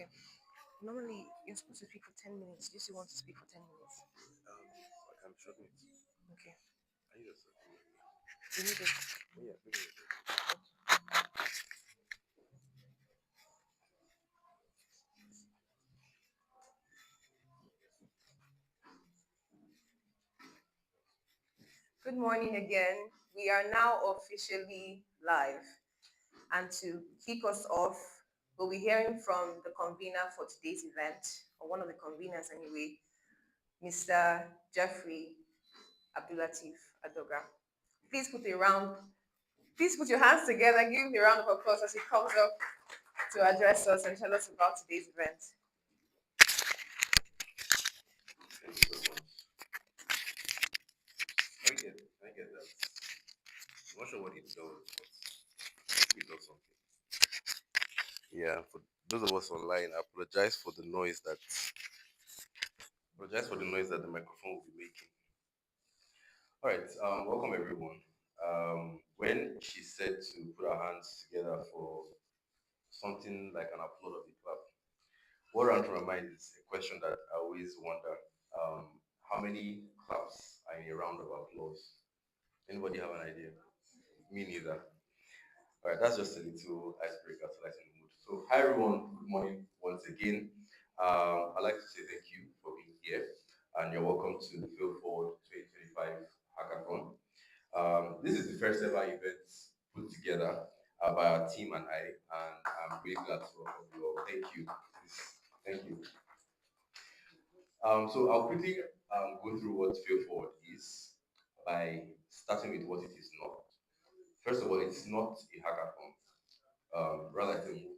Okay. Normally, you're supposed to speak for 10 minutes. Do you still want to speak for 10 minutes? I'm shortening it. Okay. I need a second. You need it. Yeah, maybe. Good morning again. We are now officially live. And to kick us off, we'll be hearing from the convener for today's event, or one of the conveners anyway, Mr. Jeffrey Abdulatif Adoga. Please put a round, please put your hands together, give him a round of applause as he comes up to address us and tell us about today's event. Thank you so much. I get that. I'm not sure what it does, but it does something. Yeah, for those of us online, I apologize for the noise that the microphone will be making. All right, welcome everyone. When she said to put our hands together for something like an upload of the clap, what ran through my mind is a question that I always wonder: how many claps are in a round of applause? Anybody have an idea? Me neither. All right, that's just a little icebreaker to lighten the mood. So, hi everyone, good morning once again. I'd like to say thank you for being here, and you're welcome to the Field Forward 2025 Hackathon. This is the first ever event put together by our team and I'm really glad to welcome you all. Thank you. Thank you. So I'll quickly go through what Field Forward is by starting with what it is not. First of all, it's not a hackathon, rather it's a movement.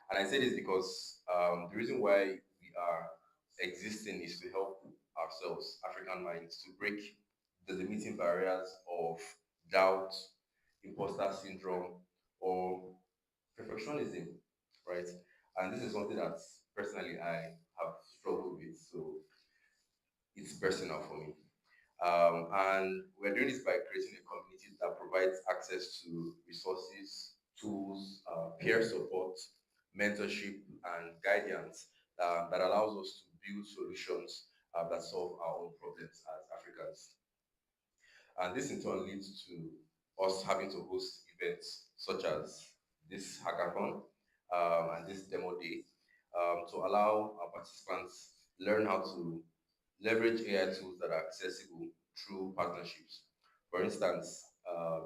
And I say this because the reason why we are existing is to help ourselves, African minds, to break the limiting barriers of doubt, imposter syndrome, or perfectionism, right? And this is something that personally I have struggled with, so it's personal for me. And we're doing this by creating a community that provides access to resources, tools, peer support, mentorship, and guidance that allows us to build solutions that solve our own problems as Africans. And this in turn leads to us having to host events such as this hackathon and this demo day to allow our participants learn how to leverage AI tools that are accessible through partnerships. For instance,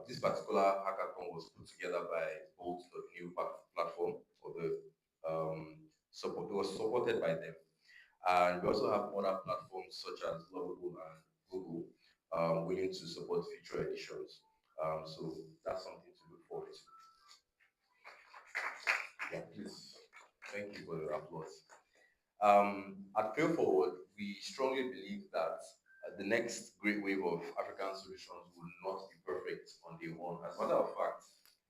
this particular hackathon was put together by Bolt.new platform for the support. It was supported by them, and we also have other platforms such as Lovable and Google willing to support future editions. So that's something to look forward to. Yeah, please. Thank you for the applause. At Fail Forward, we strongly believe that the next great wave of African solutions will not be perfect on day one. As a matter of fact,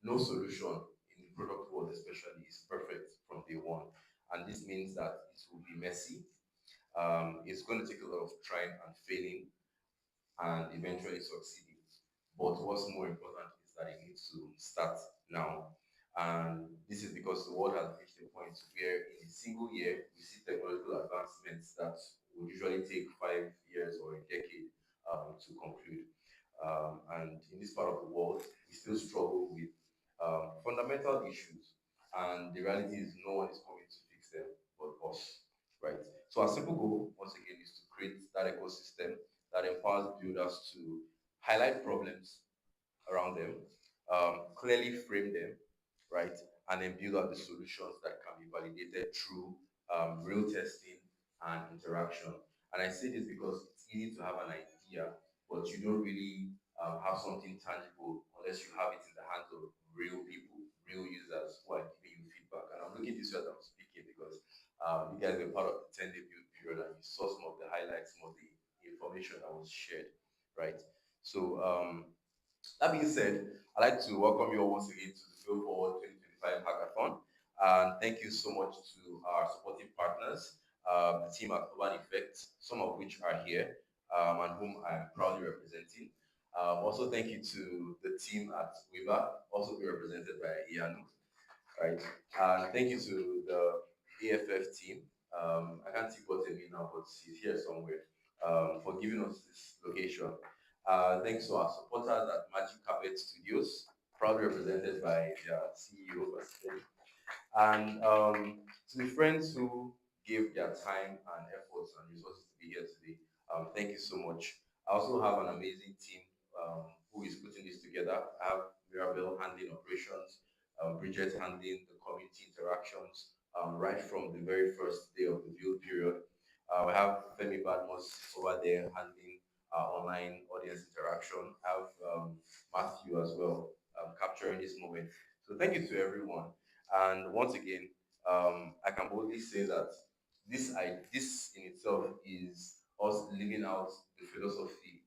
no solution in the product world, especially, is perfect from day one. And this means that it will be messy. It's going to take a lot of trying and failing and eventually succeeding. But what's more important is that it needs to start now. And this is because the world has reached a point where in a single year we see technological advancements that would usually take 5 years or a decade to conclude. And in this part of the world, we still struggle with fundamental issues. And the reality is no one is coming to fix them but us, right? So our simple goal, once again, is to create that ecosystem that empowers builders to highlight problems around them, clearly frame them, right, and then build out the solutions that can be validated through real testing and interaction. And I say this because it's easy to have an idea, but you don't really have something tangible unless you have it in the hands of real people, real users who are giving you feedback. And I'm looking this way as I'm speaking because you guys were part of the 10-day build period and you saw some of the highlights, some of the information that was shared, right? So that being said, I'd like to welcome you all once again to the Field Forward 2025 Hackathon. And thank you so much to our supporting partners, the team at Urban Effect, some of which are here and whom I'm proudly representing. Also, thank you to the team at Weaver, also be represented by Ianu, right? And thank you to the AFF team. I can't see what's name now, but he's here somewhere. For giving us this location. Thanks to our supporters at Magic Carpet Studios, proudly represented by their CEO, and to the friends who gave their time and efforts and resources to be here today, thank you so much. I also have an amazing team who is putting this together. I have Mirabel handling operations, Bridget handling the community interactions, right from the very first day of the build period. I have Femi Badmos over there handling online audience interaction. I have Matthew as well capturing this moment. So thank you to everyone. And once again, I can boldly say that this in itself is us living out the philosophy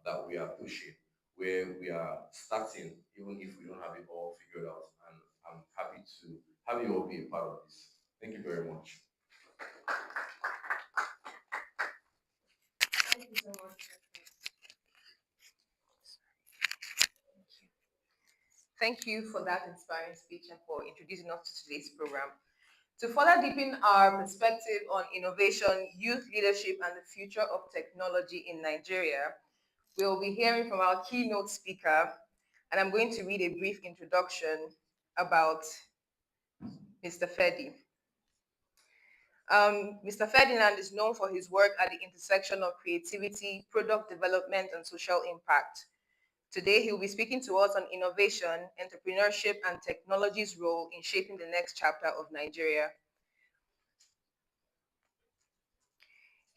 that we are pushing, where we are starting, even if we don't have it all figured out. And I'm happy to have you all be a part of this. Thank you very much. Thank you so much. Thank you for that inspiring speech and for introducing us to today's program. To further deepen our perspective on innovation, youth leadership, and the future of technology in Nigeria, we'll be hearing from our keynote speaker, and I'm going to read a brief introduction about Mr. Fedi. Mr. Ferdinand is known for his work at the intersection of creativity, product development, and social impact. Today, he will be speaking to us on innovation, entrepreneurship, and technology's role in shaping the next chapter of Nigeria.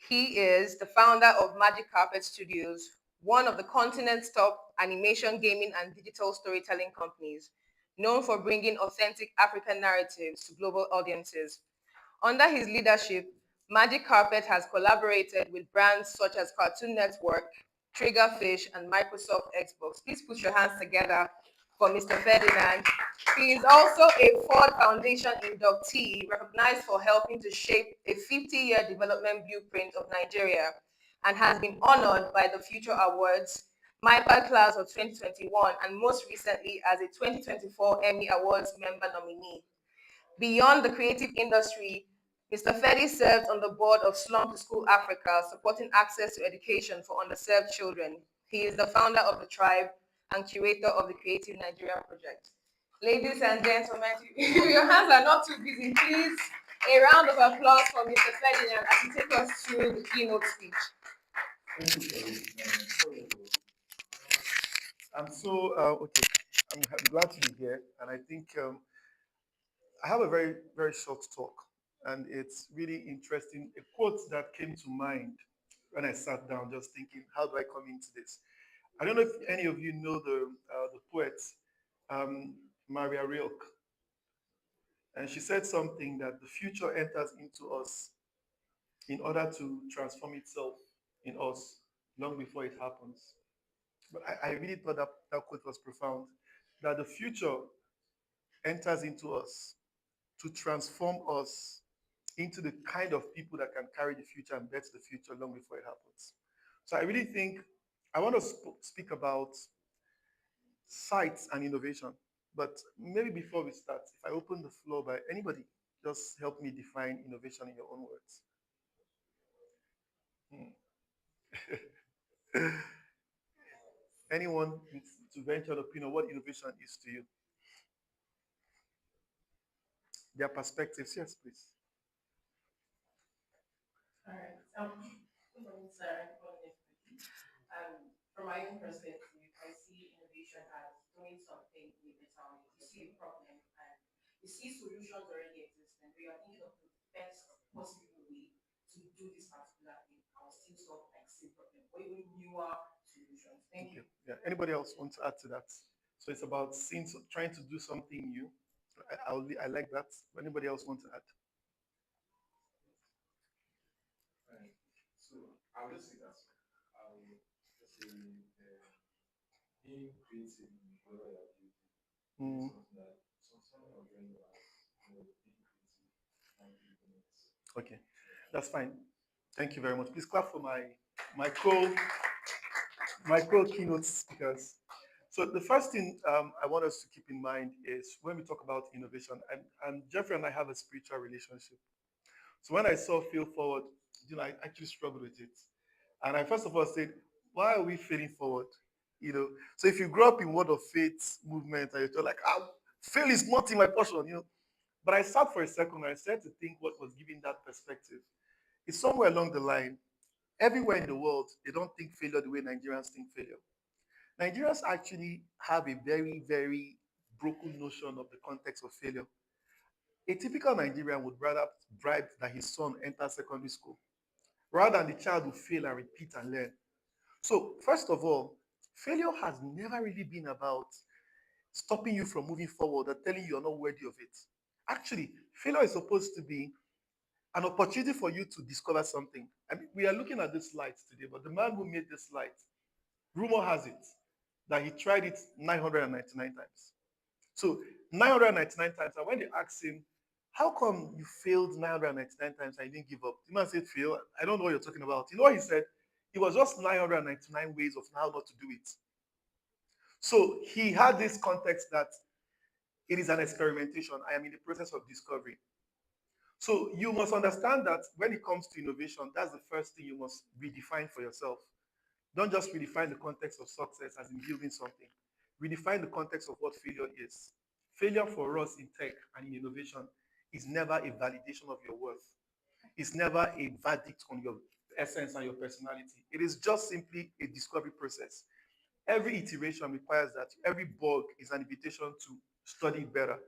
He is the founder of Magic Carpet Studios, one of the continent's top animation, gaming, and digital storytelling companies, known for bringing authentic African narratives to global audiences. Under his leadership, Magic Carpet has collaborated with brands such as Cartoon Network, Triggerfish, and Microsoft Xbox. Please put your hands together for Mr. Ferdinand. He is also a Ford Foundation inductee, recognized for helping to shape a 50-year development blueprint of Nigeria, and has been honored by the Future Awards, MIPA Class of 2021, and most recently as a 2024 Emmy Awards member nominee. Beyond the creative industry, Mr. Fedi serves on the board of Slum to School Africa, supporting access to education for underserved children. He is the founder of the tribe and curator of the Creative Nigeria Project. Ladies and gentlemen, if your hands are not too busy, please a round of applause for Mr. Ferdinand as he takes us through the keynote speech. I'm so okay. I'm glad to be here, and I think I have a very short talk, and it's really interesting. A quote that came to mind when I sat down, just thinking, how do I come into this? I don't know if any of you know the poet Maria Rilke, and she said something that the future enters into us in order to transform itself in us long before it happens. But I really thought that quote was profound. That the future enters into us to transform us into the kind of people that can carry the future and bet the future long before it happens. So I really think I want to speak about sites and innovation. But maybe before we start, if I open the floor by anybody, just help me define innovation in your own words. Hmm. Anyone to venture an opinion what innovation is to you? Their perspectives, yes, please. All right. Good morning, sir. Good morning, everybody. From my own perspective, I see innovation as doing something in a better way. You see a problem and you see solutions already existing, but you're thinking of the best possible way to do this particular thing and still solve like same problem or even newer solutions. Thank Okay. you. Yeah. Anybody else want to add to that? So it's about seeing, trying to do something new. I like that. Anybody else want to add? Right. So I would just say that I would just say being creative in whatever you're doing, Mm, something of your as being creative and doing it. okay, that's fine. Thank you very much. Please clap for my co keynote speakers. So the first thing I want us to keep in mind is when we talk about innovation, and Jeffrey and I have a spiritual relationship. So when I saw Fail Forward, I actually struggled with it. And I first of all said, why are we failing forward? So if you grow up in Word of Faith movement and you're like, fail is not in my portion. But I sat for a second and I started to think what was giving that perspective. It's somewhere along the line. Everywhere in the world, they don't think failure the way Nigerians think failure. Nigerians actually have a very, very broken notion of the context of failure. A typical Nigerian would rather bribe that his son enter secondary school rather than the child will fail and repeat and learn. So, first of all, failure has never really been about stopping you from moving forward or telling you you're not worthy of it. Actually, failure is supposed to be an opportunity for you to discover something. I mean, we are looking at this light today, but the man who made this light, rumor has it that he tried it 999 times. So 999 times. And when they asked him, how come you failed 999 times and you didn't give up? The man said, fail. I don't know what you're talking about. You know what he said? It was just 999 ways of how not to do it. So he had this context that it is an experimentation. I am in the process of discovery. So you must understand that when it comes to innovation, that's the first thing you must redefine for yourself. Don't just redefine the context of success as in building something. Redefine the context of what failure is. Failure for us in tech and in innovation is never a validation of your worth. It's never a verdict on your essence and your personality. It is just simply a discovery process. Every iteration requires that. Every bug is an invitation to study better.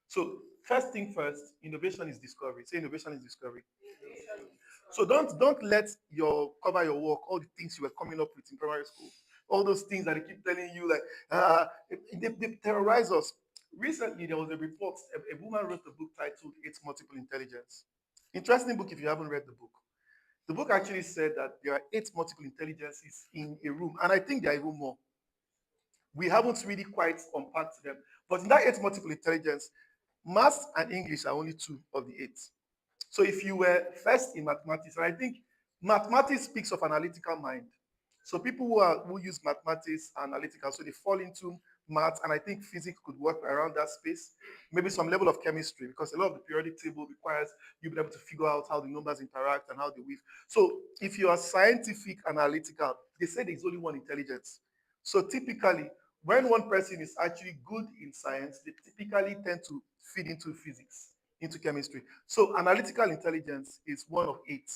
So first thing first, innovation is discovery. Say innovation is discovery. Innovation is So discovery. don't let your cover your work, all the things you were coming up with in primary school, all those things that they keep telling you, like they terrorize us. Recently, there was a report. A woman wrote a book titled "It's Multiple Intelligence." Interesting book if you haven't read the book. The book actually said that there are eight multiple intelligences in a room, and I think there are even more. We haven't really quite unpacked them, but in that eight multiple intelligence, maths and English are only two of the eight. So if you were first in mathematics, and I think mathematics speaks of analytical mind. So people who use mathematics are analytical, so they fall into math, and I think physics could work around that space. Maybe some level of chemistry, because a lot of the periodic table requires you be able to figure out how the numbers interact and how they weave. So if you are scientific analytical, they say there's only one intelligence. So typically, when one person is actually good in science, they typically tend to feed into physics, into chemistry. So analytical intelligence is one of eight.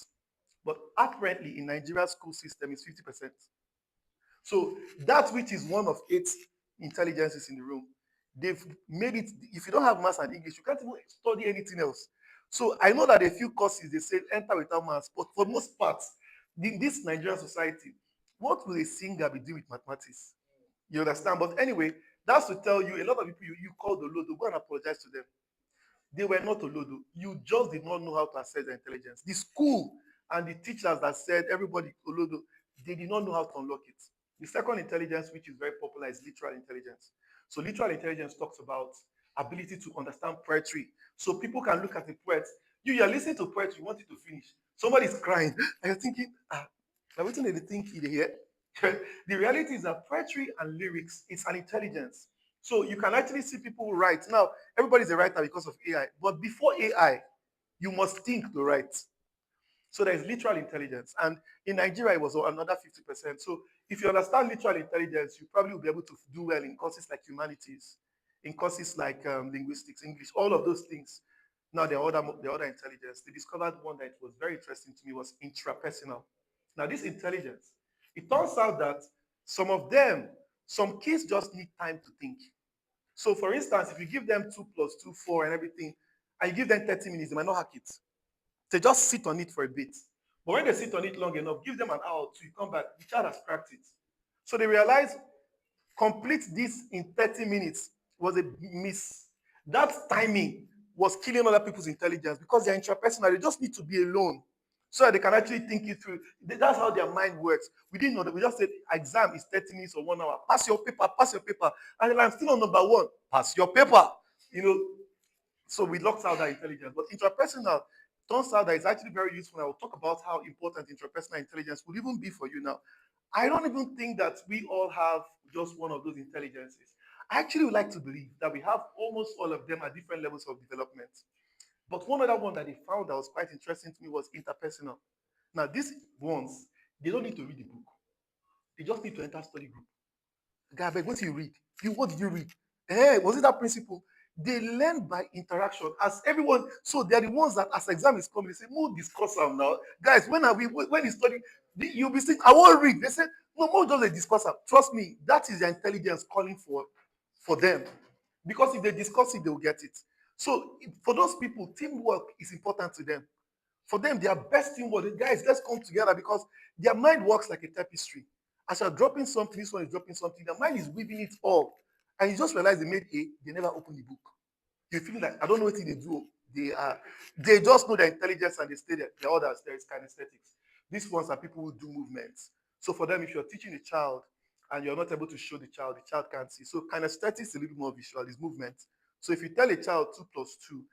But apparently in Nigeria's school system is 50%. So that which is one of eight intelligences in the room, they've made it, if you don't have maths and English, you can't even study anything else. So I know that a few courses they say enter without maths, but for most parts, in this Nigerian society, what will a singer be doing with mathematics? You understand? But anyway, that's to tell you a lot of people you call the load, go and apologize to them. They were not Olodo. You just did not know how to assess their intelligence. The school and the teachers that said everybody Olodo, they did not know how to unlock it. The second intelligence, which is very popular, is literal intelligence. So literal intelligence talks about ability to understand poetry. So people can look at the poet. You're listening to poetry, you want it to finish. Somebody's crying. And you're thinking, now what do they think in here? The reality is that poetry and lyrics, it's an intelligence. So you can actually see people write. Now, everybody's a writer because of AI, but before AI, you must think to write. So there is literal intelligence. And in Nigeria, it was another 50%. So if you understand literal intelligence, you probably will be able to do well in courses like humanities, in courses like linguistics, English, all of those things. Now, the other intelligence, they discovered one that was very interesting to me was intrapersonal. Now, this intelligence, it turns out that some of them, some kids just need time to think. So, for instance, if you give them 2 plus 2, 4, and everything, and you give them 30 minutes, they might not hack it. They just sit on it for a bit. But when they sit on it long enough, give them an hour or two, you come back, the child has cracked it. So they realize complete this in 30 minutes was a miss. That timing was killing other people's intelligence because they're intrapersonal. They just need to be alone so that they can actually think it through. That's how their mind works. We didn't know that. We just said exam is 30 minutes or 1 hour. Pass your paper, pass your paper. And then I'm still on number one. Pass your paper. You know, so we locked out that intelligence. But intrapersonal turns out that it's actually very useful. I will talk about how important intrapersonal intelligence would even be for you now. I don't even think that we all have just one of those intelligences. I actually would like to believe that we have almost all of them at different levels of development. But one other one that they found that was quite interesting to me was interpersonal. Now, these ones, they don't need to read the book. They just need to enter study group. Guy, beg, what did you read? You what did you read? Was it that principle? They learn by interaction. As everyone, so they're the ones that as exam is coming, they say, "More discuss them now, guys. When are we? When you study, you'll be saying, I won't read." They say, "No, more just a discusser." Trust me, that is their intelligence calling for them, because if they discuss it, they will get it. So for those people, teamwork is important to them. For them, their best teamwork, guys, let's come together because their mind works like a tapestry. As you're dropping something, this one is dropping something, their mind is weaving it all. And you just realize they made A, they never opened the book. You feel like, I don't know what they do. They just know their intelligence and they stay there. The others, there is kinesthetics. These ones are people who do movements. So for them, if you're teaching a child and you're not able to show the child can't see. So kinesthetics is a little bit more visual, is movement. So if you tell a child 2 plus 2,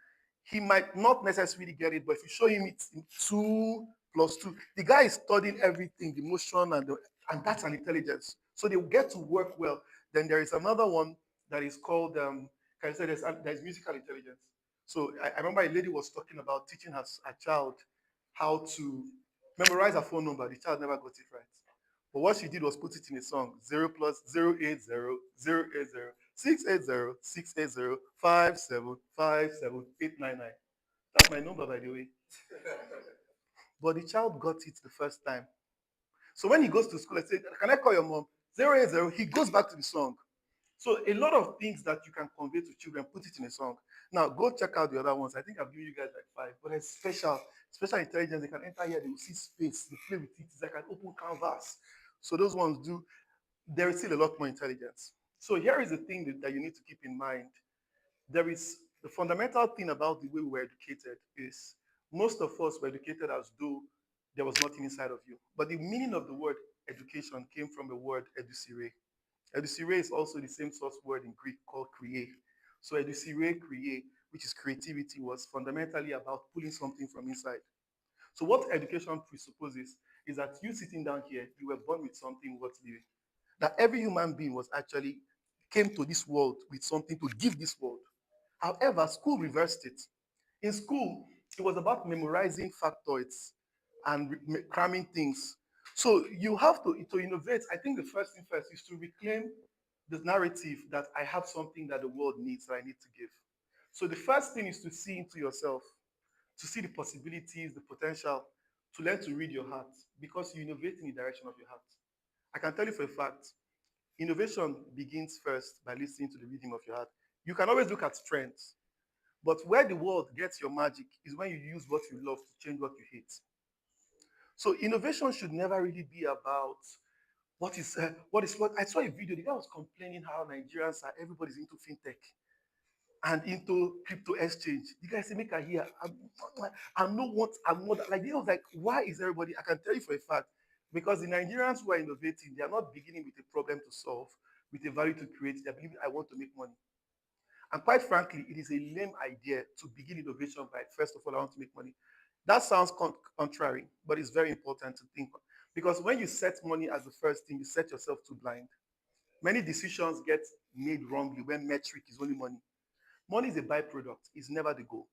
he might not necessarily get it, but if you show him it's 2 plus 2, the guy is studying everything, the motion and that's an intelligence. So they will get to work well. Then there is another one that is called can I say there's musical intelligence. So I remember a lady was talking about teaching her child how to memorize her phone number. The child never got it right. But what she did was put it in a song. 0 plus 080 080 680 680 5757 That's my number, by the way. But the child got it the first time. So when he goes to school, I say, "Can I call your mom?" 080, he goes back to the song. So a lot of things that you can convey to children, put it in a song. Now go check out the other ones. I think I've given you guys like 5, but there's special intelligence. They can enter here, they will see space, they play with it. It's like an open canvas. So those ones do. There is still a lot more intelligence. So here is the thing that you need to keep in mind. There is the fundamental thing about the way we were educated is most of us were educated as though there was nothing inside of you. But the meaning of the word education came from the word edusire. Edusire is also the same source word in Greek called create. So edusire, create, which is creativity, was fundamentally about pulling something from inside. So what education presupposes is that you sitting down here, you were born with something worth living. That every human being was actually came to this world with something to give this world. However, school reversed it. In school, it was about memorizing factoids and cramming things. So you have to innovate. I think the first thing first is to reclaim the narrative that I have something that the world needs that I need to give. So the first thing is to see into yourself, to see the possibilities, the potential, to learn to read your heart because you innovate in the direction of your heart. I can tell you for a fact, innovation begins first by listening to the rhythm of your heart. You can always look at strengths, but where the world gets your magic is when you use what you love to change what you hate. So innovation should never really be about what I saw a video. The guy was complaining how Nigerians are everybody's into fintech and into crypto exchange. The guy said, "Make I hear. I'm not what I'm not like." He was like, "Why is everybody?" I can tell you for a fact because the Nigerians who are innovating, they are not beginning with a problem to solve, with a value to create. They're beginning, I want to make money. And quite frankly, it is a lame idea to begin innovation by, first of all, I want to make money. That sounds contrary, but it's very important to think because when you set money as the first thing, you set yourself too blind. Many decisions get made wrongly when metric is only money. Money is a byproduct, it's never the goal.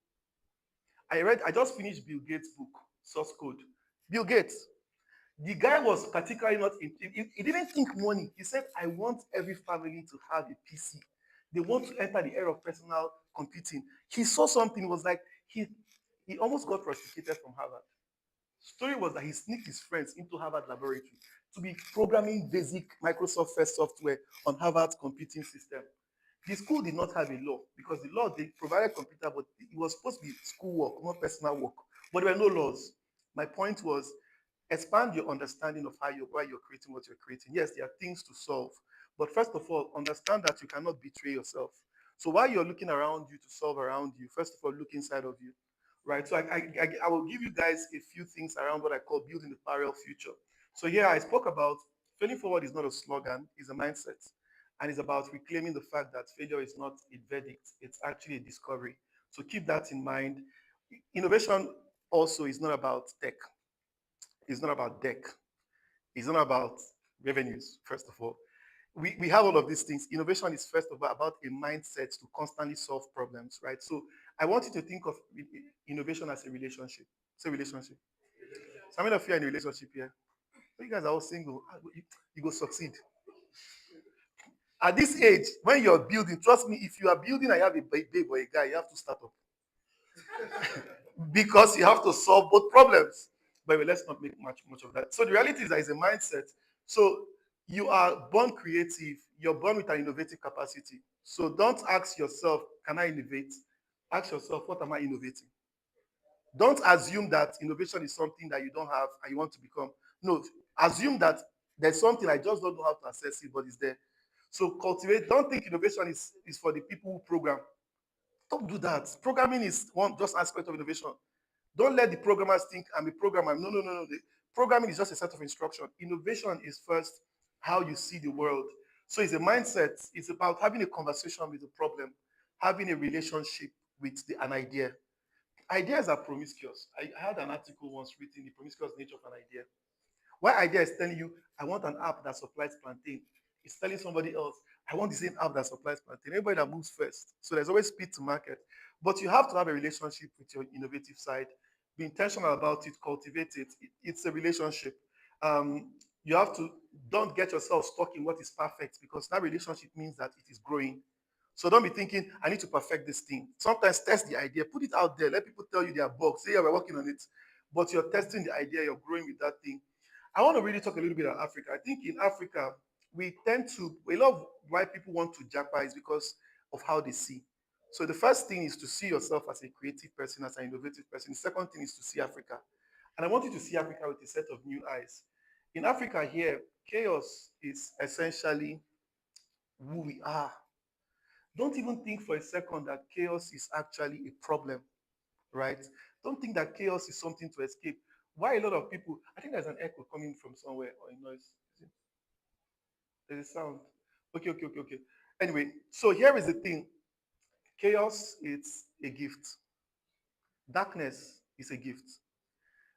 I just finished Bill Gates' book, Source Code. Bill Gates, the guy was particularly not, he didn't think money. He said, I want every family to have a PC. They want to enter the era of personal computing. He saw something, was like, he almost got prosecuted from Harvard. Story was that he sneaked his friends into Harvard laboratory to be programming basic Microsoft First software on Harvard's computing system. The school did not have a law because the law they provided computer, but it was supposed to be school work, not personal work. But there were no laws. My point was expand your understanding of why you're creating what you're creating. Yes, there are things to solve, but first of all, understand that you cannot betray yourself. So while you're looking around you to solve around you, first of all, look inside of you, right? So I will give you guys a few things around what I call building the parallel future. So here I spoke about failing forward is not a slogan, it's a mindset. And it's about reclaiming the fact that failure is not a verdict, it's actually a discovery. So keep that in mind. Innovation also is not about tech, it's not about deck, it's not about revenues, first of all. We have all of these things. Innovation is first of all about a mindset to constantly solve problems, right? So I want you to think of innovation as a relationship. It's a relationship. Some of you are in a relationship here. So you guys are all single. You go succeed. At this age, when you're building, trust me, if you are building and you have a babe or a guy, you have to start up because you have to solve both problems. But let's not make much of that. So the reality is that it's a mindset. So you are born creative. You're born with an innovative capacity. So don't ask yourself, can I innovate? Ask yourself, what am I innovating? Don't assume that innovation is something that you don't have and you want to become. No, assume that there's something I just don't know how to access it, but it's there. So cultivate. Don't think innovation is for the people who program. Don't do that. Programming is one just aspect of innovation. Don't let the programmers think I'm a programmer. No, no, no, no. The programming is just a set of instruction. Innovation is first how you see the world. So it's a mindset. It's about having a conversation with the problem, having a relationship with an idea. Ideas are promiscuous. I had an article once written, The Promiscuous Nature of an Idea. One idea is telling you, I want an app that supplies plantain. It's telling somebody else, I want the same app that supplies plantain. Everybody that moves first. So there's always speed to market. But you have to have a relationship with your innovative side. Be intentional about it, cultivate it. It's a relationship. You have to don't get yourself stuck in what is perfect because that relationship means that it is growing. So don't be thinking, I need to perfect this thing. Sometimes test the idea, put it out there, let people tell you their bugs. Say, yeah, we're working on it. But you're testing the idea, you're growing with that thing. I want to really talk a little bit about Africa. I think in Africa, we tend to, a lot of why people want to japa is because of how they see. So the first thing is to see yourself as a creative person, as an innovative person. The second thing is to see Africa. And I want you to see Africa with a set of new eyes. In Africa here, chaos is essentially who we are. Don't even think for a second that chaos is actually a problem, right? Don't think that chaos is something to escape. Why a lot of people, I think there's an echo coming from somewhere or a noise. There's a sound. Okay, okay, okay, okay. Anyway, so here is the thing. Chaos is a gift. Darkness is a gift.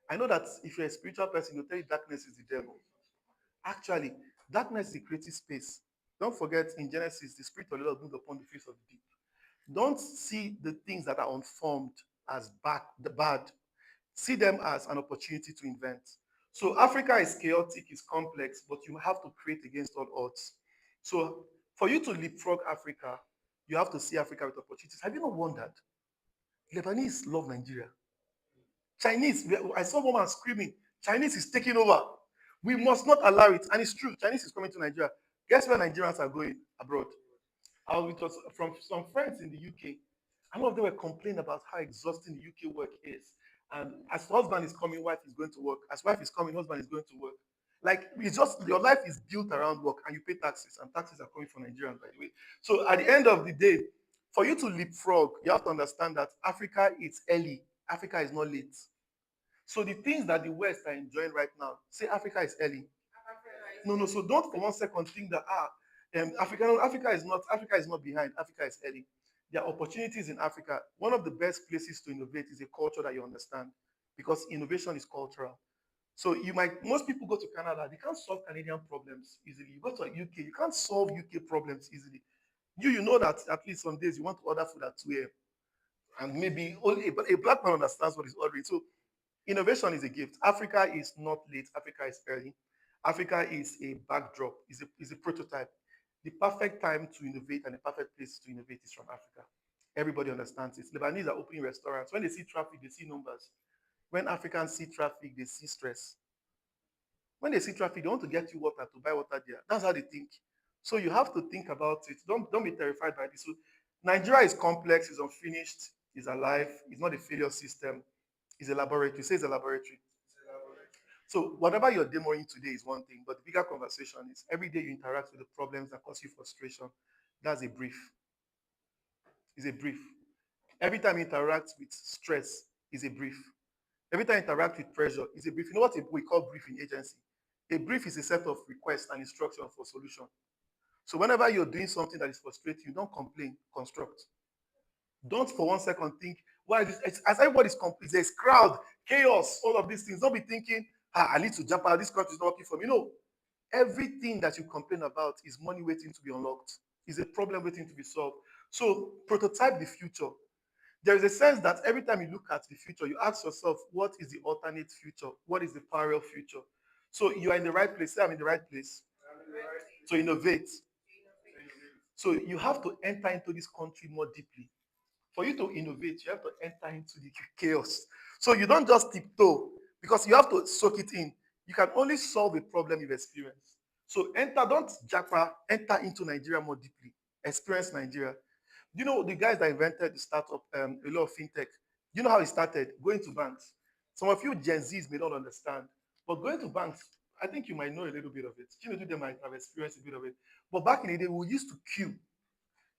I know that if you're a spiritual person, you'll tell you darkness is the devil. Actually, darkness is a creative space. Don't forget in Genesis, the spirit of the Lord moved upon the face of the deep. Don't see the things that are unformed as bad. See them as an opportunity to invent. So Africa is chaotic, it's complex, but you have to create against all odds. So for you to leapfrog Africa, you have to see Africa with opportunities. Have you not wondered? Lebanese love Nigeria. Chinese, I saw one man screaming, Chinese is taking over. We must not allow it. And it's true, Chinese is coming to Nigeria. Guess where Nigerians are going? Abroad. I was with from some friends in the UK. A lot of them were complaining about how exhausting the UK work is. And as husband is coming, wife is going to work. As wife is coming, husband is going to work. Like it's just your life is built around work and you pay taxes, and taxes are coming from Nigerians, by the way. So at the end of the day, for you to leapfrog, you have to understand that Africa is early. Africa is not late. So the things that the West are enjoying right now, say Africa is early. No, no. So don't for one second think that Africa is not behind. Africa is early. There are opportunities in Africa. One of the best places to innovate is a culture that you understand, because innovation is cultural. So most people go to Canada, they can't solve Canadian problems easily. You go to UK, you can't solve UK problems easily. You know that at least some days you want to order food at 2 a.m. and maybe only a black man understands what he's ordering. So innovation is a gift. Africa is not late. Africa is early. Africa is a backdrop, is a prototype. The perfect time to innovate and the perfect place to innovate is from Africa. Everybody understands it. Lebanese are opening restaurants. When they see traffic, they see numbers. When Africans see traffic, they see stress. When they see traffic, they want to get you water to buy water there. That's how they think. So you have to think about it. Don't be terrified by this. So Nigeria is complex, it's unfinished, it's alive, it's not a failure system, it's a laboratory. Say it's a laboratory. So whatever you're demoing today is one thing, but the bigger conversation is every day you interact with the problems that cause you frustration. That's a brief. Is a brief. Every time you interact with stress is a brief. Every time you interact with pressure is a brief. You know what we call brief in agency? A brief is a set of requests and instructions for solution. So whenever you're doing something that is frustrating, you don't complain, construct. Don't for one second think, why this as everybody's complete, there's crowd, chaos, all of these things. Don't be thinking, I need to jump out, this country is not working for me. No. everything that you complain about is money waiting to be unlocked, is a problem waiting to be solved. So prototype the future. There is a sense that every time you look at the future, you ask yourself, what is the alternate future? What is the parallel future? So you are in the right place. Say I'm in the right place to innovate. So you have to enter into this country more deeply. For you to innovate, you have to enter into the chaos. So you don't just tiptoe because you have to soak it in. You can only solve a problem you've experienced. So enter, don't japa, enter into Nigeria more deeply. Experience Nigeria. You know the guys that invented the startup, a lot of fintech. You know how it started? Going to banks. Some of you Gen Zs may not understand, but going to banks, I think you might know a little bit of it. You know, they might have experienced a bit of it. But back in the day, we used to queue.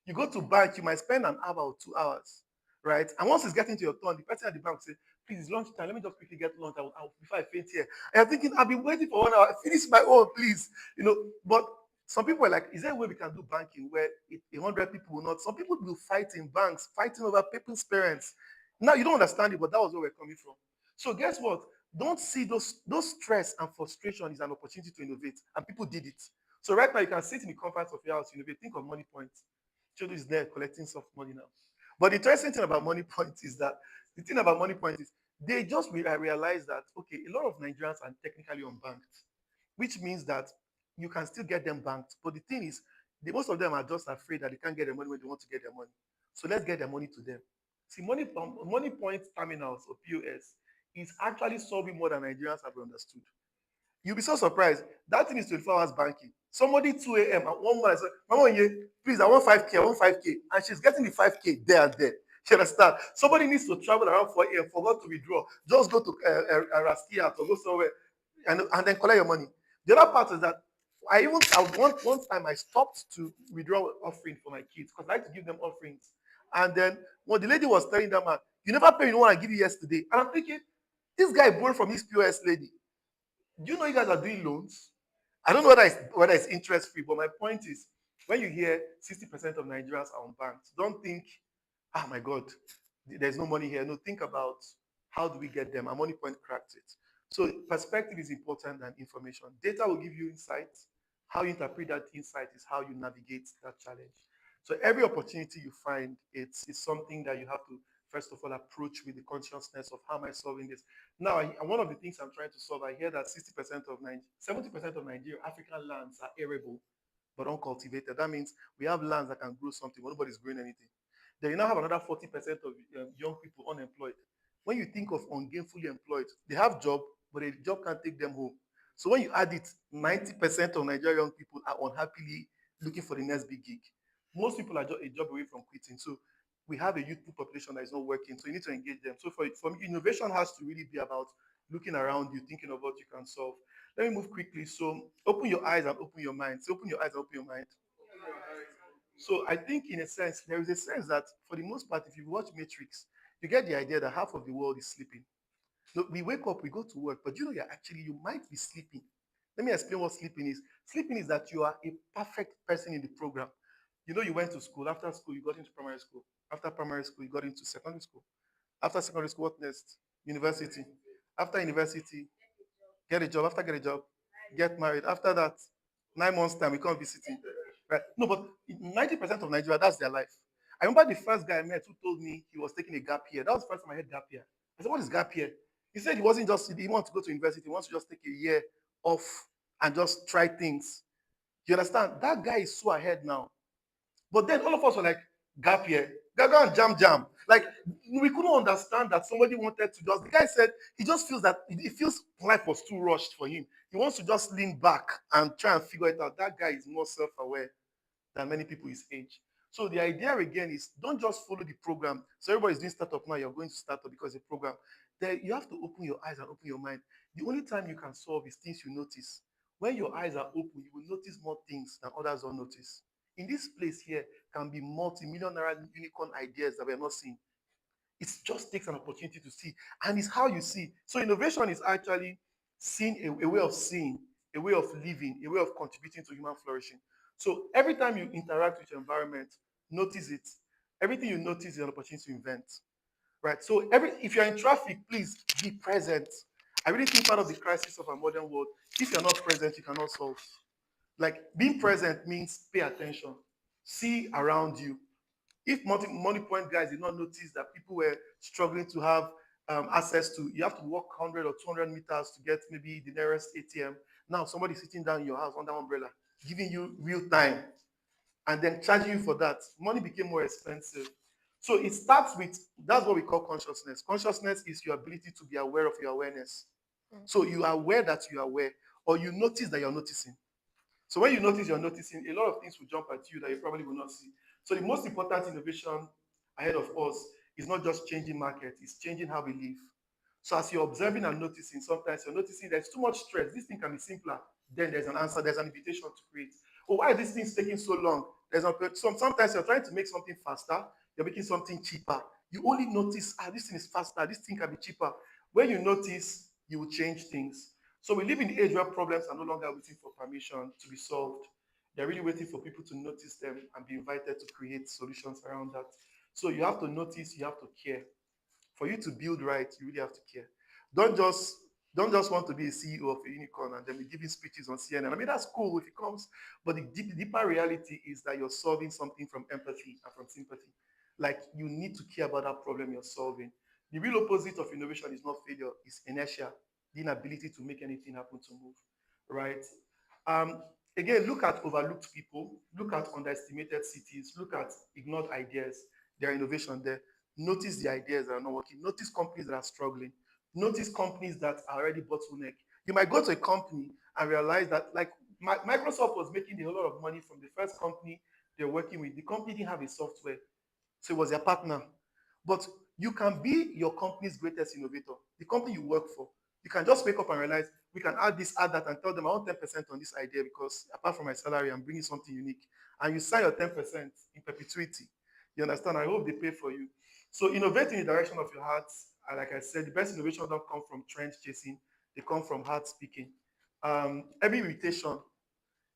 You go to bank, you might spend an hour or 2 hours, right? And once it's getting to your turn, the person at the bank will say, please, it's lunchtime. Let me just quickly get lunch before I faint here. And I'm thinking, I've been waiting for 1 hour. Finish my own, please. You know, but some people are like, is there a way we can do banking where 100 people will not? Some people will fight in banks, fighting over people's parents. Now you don't understand it, but that was where we're coming from. So guess what? Don't see those stress and frustration is an opportunity to innovate, and people did it. So right now you can sit in the comfort of your house, innovate. Think of money points. Chodo is there collecting soft money now. But the interesting thing about money points is that the thing about money points is they just realize that okay, a lot of Nigerians are technically unbanked, which means that you can still get them banked. But the thing is, most of them are just afraid that they can't get their money when they want to get their money. So let's get their money to them. See, money point terminals or POS is actually solving more than Nigerians have understood. You'll be so surprised. That thing is 24 hours banking. Somebody 2 a.m. at one morning said, Mama, please, I want 5K, I want 5K. And she's getting the 5K there and there. She understand? Somebody needs to travel around 4 a.m., forgot to withdraw. Just go to Raskia or go somewhere and then collect your money. The other part is that one time I stopped to withdraw offering for my kids because I like to give them offerings. And then when the lady was telling them, you never pay me the one I give you yesterday. And I'm thinking, this guy borrowed from his POS lady. Do you know you guys are doing loans? I don't know whether it's interest free, but my point is when you hear 60% of Nigerians are unbanked, don't think, oh my God, there's no money here. No, think about how do we get them? A money point cracked it. So perspective is important than information. Data will give you insights. How you interpret that insight is how you navigate that challenge. So every opportunity you find, it's something that you have to first of all approach with the consciousness of how am I solving this. Now, one of the things I'm trying to solve, I hear that 60% of 70% of Nigeria African lands are arable but uncultivated. That means we have lands that can grow something, but nobody's growing anything. Then you now have another 40% of young people unemployed. When you think of ungainfully employed, they have job, but the job can't take them home. So when you add it, 90% of Nigerian young people are unhappily looking for the next big gig. Most people are just a job away from quitting. So we have a youthful population that is not working. So you need to engage them. So for me, innovation has to really be about looking around you, thinking of what you can solve. Let me move quickly. So open your eyes and open your mind. So open your eyes and open your mind. So I think in a sense, there is a sense that for the most part, if you watch Matrix, you get the idea that half of the world is sleeping. Look, we wake up, we go to work, but you might be sleeping. Let me explain what sleeping is. Sleeping is that you are a perfect person in the program. You know, you went to school. After school, you got into primary school. After primary school, you got into secondary school. After secondary school, what next? University. After university, get a job. After get a job, get married. After that, 9 months time, we come visiting. Right? No, but 90% of Nigeria, that's their life. I remember the first guy I met who told me he was taking a gap year. That was the first time I heard gap year. I said, what is gap year? He said he wasn't just, he wanted to go to university, he wants to just take a year off and just try things. You understand? That guy is so ahead now. But then all of us were like, gap year, go and jam. Like, we couldn't understand that somebody wanted to just, the guy said he just feels that, he feels life was too rushed for him. He wants to just lean back and try and figure it out. That guy is more self-aware than many people his age. So the idea again is don't just follow the program. So everybody's doing startup now, you're going to startup because it's a program. Then you have to open your eyes and open your mind. The only time you can solve is things you notice. When your eyes are open, you will notice more things than others don't notice. In this place here can be multi-million naira unicorn ideas that we're not seeing. It just takes an opportunity to see, and it's how you see. So innovation is actually seeing a way of seeing, a way of living, a way of contributing to human flourishing. So every time you interact with your environment, notice it. Everything you notice is an opportunity to invent. Right. So if you're in traffic, please be present. I really think part of the crisis of our modern world, if you're not present, you cannot solve. Like being present means pay attention, see around you. If money point guys did not notice that people were struggling to have access to, you have to walk 100 or 200 meters to get maybe the nearest ATM. Now somebody sitting down in your house under umbrella, giving you real time and then charging you for that. Money became more expensive. So it starts with, that's what we call consciousness. Consciousness is your ability to be aware of your awareness. So you are aware that you are aware, or you notice that you're noticing. So when you notice you're noticing, a lot of things will jump at you that you probably will not see. So the most important innovation ahead of us is not just changing market, it's changing how we live. So as you're observing and noticing, sometimes you're noticing there's too much stress. This thing can be simpler. Then there's an answer, there's an invitation to create. Oh, why is this thing taking so long? Sometimes you're trying to make something faster, you're making something cheaper. You only notice, this thing is faster, this thing can be cheaper. When you notice, you will change things. So we live in the age where problems are no longer waiting for permission to be solved. They're really waiting for people to notice them and be invited to create solutions around that. So you have to notice, you have to care. For you to build right, you really have to care. Don't just don't just want to be a CEO of a unicorn and then be giving speeches on CNN. I mean, that's cool if it comes, but the deeper reality is that you're solving something from empathy and from sympathy. Like you need to care about that problem you're solving. The real opposite of innovation is not failure, it's inertia, the inability to make anything happen to move, right? Um, Again, look at overlooked people, look at underestimated cities, look at ignored ideas. There are innovation there. Notice the ideas that are not working. Notice companies that are struggling. Notice companies that are already bottleneck. You might go to a company and realize that, like Microsoft was making a lot of money from the first company they're working with. The company didn't have a software, so it was their partner. But you can be your company's greatest innovator, the company you work for. You can just wake up and realize we can add this, add that, and tell them I want 10% on this idea because apart from my salary, I'm bringing something unique. And you sign your 10% in perpetuity. You understand? I hope they pay for you. So innovate in the direction of your heart. And like I said, the best innovation don't come from trend chasing, they come from heart speaking. Every irritation,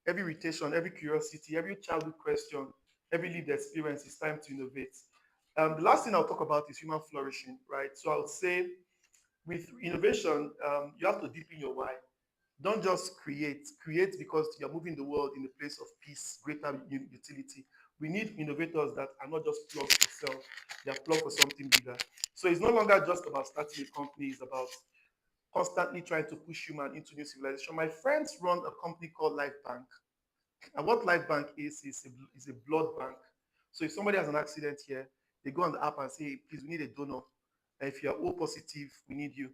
every curiosity, every childhood question, every lived experience is time to innovate. The last thing I'll talk about is human flourishing, right? So I would say with innovation, you have to deepen your why. Don't just create because you're moving the world in a place of peace, greater utility. We need innovators that are not just plugged for self, they're plugged for something bigger. So it's no longer just about starting a company, it's about constantly trying to push human into new civilization. My friends run a company called Life Bank. And what Life Bank is a blood bank. So if somebody has an accident here, they go on the app and say, please, we need a donor. And if you're O positive, we need you.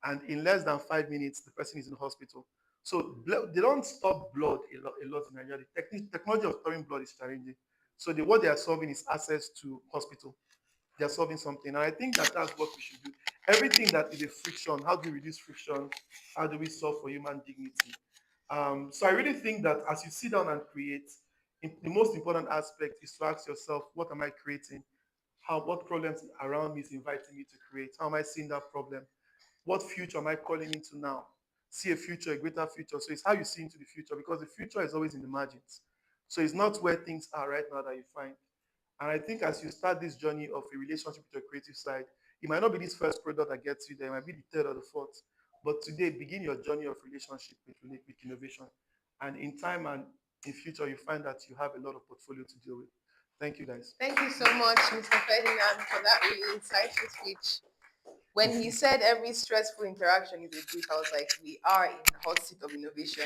And in less than 5 minutes, the person is in the hospital. So they don't stop blood a lot in Nigeria. The technology of storing blood is challenging. So what they are solving is access to hospital. They are solving something. And I think that that's what we should do. Everything that is a friction, how do we reduce friction? How do we solve for human dignity? So I really think that as you sit down and create, the most important aspect is to ask yourself, what am I creating? What problems around me is inviting me to create? How am I seeing that problem? What future am I calling into now? See a future, a greater future. So it's how you see into the future because the future is always in the margins. So it's not where things are right now that you find. And I think as you start this journey of a relationship with your creative side, it might not be this first product that gets you there, it might be the third or the fourth. But today, begin your journey of relationship with innovation. And in time and in future, you find that you have a lot of portfolio to deal with. Thank you, guys. Thank you so much, Mr. Ferdinand, for that really insightful speech. When he said every stressful interaction is a brief, I was like, we are in the hot seat of innovation.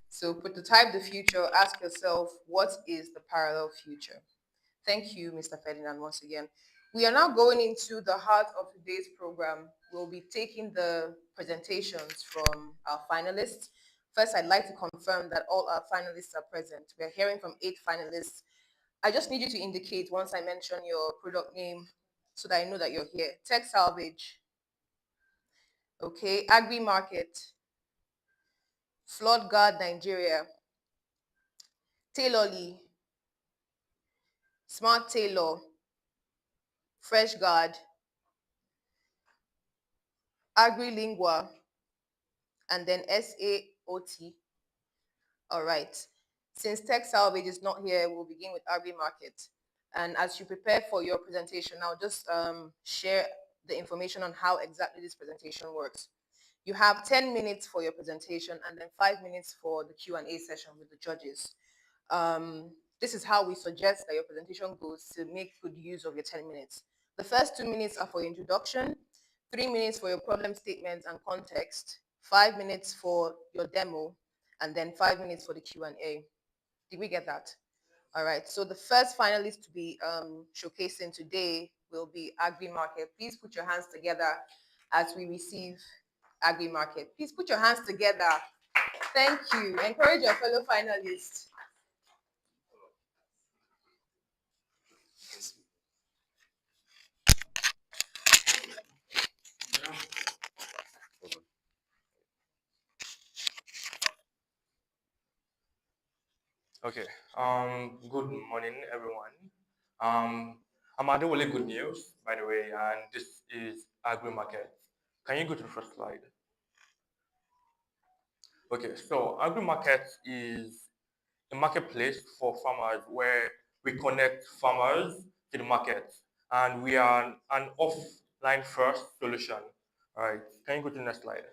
So prototype the future, ask yourself, what is the parallel future? Thank you, Mr. Ferdinand, once again. We are now going into the heart of today's program. We'll be taking the presentations from our finalists. First, I'd like to confirm that all our finalists are present. We're hearing from 8 finalists. I just need you to indicate once I mention your product name so that I know that you're here. Tech Salvage, okay, Agri Market, Flood Guard Nigeria, Tailorly, Smart Tailor, Fresh Guard, AgriLingua, and then SAOT. All right. Since Tech Salvage is not here, we'll begin with Agri Market. And as you prepare for your presentation, I'll just share the information on how exactly this presentation works. You have 10 minutes for your presentation and then 5 minutes for the Q&A session with the judges. This is how we suggest that your presentation goes to make good use of your 10 minutes. The first 2 minutes are for introduction, 3 minutes for your problem statement and context, 5 minutes for your demo, and then 5 minutes for the Q&A. Did we get that? All right. So the first finalist to be showcasing today will be Agri Market. Please put your hands together as we receive Agri Market. Please put your hands together. Thank you. Encourage your fellow finalists. Okay. Good morning, everyone. I'm Adewale Good News, by the way, and this is Agri Market. Can you go to the first slide? Okay. So Agri Market is a marketplace for farmers where we connect farmers to the market, and we are an offline first solution. All right. Can you go to the next slide?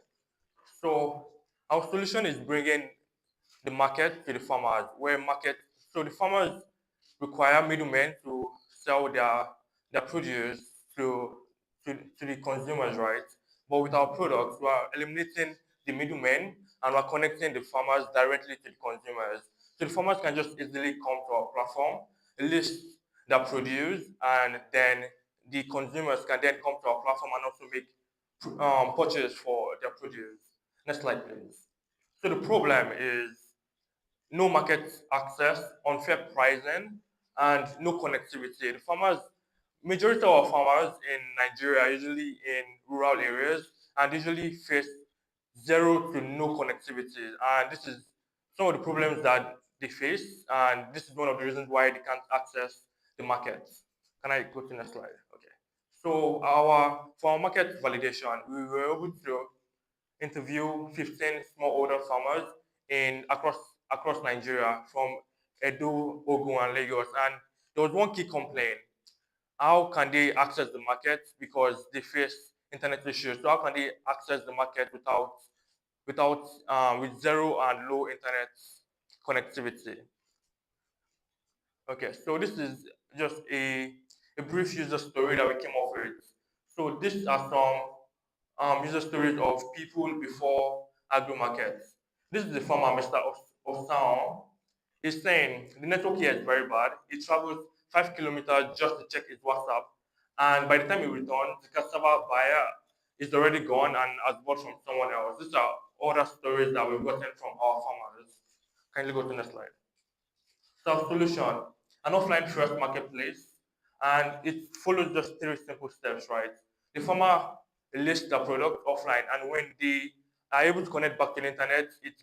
So our solution is bringing the market to the farmers, where market so the farmers require middlemen to sell their produce to, to the consumers, right? But with our products, we are eliminating the middlemen and we're connecting the farmers directly to the consumers. So the farmers can just easily come to our platform, list their produce, and then the consumers can then come to our platform and also make purchase for their produce. Next slide, please. So the problem is no market access, unfair pricing, and no connectivity. The farmers, majority of our farmers in Nigeria are usually in rural areas and usually face zero to no connectivity. And this is some of the problems that they face, and this is one of the reasons why they can't access the market. Can I go to the next slide? Okay. So for our market validation, we were able to interview 15 smallholder farmers in across Nigeria from Edo, Ogun, and Lagos. And there was one key complaint: how can they access the market because they face internet issues? So how can they access the market with zero and low internet connectivity? Okay, so this is just a brief user story that we came up with. So these are some user stories of people before agro markets. This is the farmer, Mr. Osan. He's saying the network here is very bad. He travels 5 kilometers just to check his WhatsApp. And by the time he returns, the cassava buyer is already gone and has bought from someone else. These are other stories that we've gotten from our farmers. Kindly go to the next slide. Solution, an offline first marketplace, and it follows just 3 simple steps, right? The farmer lists the product offline, and when they are able to connect back to the internet, it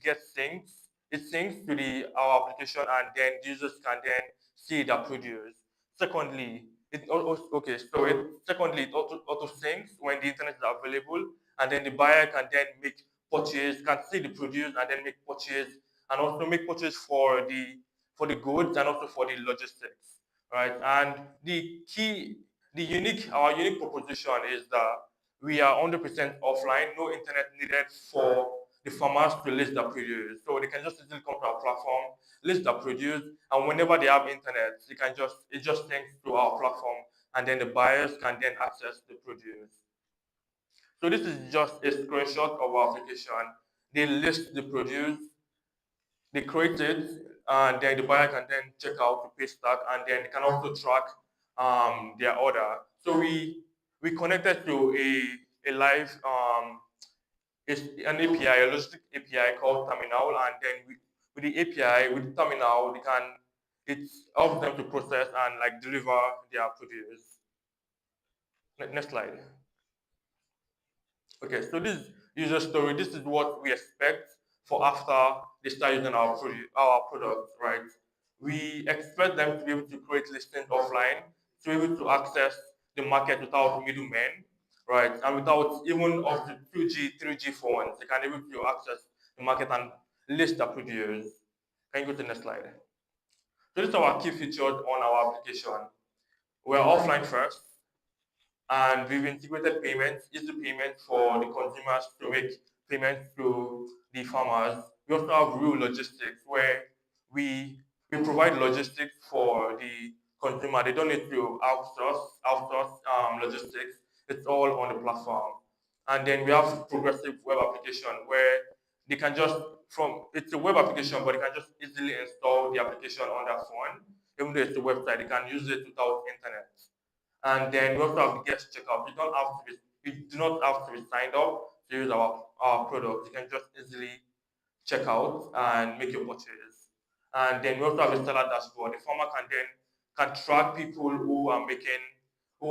syncs to our application, and then the users can then see the produce. Secondly, it auto syncs when the internet is available, and then the buyer can then make purchase, can see the produce, and then make purchase, and also make purchase for the goods and also for the logistics, right? And our unique proposition is that we are 100% offline, no internet needed for the farmers to list their produce. So they can just easily come to our platform, list their produce, and whenever they have internet, it just links to our platform, and then the buyers can then access the produce. So this is just a screenshot of our application. They list the produce, they create it, and then the buyer can then check out to pay stack, and then they can also track their order. So we connected to a live it's an API, a logistic API called Terminal, and then with the API, with the Terminal, it helps them to process and like deliver their produce. Next slide. Okay, so this user story, this is what we expect for after they start using our product, right? We expect them to be able to create listings offline, to be able to access the market without middlemen, right? And without even up to 2G, 3G phones, they can be able to access the market and list their produce. Can you go to the next slide? So these are our key features on our application. We're offline first, and we've integrated payments, easy payment for the consumers to make payments to the farmers. We also have real logistics where we provide logistics for the consumer. They don't need to outsource logistics. It's all on the platform. And then we have progressive web application where they can just from it's a web application, but they can just easily install the application on their phone. Even though it's a website, they can use it without internet. And then we also have the guest checkout. You do not have to be signed up to use our product. You can just easily check out and make your purchase. And then we also have a seller dashboard. The farmer can track people who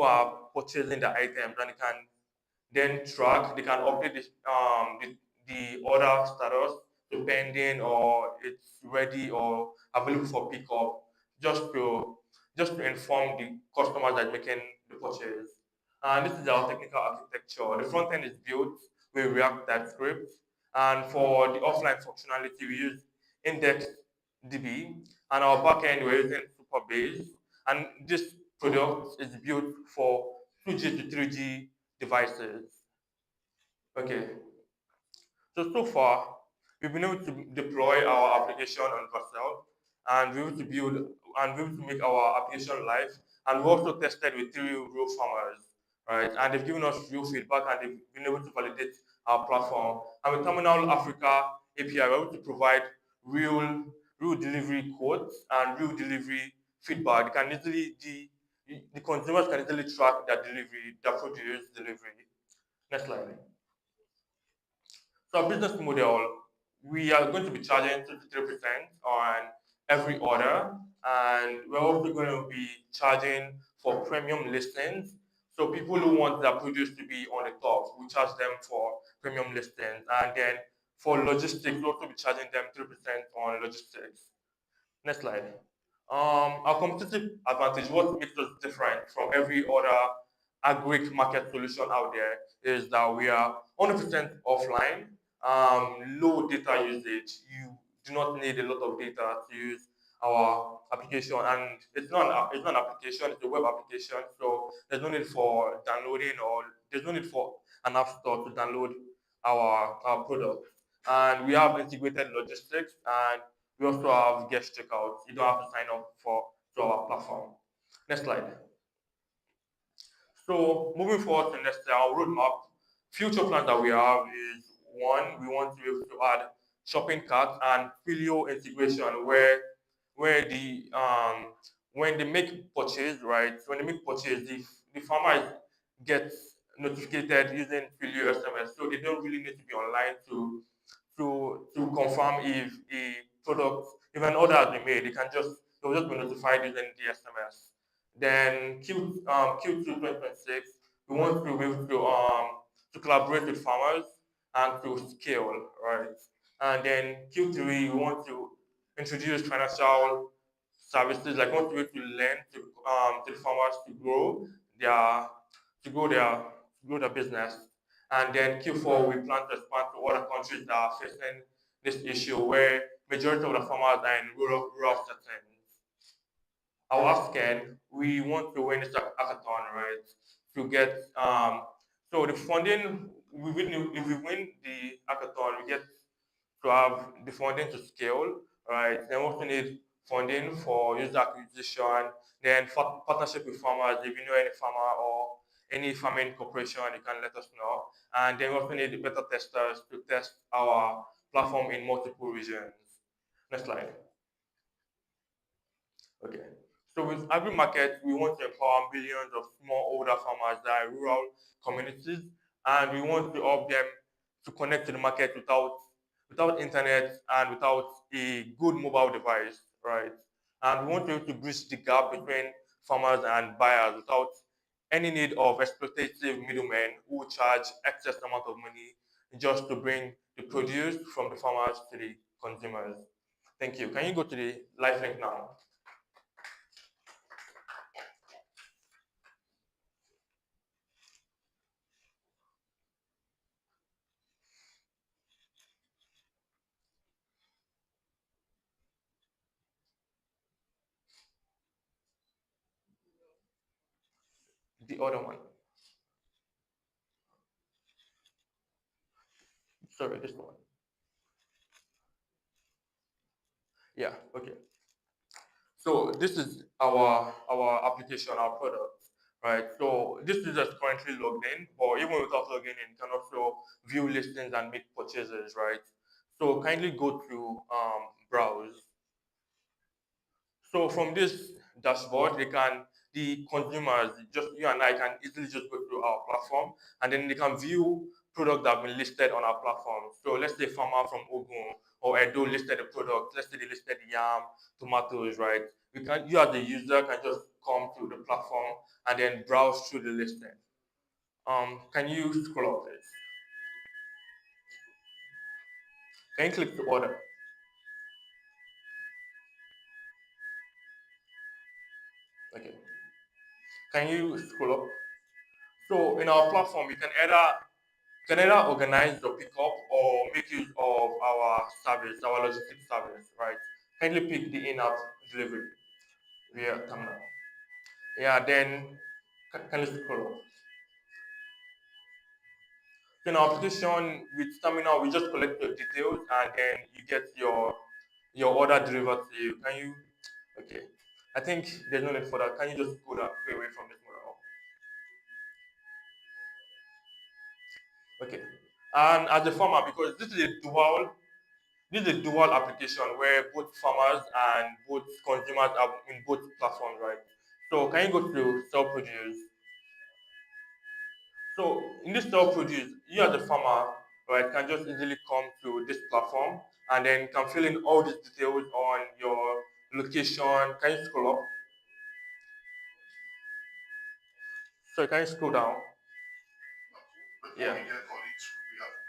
are purchasing the items, and they can update the order status to pending or it's ready or available for pickup just to just to inform the customers that making the purchase. And this is our technical architecture. The front end is built with React TypeScript, and for the offline functionality we use index DB, and our backend we're using Superbase. And this product is built for 2G to 3G devices. Okay, so far, we've been able to deploy our application on Vercel and we able to build and we able to make our application live. And we also tested with three real farmers, right? And they've given us real feedback and they've been able to validate our platform. And with Terminal Africa API, we're able to provide real real delivery codes and real delivery feedback. They can easily the consumers can easily track their delivery, their produce delivery. Next slide. So our business model, we are going to be charging 23% on every order, and we're also going to be charging for premium listings. So people who want their produce to be on the top, we charge them for premium listings. And then for logistics, we'll also be charging them 3% on logistics. Next slide. Our competitive advantage, what makes us different from every other agri market solution out there, is that we are 100% offline, low data usage. You do not need a lot of data to use our application, and it's not an application; it's a web application. So there's no need for downloading, or there's no need for an app store to download our product. And we have integrated logistics, and we also have guest checkout. You don't have to sign up for to our platform. Next slide. So moving forward to next our roadmap, future plans that we have is one, we want to be able to add shopping cart and Filio integration where when they make purchase, right? When they make purchase, the farmer gets notified using Filio SMS. So they don't really need to be online to confirm if a product, if an order has been made, they'll just be notified using the SMS. Then Q2 2026, we want to be able to collaborate with farmers and to scale, right? And then Q3, we want to introduce financial services, like we want to be able to lend to the farmers their to grow their to grow their business. And then Q4, we plan to expand to other countries that are facing this issue where majority of the farmers are in rural settings. Our scan, we want to win this hackathon, right? To get so the funding, if we win the hackathon, we get to have the funding to scale, right? Then we also need funding for user acquisition, then partnership with farmers. If you know any farmer or any farming corporation, you can let us know. And then we also need beta testers to test our platform in multiple regions. Next slide. Okay. So with agri market, we want to empower millions of smallholder farmers that are rural communities, and we want to help them to connect to the market without internet and without a good mobile device, right? And we want to be able to bridge the gap between farmers and buyers without any need of exploitative middlemen who charge excess amount of money just to bring the produce from the farmers to the consumers. Thank you. Can you go to the live link now? The other one. Sorry, this one. Yeah, okay. So this is our application, our product, right? So this is just currently logged in, or even without logging in, you can also view listings and make purchases, right? So kindly go to browse. So from this dashboard, the consumers, just you and I can easily just go through our platform and then they can view products that have been listed on our platform. So let's say farmer from Ogun or Edo listed a product. Let's say they listed yam, tomatoes, right? You as the user can just come to the platform and then browse through the listing. Can you scroll up this? Can you click to order? Okay. Can you scroll up? So in our platform, you can either organize your pickup or make use of our service, our logistics service, right? Kindly pick the in-app delivery via terminal. Yeah, then can you scroll up? So in our application with terminal, we just collect your details and then you get your order delivered to you. Can you? Okay. I think there's no need for that. Can you just go away from this model? Okay. And as a farmer, because this is a dual application where both farmers and both consumers are in both platforms, right? So can you go to sell produce? So in this sell produce, you as a farmer, right, can just easily come to this platform and then can fill in all these details on your location. Can you scroll up? So can you scroll down? Yeah. We have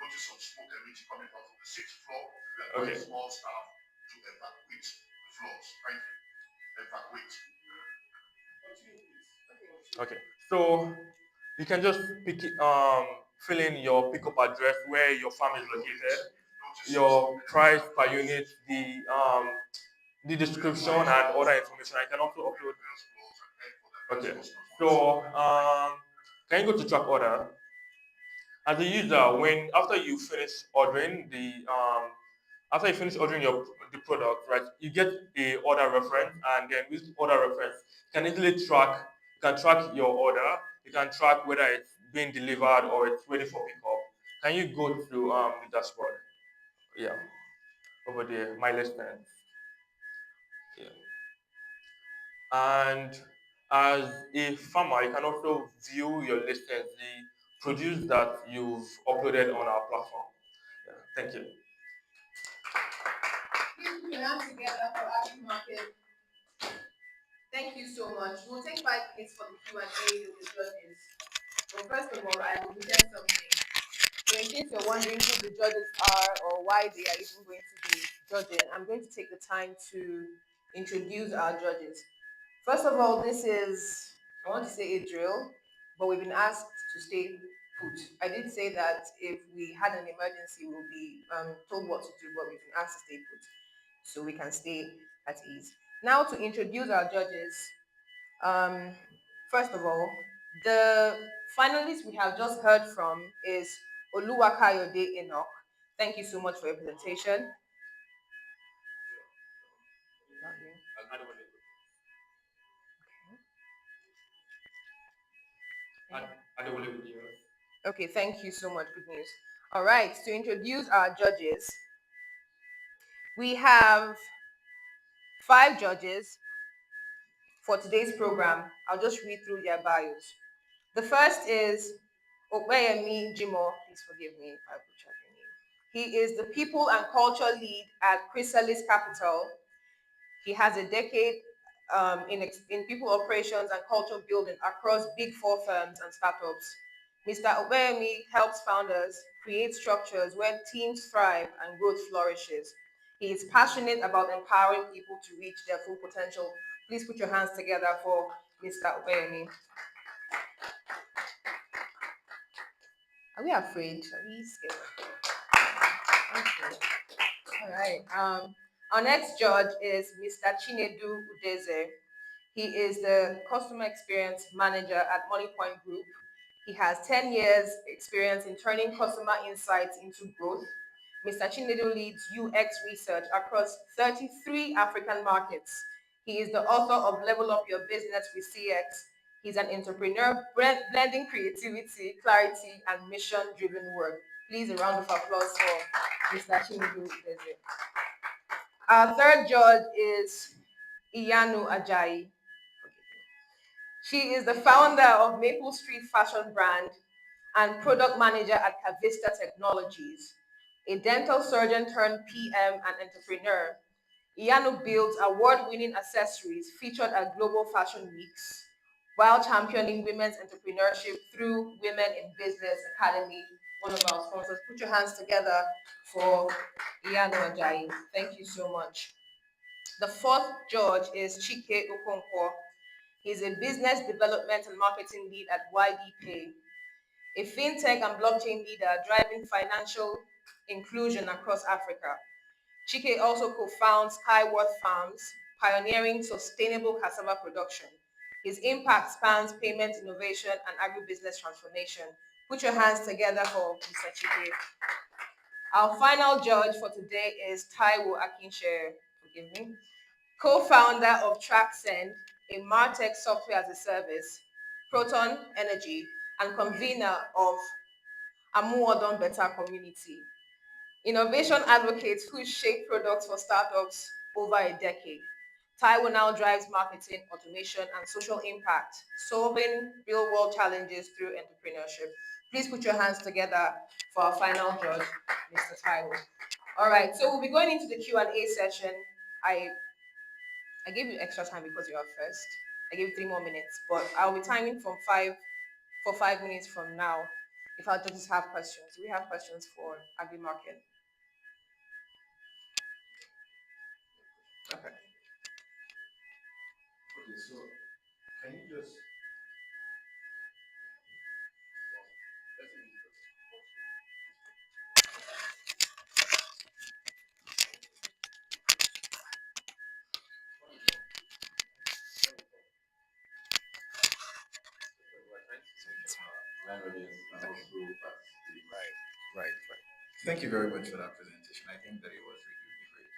noticed some smoke emission coming out from the sixth floor. We are calling small staff to evacuate the floors. Thank you. Evacuate. Okay. So you can just fill in your pickup address where your farm is located, your price per unit, the description and other information. I can also upload. Okay. So can you go to track order? As a user, when after you finish ordering the product, right, you get a order reference, and then with order reference, you can easily track your order. You can track whether it's being delivered or it's ready for pickup. Can you go to the dashboard? Yeah, over there, my listings. Yeah, and as a farmer, you can also view your listings, the produce that you've uploaded on our platform. Yeah, thank you. Please put your hands together for Agri Market. Thank you so much. We'll take 5 minutes for the Q&A with the judges. But first of all, I will share something. So in case you're wondering who the judges are or why they are even going to be judging, I'm going to take the time to introduce our judges. First of all, this is, I want to say a drill, but we've been asked to stay put. I did say that if we had an emergency, we'll be told what to do, but we've been asked to stay put so we can stay at ease. Now to introduce our judges, um, first of all, the finalist we have just heard from is Oluwakayode Enoch. Thank you so much for your presentation. Okay, thank you so much. Good news. All right, to introduce our judges, we have 5 judges for today's program. I'll just read through their bios. The first is Opeyemi Jimo. Please forgive me if I butchered your name. He is the People and Culture Lead at Chrysalis Capital. He has a decade in people operations and culture building across big 4 firms and startups. Mr. Opeyemi helps founders create structures where teams thrive and growth flourishes. He is passionate about empowering people to reach their full potential. Please put your hands together for Mr. Opeyemi. Are we afraid? Are we scared? Okay. All right. Our next judge is Mr. Chinedu Udeze. He is the customer experience manager at Moneypoint Group. He has 10 years experience in turning customer insights into growth. Mr. Chinedu leads UX research across 33 African markets. He is the author of Level Up Your Business with CX. He's an entrepreneur blending creativity, clarity, and mission-driven work. Please, a round of applause for Mr. Chinedu Deze. Our third judge is Iyanu Ajayi. She is the founder of Maple Street Fashion Brand and product manager at Cavista Technologies, a dental surgeon turned PM and entrepreneur. Iyanu builds award-winning accessories featured at global fashion weeks while championing women's entrepreneurship through Women in Business Academy, one of our sponsors. Put your hands together for Iyanu Ajayi. Thank you so much. The fourth judge is Chike Okonkwo. He's a business development and marketing lead at YB Pay, a fintech and blockchain leader driving financial inclusion across Africa. Chike also co-founds Skyworth Farms, pioneering sustainable cassava production. His impact spans payment innovation and agribusiness transformation. Put your hands together for Mr. Chike. Our final judge for today is Taiwo Akinshere, forgive me, co-founder of TrackSend, a MarTech software as a service, Proton Energy, and convener of Amuodon Better Community. Innovation advocates who shape products for startups over a decade. Taiwo now drives marketing, automation, and social impact, solving real-world challenges through entrepreneurship. Please put your hands together for our final judge, Mr. Taiwo. All right, so we'll be going into the Q&A session. I I gave you extra time because you are first. I gave you 3 more minutes, but I'll be timing from 5 minutes from now. If our judges have questions, do we have questions for Agri Market? Okay. Okay, so can you just let's say Line audience can also participate. right, right. Thank you very much for that presentation. I think that it was really, really great.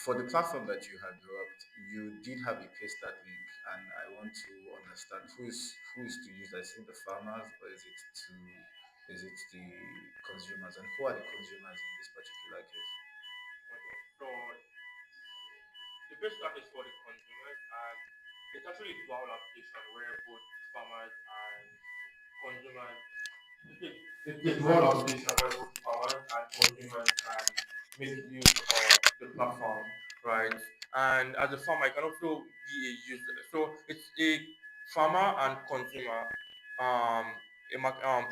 For the platform that you had developed, you did have a paste link, and I want to understand who is to use that. Is it the farmers or is it the consumers, and who are the consumers in this particular case? Okay. So the best app is for the consumers, and it's actually a dual application where both farmers and consumers. It's one application where both farmers and consumers can make use of the platform, right? And as a farmer, I can also be a user. So it's a farmer and consumer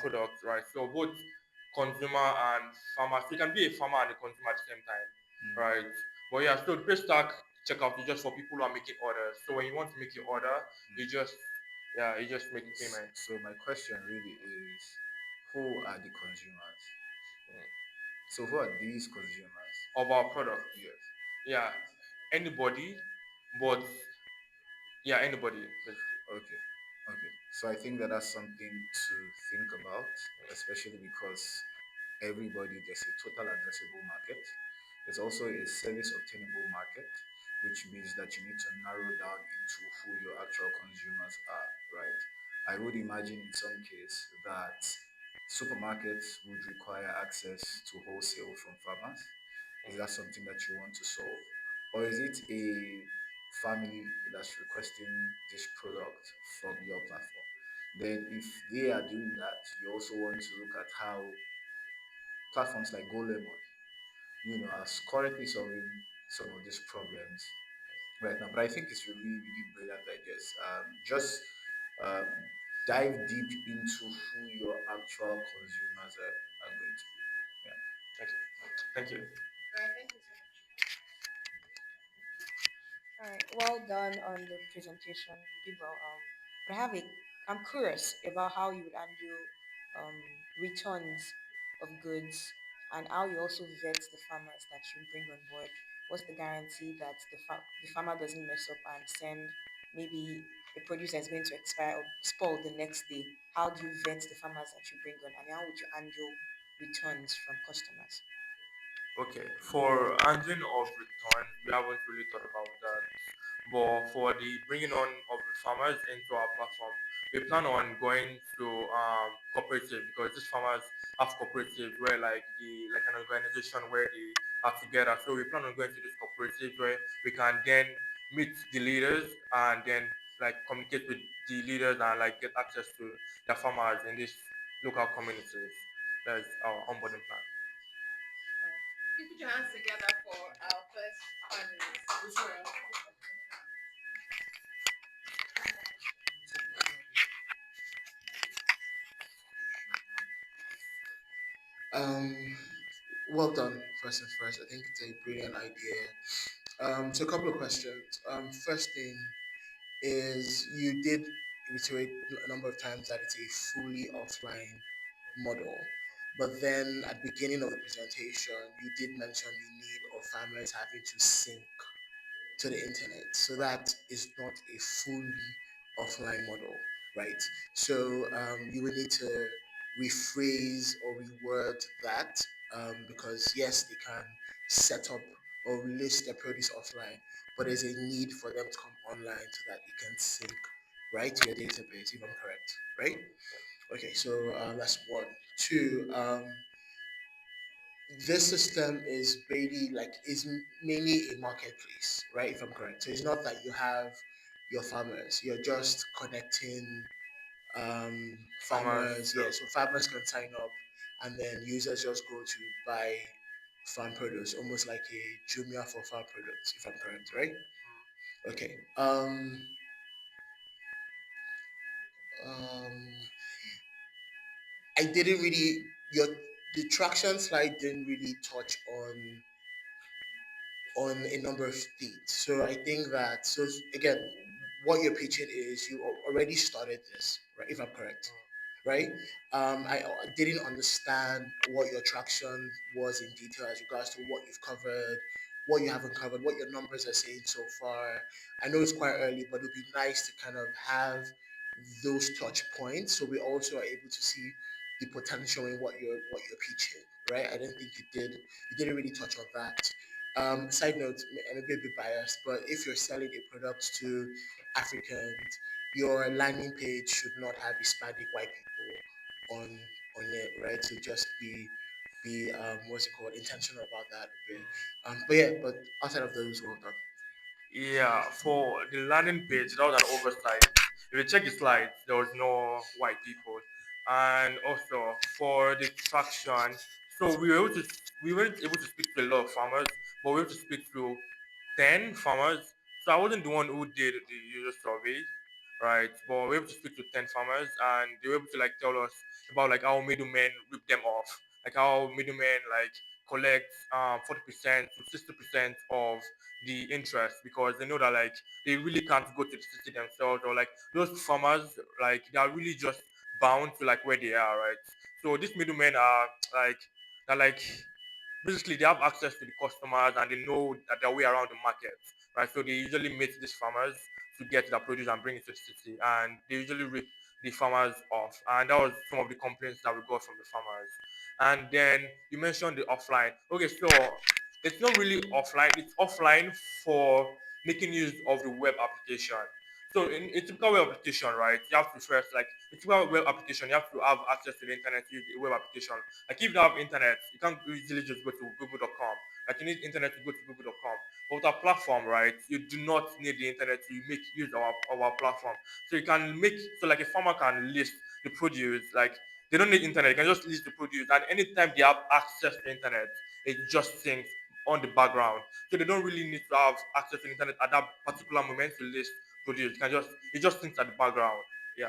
product, right? So both consumer and farmer. So you can be a farmer and a consumer at the same time, right? But yeah, so the pay stack checkout is just for people who are making orders. So when you want to make your order, you just make payment. So my question really is, who are the consumers? So who are these consumers? Of our product. Yes. Yeah, anybody, but yeah, anybody basically. Okay. Okay. So I think that that's something to think about, especially because there's a total addressable market. There's also a service obtainable market, which means that you need to narrow down into who your actual consumers are, right? I would imagine in some case that supermarkets would require access to wholesale from farmers. Is that something that you want to solve? Or is it a family that's requesting this product from your platform? Then if they are doing that, you also want to look at how platforms like GoLemon, are currently solving some of these problems right now. But I think it's really, really brilliant ideas. Just um, dive deep into who your actual consumers are going to be. Yeah. Okay. Thank you. All right, thank you so much. All right, well done on the presentation. You did well. But I'm curious about how you would handle returns of goods and how you also vet the farmers that you bring on board. What's the guarantee that the farmer doesn't mess up and send maybe a produce that's going to expire or spoil the next day, how do you vet the farmers that you bring on, and how would you handle returns from customers? Okay, for handling of returns, we haven't really thought about that. But for the bringing on of the farmers into our platform, we plan on going to cooperative, because these farmers have cooperatives where like the like an organization where they are together. So we plan on going to these cooperatives where we can then meet the leaders and then like communicate with the leaders and like get access to the farmers in these local communities. That's our onboarding plan. Please put your hands together for our first panelist. Um, well done, first and first. I think it's a brilliant idea. So a couple of questions. First thing is you did reiterate a number of times that it's a fully offline model. But then at the beginning of the presentation, you did mention the need of farmers having to sync to the internet. So that is not a fully offline model, right? So you will need to rephrase or reword that because yes, they can set up or release their produce offline, but there's a need for them to come online so that it can sync right to your database, if I'm correct, right? Okay, so that's one. Two, this system is really like is mainly a marketplace, right? If I'm correct, so it's not that you have your farmers; you're just connecting Farmers, farmers. yeah. Yeah, so farmers can sign up, and then users just go to buy farm produce, almost like a Jumia for farm products. If I'm correct, right? Okay. Um, I didn't really your the traction slide didn't really touch on a number of states. So I think that so again, what you're pitching is you already started this, right? If I'm correct, right? I didn't understand what your traction was in detail as regards to what you've covered, what you haven't covered, what your numbers are saying so far. I know it's quite early, but it would be nice to kind of have those touch points so we also are able to see the potential in what you're pitching, right? I didn't think you didn't really touch on that. Side note, I may be a bit biased, but if you're selling a product to Africans, your landing page should not have Hispanic white people on on it, right? So just be what's it called, intentional about that a bit. But yeah, but outside of those, well done. Yeah, for the landing page, that was an oversight. If you check the slides, there was no white people. And also for the traction, so we weren't able to speak to a lot of farmers, but we were able to speak to 10 farmers. So I wasn't the one who did the user survey, right? But we were able to speak to 10 farmers, and they were able to like tell us about like how middlemen rip them off, like how middlemen like collect 40% to 60% of the interest, because they know that like they really can't go to the city themselves, or like those farmers like they are really just bound to like where they are, right? So these middlemen are like they're like basically they have access to the customers and they know that their way around the market, right? So they usually meet these farmers to get their produce and bring it to the city, and they usually rip the farmers off. And that was some of the complaints that we got from the farmers. And then you mentioned the offline. Okay, so it's not really offline, it's offline for making use of the web application. So in a typical web application, right, you have to first like a typical web application, you have to have access to the internet to use the web application. Like if you don't have internet, you can't easily just go to google.com. Like you need internet to go to google.com. But with our platform, right, you do not need the internet to make use of our platform. So you can make so like a farmer can list the produce, like they don't need internet, you can just list the produce, and anytime they have access to internet, it just syncs on the background. So they don't really need to have access to the internet at that particular moment to list produce. You can just it just syncs at the background. Yeah.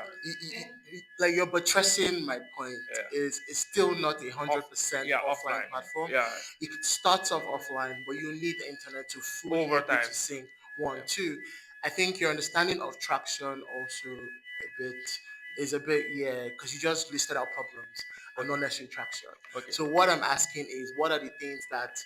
Like you're buttressing my point Yeah. is it's still not a hundred Off percent yeah, offline offline. platform. Yeah. It starts off offline, but you need the internet to fully Over able time. to sync. One, Yeah. two. I think your understanding of traction also a bit is a bit yeah, because you just listed out problems and Okay. not necessarily traction. Okay. So what I'm asking is, what are the things that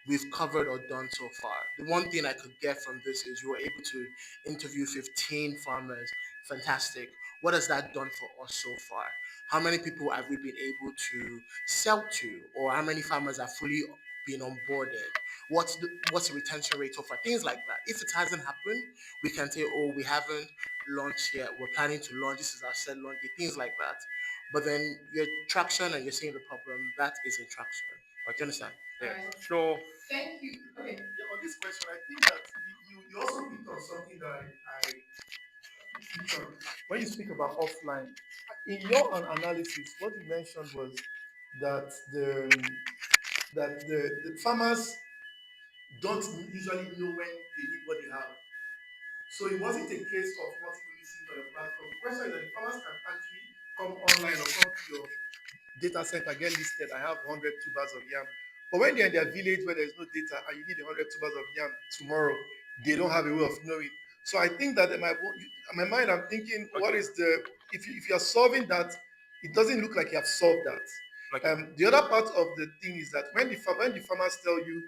we've covered or done so far? The one thing I could get from this is you were able to interview 15 farmers Fantastic. What has that done for us so far? How many people have we been able to sell to, or how many farmers have fully been onboarded? What's the retention rate so far? Things like that. If it hasn't happened, we can say, oh, we haven't launched yet. We're planning to launch. This is our set launch date. Things like that. But then your traction and you're seeing the problem that isn't traction. Do you Okay. understand? All Yes. right. So Thank you. Okay. Yeah, on this question, I think that you also picked on something that I picked on. When you speak about offline, in your analysis, what you mentioned was that the farmers don't usually know when they need what they have. So it wasn't a case of not even listening to your platform. The question is that the farmers can actually come online or come to your data center, get listed. I have 100 tubers of yam. But when they're in their village where there's no data and you need 100 tubers of yam tomorrow, they don't have a way of knowing. So I think that in my mind, I'm thinking, what okay, is if you're solving that, it doesn't look like you have solved that. okay, The other part of the thing is that when the farmers tell you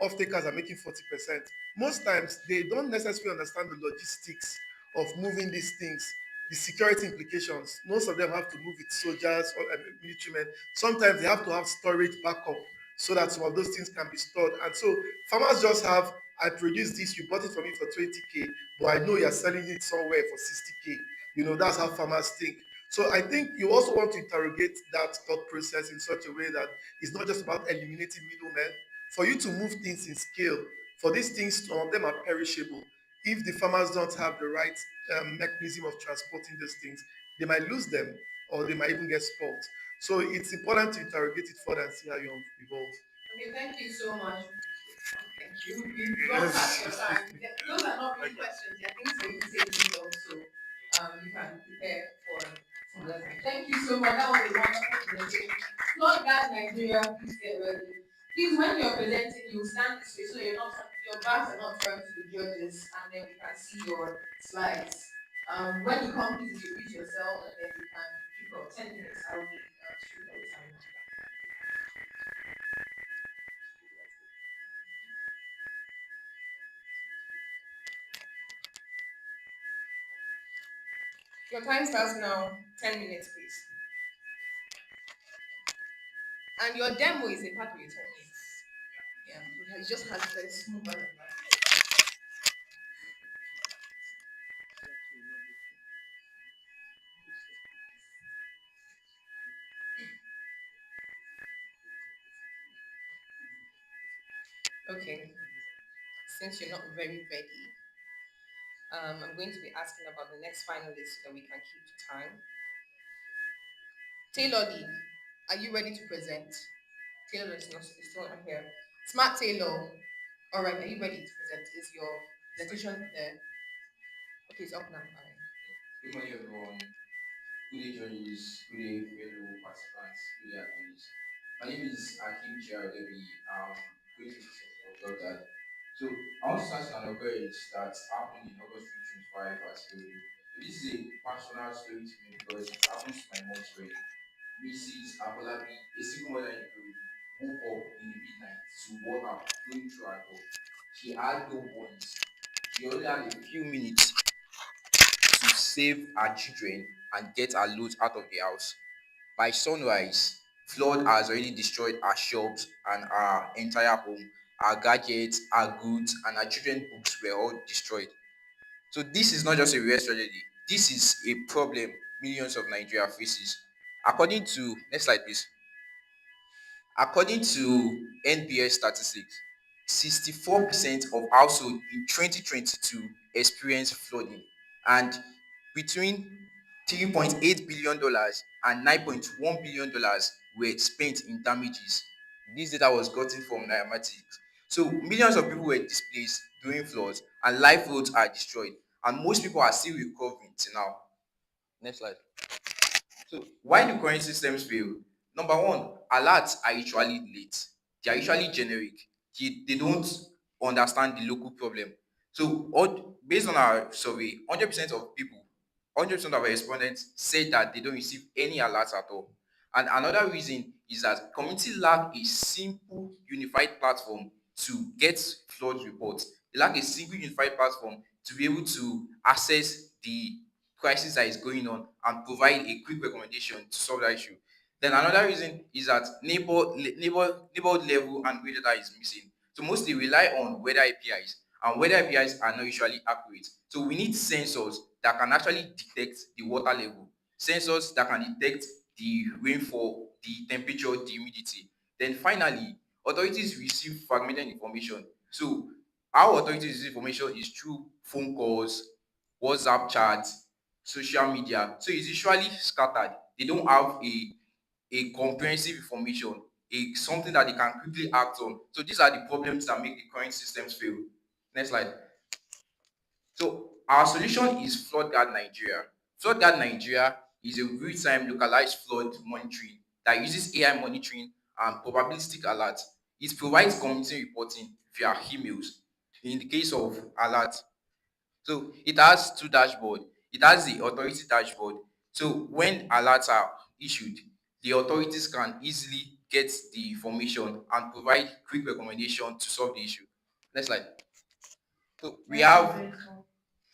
off takers are making 40%, most times they don't necessarily understand the logistics of moving these things, the security implications. Most of them have to move with soldiers or military men. Sometimes they have to have storage backup so that some of those things can be stored. And so farmers just have, I produce this, you bought it from me for 20K, but I know you're selling it somewhere for 60K. That's how farmers think. So I think you also want to interrogate that thought process in such a way that it's not just about eliminating middlemen. For you to move things in scale, for these things, some of them are perishable. If the farmers don't have the right mechanism of transporting those things, they might lose them or they might even get spoiled. So it's important to interrogate it further and see how you evolve. Okay. Thank you so much. Thank you. We've gone past Yes. your time. Those are not really okay. questions. They're things for you to take note of, so you can prepare for some other time. Thank you so much. That was a wonderful presentation. Not that Nigeria, please get ready. Please, when you're presenting, you stand this way so your backs are not turned to the judges, and then we can see your slides. When you come, please introduce yourself, and then you can keep up 10 minutes. I will be strict on the time. Your time starts now. 10 minutes, please. And your demo is a part of your 10 minutes. Yeah, it just has very smooth balance. Okay, since you're not very ready, I'm going to be asking about the next finalist so that we can keep to time. Taylor D, are you ready to present? Taylor is still not here. Smart Taylor, all right, are you ready to present? Is your presentation there? Okay, it's up now. All right. Good morning, everyone. Good day, judges. Good day, fellow participants. Good day, attendees. My name is Akim Chiadebi. I'm going to be presenting on job that. So, I want to start with an occurrence that happened in August 2025 at Philly. So, this is a personal story to me because it happens to my mom's friend, Mrs. Abolabi, a single mother in Ikorodu, woke up in the midnight to water flowing through her door. She had no boys. She only had a few minutes to save her children and get her loot out of the house. By sunrise, flood has already destroyed her shops and her entire home. Her gadgets, her goods, and her children's books were all destroyed. So this is not just a US tragedy. This is a problem millions of Nigeria faces. According to next slide, please. According to NBS statistics, 64% of households in 2022 experienced flooding, and between $3.8 billion and $9.1 billion were spent in damages. This data was gotten from Nairametrics. So millions of people were displaced during floods, and livelihoods are destroyed, and most people are still recovering till now. Next slide. So why do current systems fail? Number one, alerts are usually late. They are usually generic. They don't understand the local problem. So based on our survey, 100% of people, 100% of our respondents said that they don't receive any alerts at all. And another reason is that community lack a simple unified platform to get flood reports. They lack a single unified platform to be able to access the crisis that is going on and provide a quick recommendation to solve that issue. Then another reason is that neighborhood level and grid data is missing. So mostly rely on weather APIs, and weather APIs are not usually accurate. So we need sensors that can actually detect the water level, sensors that can detect the rainfall, the temperature, the humidity. Then finally, authorities receive fragmented information. So how authorities receive information is through phone calls, WhatsApp chats, social media. So it's usually scattered. They don't have a comprehensive information, a something that they can quickly act on. So these are the problems that make the current systems fail. Next slide. So our solution is Flood Guard Nigeria. Flood Guard Nigeria is a real-time localized flood monitoring that uses AI monitoring and probabilistic alerts. It provides community reporting via emails in the case of alert. So it has two dashboard. It has the authority dashboard. So when alerts are issued, the authorities can easily get the information and provide quick recommendation to solve the issue. Next slide. So we Thank you, have Jason.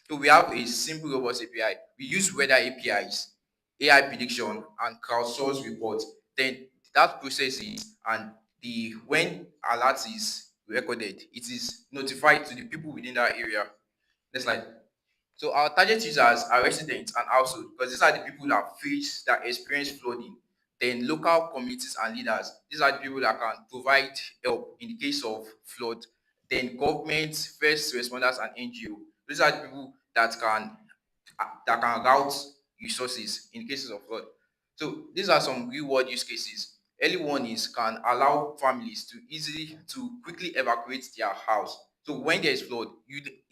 so we have a simple robust API. We use weather APIs, AI prediction, and crowdsource reports. Then that processes and the when alert is recorded, it is notified to the people within that area. Next slide. So our target users are residents and households because these are the people that face that experience flooding. Then local communities and leaders. These are the people that can provide help in the case of flood. Then government, first responders, and NGO. These are the people that can route resources in cases of flood. So these are some real world use cases. Early warnings can allow families to quickly evacuate their house. So when there is flood,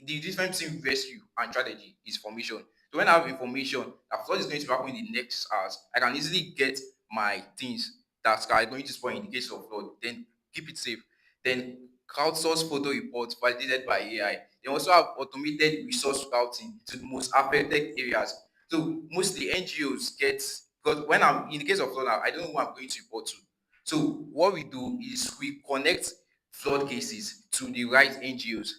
the difference between rescue and strategy is formation. So when I have information that flood is going to happen in the next hours, I can easily get my things that are going to spoil in the case of flood, then keep it safe. Then crowdsource photo reports validated by AI. They also have automated resource routing to the most affected areas. So mostly NGOs get because when I'm in the case of flood now, I don't know who I'm going to report to. So what we do is we connect flood cases to the right NGOs.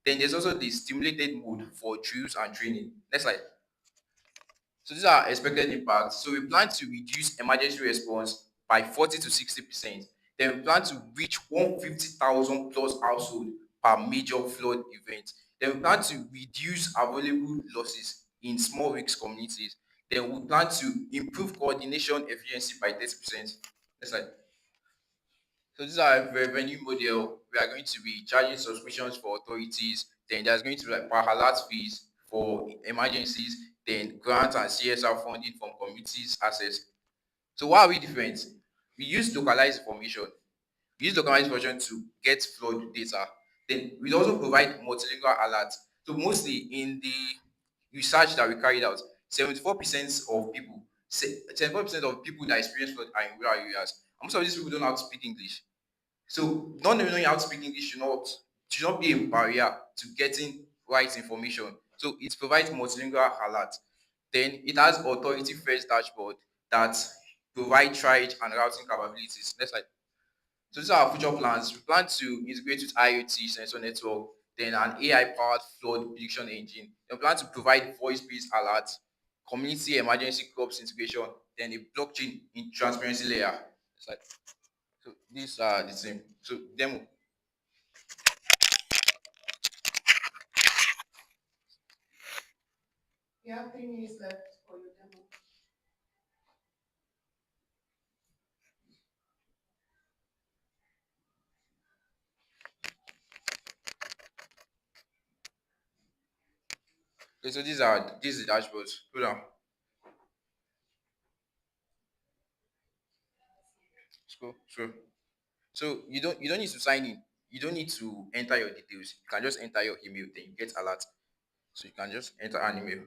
Then there's also the stimulated mode for drills and training. Next slide. So these are expected impacts. So we plan to reduce emergency response by 40 to 60%. Then we plan to reach 150,000 plus household per major flood event. Then we plan to reduce available losses in small risk communities. Then we plan to improve coordination efficiency by 30%. Next slide. So these are a revenue model. We are going to be charging subscriptions for authorities. Then there's going to be like per alert fees for emergencies. Then grants and CSR funding from communities access. So why are we different? We use localized information. We use localized information to get flood data. Then we also provide multilingual alerts. So mostly in the research that we carried out, 74% of people, 74% of people that experience flood are in rural areas. And most of these people don't know how to speak English. So not knowing how to speak English should not be a barrier to getting right information. So it provides multilingual alert. Then it has authority first dashboard that provide triage and routing capabilities. Next slide. So these are our future plans. We plan to integrate with IoT sensor network, then an AI-powered flood prediction engine. Then we plan to provide voice-based alerts, community emergency corps integration, then a blockchain in transparency layer. Next slide. So these are the same. So demo. You have 3 minutes left for your demo. Okay, so these are the dashboards. Hold on. Scroll, scroll. So you don't need to sign in. You don't need to enter your details. You can just enter your email, then you get alert. So you can just enter an email.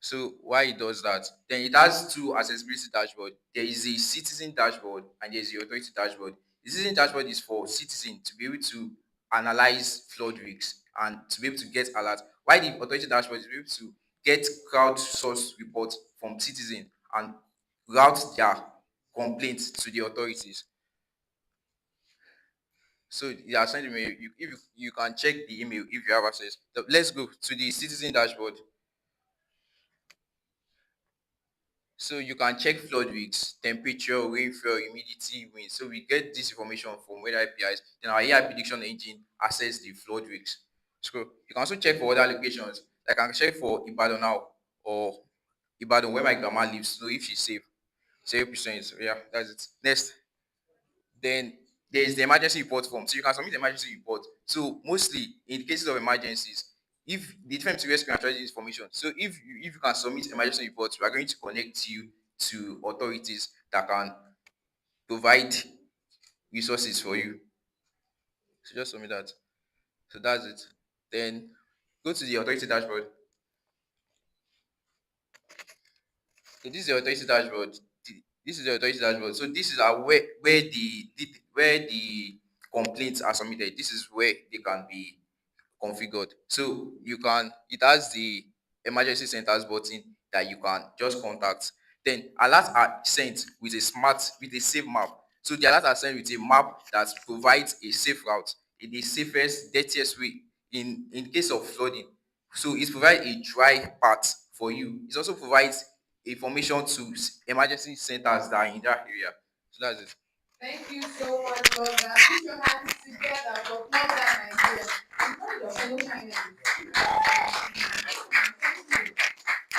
So why it does that? Then it has two accessibility dashboard. There is a citizen dashboard and there is the authority dashboard. The citizen dashboard is for citizen to be able to analyze flood risks and to be able to get alert. Why the authority dashboard is to be able to get crowdsourced reports from citizens and route their complaints to the authorities. So you are sending email. You can check the email if you have access. So let's go to the citizen dashboard. So you can check flood risks, temperature, rainfall, humidity, wind. So we get this information from weather APIs. Then our AI prediction engine assess the flood risks. So you can also check for other locations. Like I can check for Ibadan now or Ibadan where my grandma lives. So if she's safe, 0%. So yeah, that's it. Next. Then there is the emergency report form. So you can submit the emergency report. So mostly in cases of emergencies, if the difference between rescue and tragedy information. So if you can submit emergency reports, we are going to connect you to authorities that can provide resources for you. So just submit that. So that's it. Then go to the authority dashboard. So this is the authority dashboard. This is the authority dashboard. So this is where the complaints are submitted. This is where they can be configured. So it has the emergency centers button that you can just contact. Then alerts are sent with a safe map. So the alerts are sent with a map that provides a safe route in the safest, dirtiest way in case of flooding. So it provides a dry path for you. It also provides information to emergency centers that are in that area. So that's it. Thank you so much for that. Put your hands together for Plug That Nigeria. I'm proud of fellow Chinese. Thank you.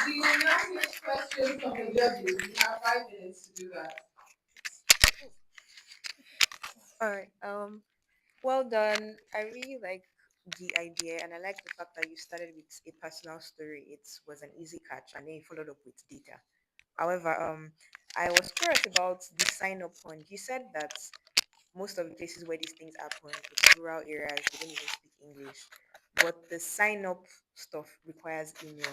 Do you now take questions from the judges? You have 5 minutes to do that. All right. Well done. I really like the idea, and I like the fact that you started with a personal story. It was an easy catch, and then you followed up with data. However, I was curious about the sign up point. You said that most of the places where these things happen, it's rural areas. They don't even speak English, but the sign up stuff requires email.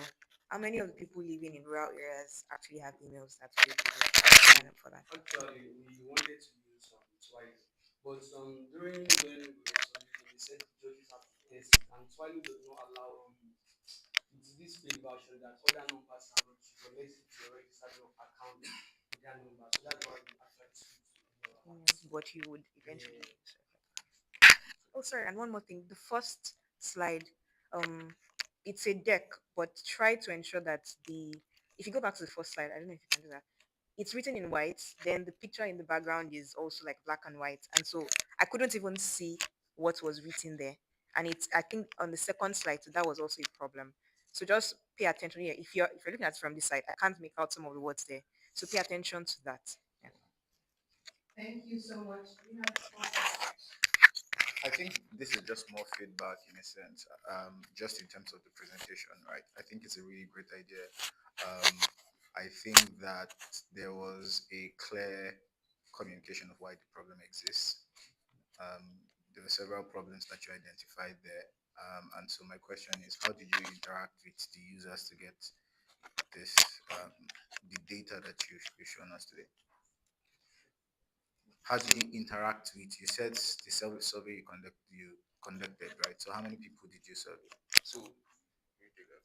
How many of the people living in rural areas actually have emails that will be able to sign up for that? Actually, we wanted to use twice, but during we were submitting, they said the judges have to test it, and Twilio does not allow it's this paid version that other numbers cannot use unless it's a registered account with their number. So that's why we actually switched to email Emails, alert. but you would eventually. Yeah. Oh, sorry, and one more thing. The first slide, um, it's a deck, but try to ensure that if you go back to the first slide, I don't know if you can do that. It's written in white, then the picture in the background is also like black and white. And so I couldn't even see what was written there. And I think on the second slide, that was also a problem. So just pay attention here. If you're looking at it from this side, I can't make out some of the words there. So pay attention to that. Yeah. Thank you so much. We have 4 minutes. I think this is just more feedback in a sense, just in terms of the presentation, right? I think it's a really great idea. I think that there was a clear communication of why the problem exists. There were several problems that you identified there. And so my question is, how did you interact with the users to get this, the data that you've shown us today? How did you interact with? You said the survey you conducted, right? So how many people did you survey? So you take that.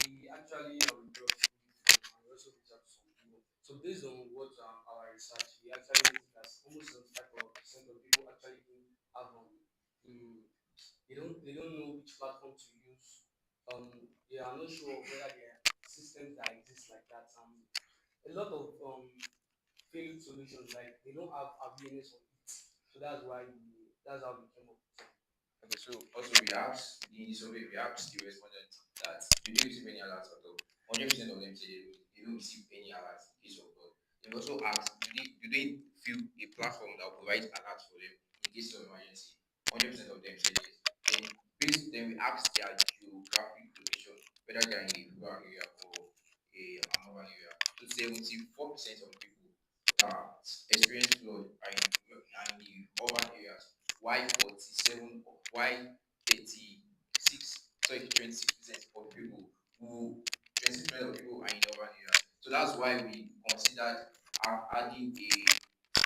We actually brought people and we also reached out to some people. So based on what our research, we actually noticed that almost 75% of people actually don't have um, they don't know which platform to use. They are not sure of whether there are systems that exist like that. A lot of failed solutions like they don't have awareness of it. So that's how we came up with it. Okay, so also we asked the survey, we asked the respondents that do they receive any alerts at all? 100% of them say they don't receive any alerts in case of flood. They also asked do they feel a platform that will provide alerts for them in case of emergency? 100% of them said yes. Then we asked their geographic location, whether they are in a rural area or an urban area. So 74% of the people that experience flood are in the urban areas, why 47 or why 36, sorry, 26% of people who 26% of people are in urban areas. So adding a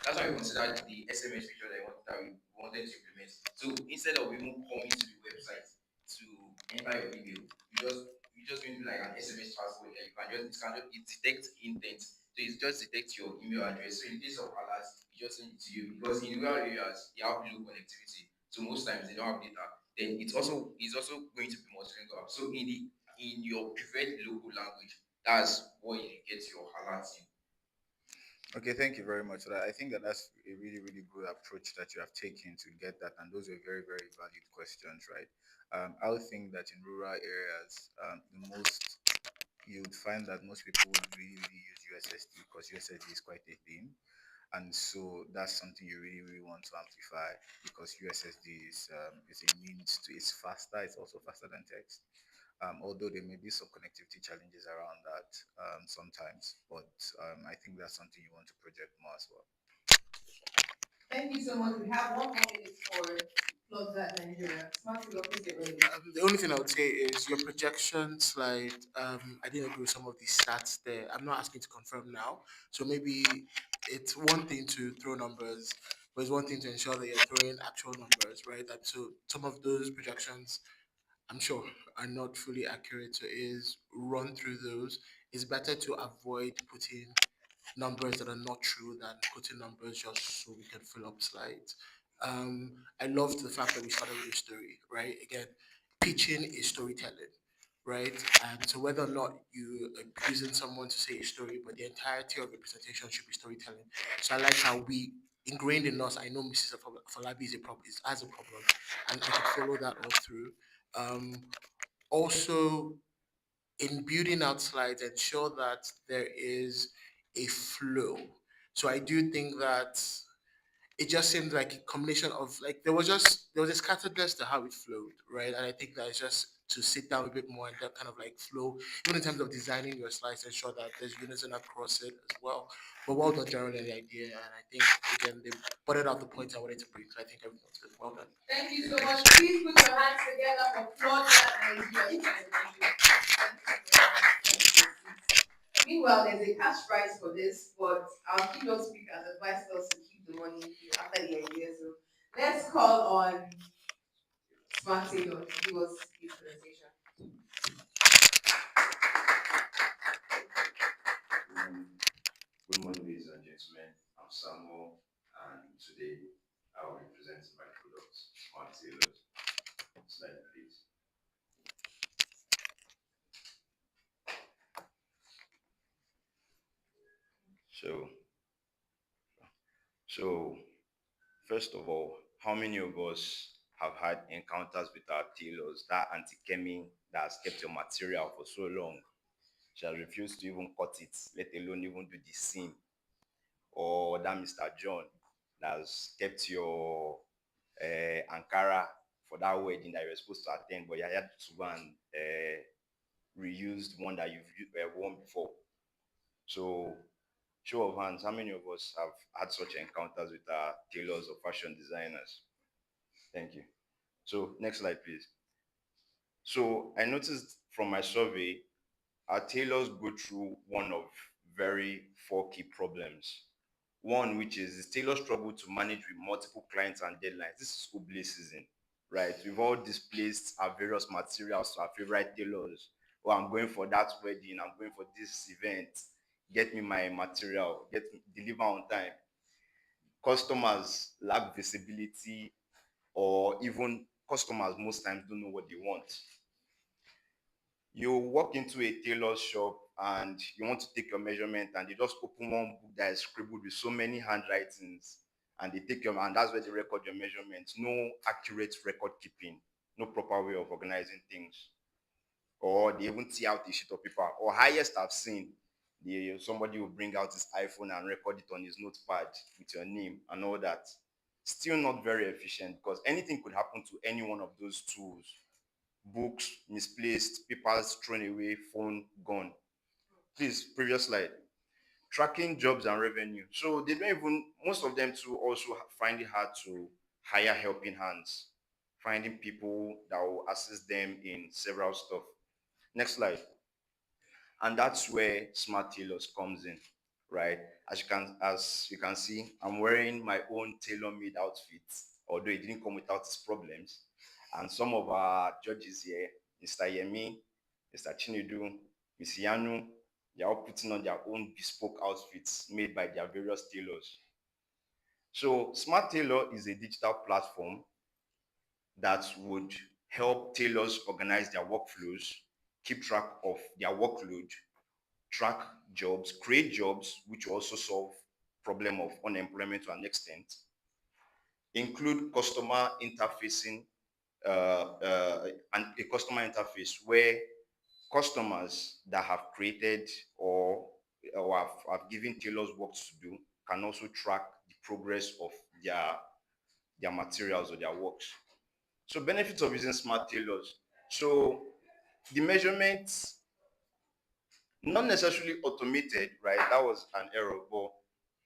that's why we considered the SMS feature that we wanted to implement. So instead of even coming to the website to enter your email, you just going to be like an SMS password that it detects intent. So So it just detects your email address. So in case of alerts, it just sends it to you because in rural areas they have low connectivity. So most times they don't have data. Then it's also going to be multilingual. So in your preferred local language, that's what you get your alerts in. Okay, thank you very much for that. I think that that's a really, really good approach that you have taken to get that, and those are very, very valid questions, right? I would think that in rural areas, the most you would find that most people would really, really use USSD because USSD is quite a thing, and so that's something you really, really want to amplify because USSD is a means to it's faster. It's also faster than text. Although there may be some connectivity challenges around that sometimes, but I think that's something you want to project more as well. Thank you so much. We have 1 more minute for Floods at Nigeria. Smarty, your please get ready. The only thing I would say is your projection slide. I didn't agree with some of the stats there. I'm not asking to confirm now. So maybe it's one thing to throw numbers, but it's one thing to ensure that you're throwing actual numbers, right? And so some of those projections, I'm sure, are not fully accurate. So is run through those. It's better to avoid putting numbers that are not true than putting numbers just so we can fill up slides. I loved the fact that we started with a story, right? Again, pitching is storytelling, right? And so whether or not you are using someone to say a story, but the entirety of the presentation should be storytelling. So I like how we ingrained in us. I know Mrs. Falabi is a problem, has a problem, and I could follow that all through. Um, Also, in building out slides, ensure that there is a flow. So I do think that it just seemed like a combination of like there was a scatteredness to how it flowed, right? And I think that it's just to sit down a bit more and that kind of like flow, even in terms of designing your slides, ensure that there's unison across it as well. But well done generally on the idea, and I think again they pointed out the points I wanted to bring. So I think everything's good. Well done. Thank you so much. Please put your hands together for Floods at Nigeria. Thank you very much. Meanwhile, there's a cash prize for this, but our keynote speaker has advised us to keep the money after the idea. So let's call on Smart Taylor to give us his presentation. Good morning, ladies and gentlemen. I'm Samuel, and today I will be presenting my product, Smart Tailors. Slide, please. So, so first of all, how many of us have had encounters with our tailors? That Auntie Kemi that has kept your material for so long, she has refused to even cut it, let alone even do the seam. Or that Mr. John that has kept your Ankara for that wedding that you were supposed to attend, but you had to go and reuse the one that you've worn before. So, show of hands, how many of us have had such encounters with our tailors or fashion designers? Thank you. So, next slide, please. So, I noticed from my survey, our tailors go through one of very four key problems. One, which is the tailors struggle to manage with multiple clients and deadlines. This is Oblé season, right? We've all displaced our various materials to our favorite tailors. Oh, I'm going for that wedding, I'm going for this event. Get me my material, deliver on time. Customers lack visibility, or even customers most times don't know what they want. You walk into a tailor's shop and you want to take your measurement, and they just open one book that is scribbled with so many handwritings, and they take your, and that's where they record your measurements. No accurate record keeping, no proper way of organizing things. Or they even tear out a sheet of paper. Or highest I've seen, somebody will bring out his iPhone and record it on his notepad with your name and all that. Still not very efficient, because anything could happen to any one of those tools. Books misplaced, papers thrown away, phone gone. Please, previous slide. Tracking jobs and revenue. So they don't even, most of them too also find it hard to hire helping hands, finding people that will assist them in several stuff. Next slide. And that's where Smart Tailors comes in, right? As you can see, I'm wearing my own tailor-made outfit, although it didn't come without its problems. And some of our judges here, Mr. Yemi, Mr. Chinedu, Miss Yanu, They are all putting on their own bespoke outfits made by their various tailors. So Smart Tailor is a digital platform that would help tailors organize their workflows, keep track of their workload, track jobs, create jobs, which also solve problem of unemployment to an extent, include customer interfacing, and a customer interface where customers that have created or have given tailors work to do can also track the progress of their materials or their works. So benefits of using smart tailors. So the measurements, not necessarily automated, right? That was an error, but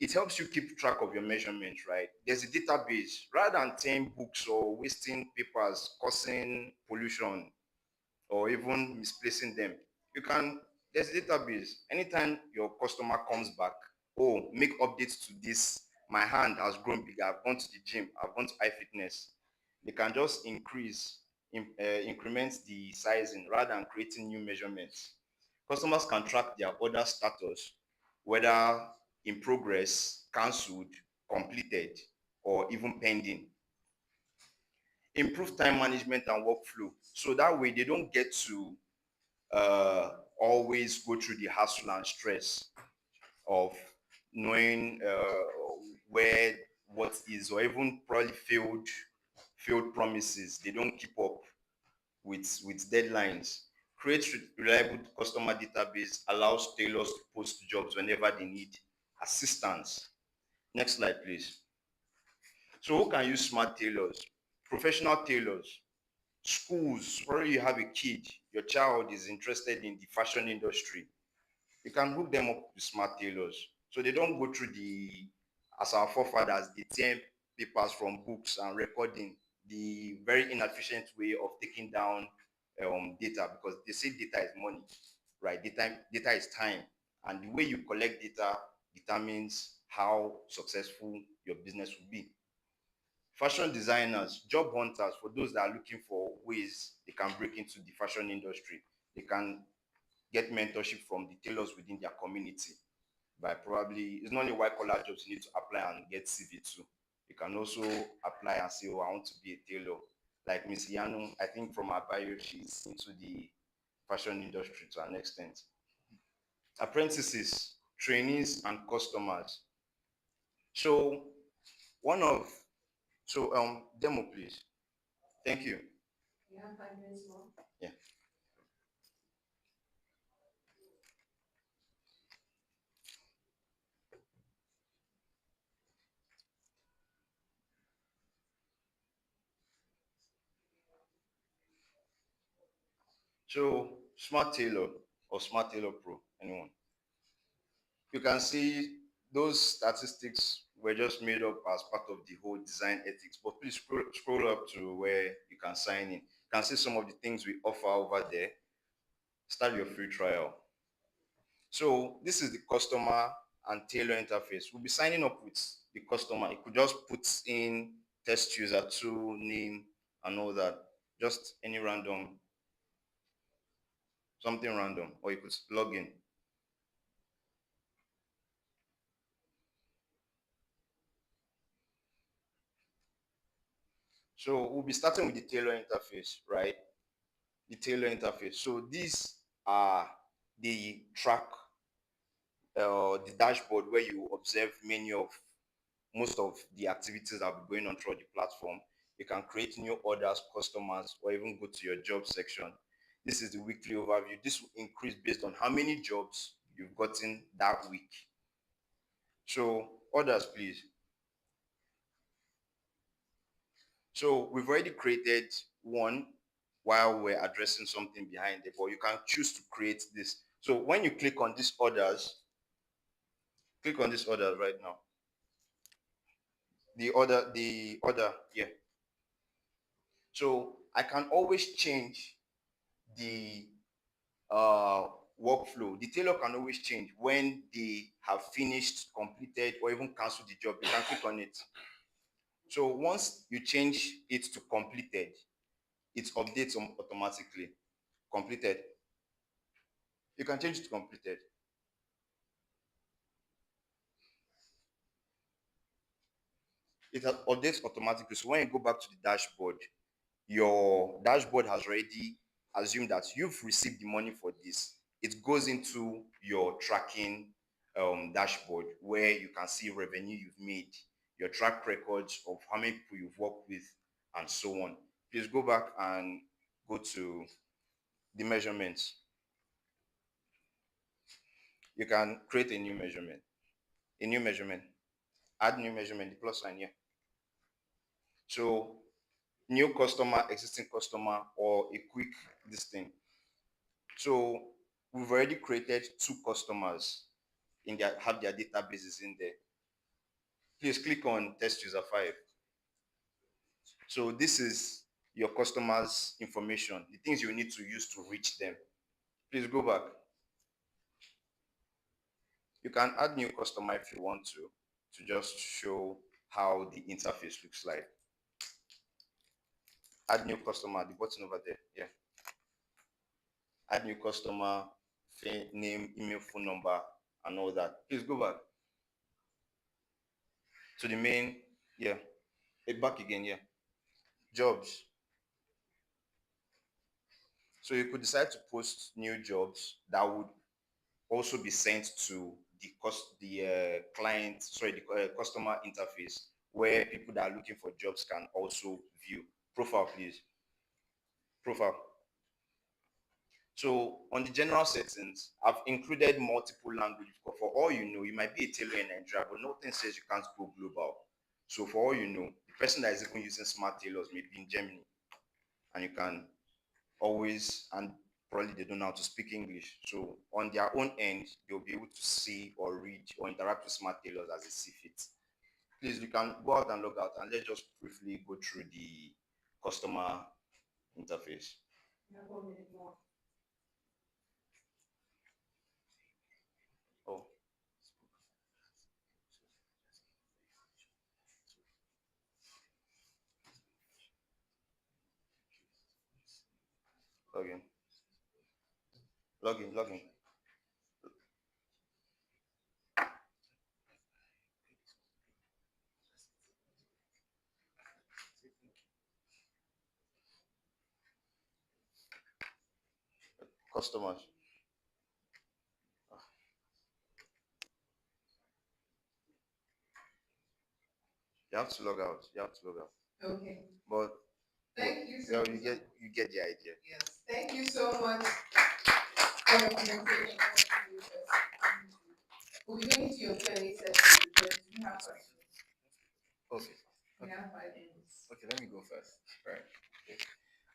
it helps you keep track of your measurements, right? There's a database rather than 10 books or wasting papers, causing pollution or even misplacing them. You can, there's a database. Anytime your customer comes back, oh, make updates to this. My hand has grown bigger. I've gone to the gym. I've gone to iFitness. They can just increment the sizing rather than creating new measurements. Customers can track their order status, whether in progress, cancelled, completed, or even pending. Improve time management and workflow. So that way they don't get to always go through the hassle and stress of knowing where what is, or even probably failed promises. They don't keep up with deadlines. Create reliable customer database, allows tailors to post jobs whenever they need assistance. Next slide, please. So who can use smart tailors? Professional tailors, schools. Probably you have a kid, your child is interested in the fashion industry, you can hook them up with smart tailors. So they don't go through as our forefathers, the 10 papers from books and recording, the very inefficient way of taking down data, because they say data is money, right? Data is time. And the way you collect data determines how successful your business will be. Fashion designers, job hunters, for those that are looking for ways they can break into the fashion industry, they can get mentorship from the tailors within their community. By probably, it's not only white collar jobs you need to apply and get CV too. You can also apply and say, oh, I want to be a tailor. Like Miss Yanu, I think from her bio, she's into the fashion industry to an extent. Apprentices, trainees, and customers. So one of, demo please. Thank you. You have 5 minutes more. Yeah. So Smart Tailor or Smart Tailor Pro, anyone? You can see those statistics were just made up as part of the whole design ethics. But please scroll up to where you can sign in. You can see some of the things we offer over there. Start your free trial. So this is the customer and tailor interface. We'll be signing up with the customer. You could just put in test user 2, name, and all that. Just any random, something random, or you could log in. So we'll be starting with the tailor interface, right? The tailor interface. So these are the track, the dashboard where you observe most of the activities that will be going on throughout the platform. You can create new orders, customers, or even go to your job section. This is the weekly overview. This will increase based on how many jobs you've gotten that week. So orders, please. So we've already created one while we're addressing something behind it, but you can choose to create this. So when you click on these orders, click on this order right now. The order, yeah. So I can always change the workflow. The tailor can always change when they have finished, completed, or even canceled the job. You can click on it. So once you change it to completed, it updates automatically. Completed. You can change it to completed. It updates automatically. So when you go back to the dashboard, your dashboard has already assumed that you've received the money for this. It goes into your tracking dashboard where you can see revenue you've made, your track records of how many people you've worked with, and so on. Please go back and go to the measurements. You can create a new measurement, add new measurement, the plus sign here. So new customer, existing customer, or a quick this thing. So we've already created 2 customers in their have their databases in there. Please click on test user 5. So this is your customers information, the things you need to use to reach them. Please go back. You can add new customer if you want to just show how the interface looks like. Add new customer, the button over there. Yeah. Add new customer, name, email, phone number, and all that. Please go back to the main. Yeah. Back again. Yeah. Jobs. So you could decide to post new jobs that would also be sent to the client, sorry, the customer interface, where people that are looking for jobs can also view. Profile, please. Profile. So on the general settings, I've included multiple languages. For all you know, you might be a tailor in Nigeria, but nothing says you can't go global. So for all you know, the person that is even using smart tailors may be in Germany, and you can always, and probably they don't know how to speak English. So on their own end, they'll be able to see or read or interact with smart tailors as they see fit. Please, you can go out and log out, and let's just briefly go through the customer interface. Oh, login, login. Customers. You have to log out. You have to log out. Okay. But Thank you so well, much. you get the idea. Yes. Thank you so much for your presentation. We'll be going to your Q&A session, but we have questions. Okay. We have 5 minutes. Okay, let me go first. Right. Okay.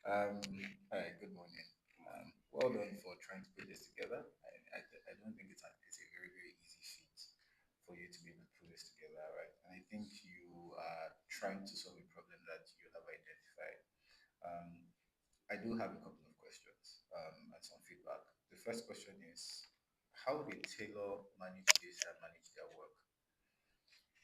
All right, good morning. Well done for trying to put this together. I don't think it's a very, very easy feat for you to be able to put this together, right? And I think you are trying to solve a problem that you have identified. Um, I do have a couple of questions and some feedback. The first question is, how did Taylor manage this and manage their work?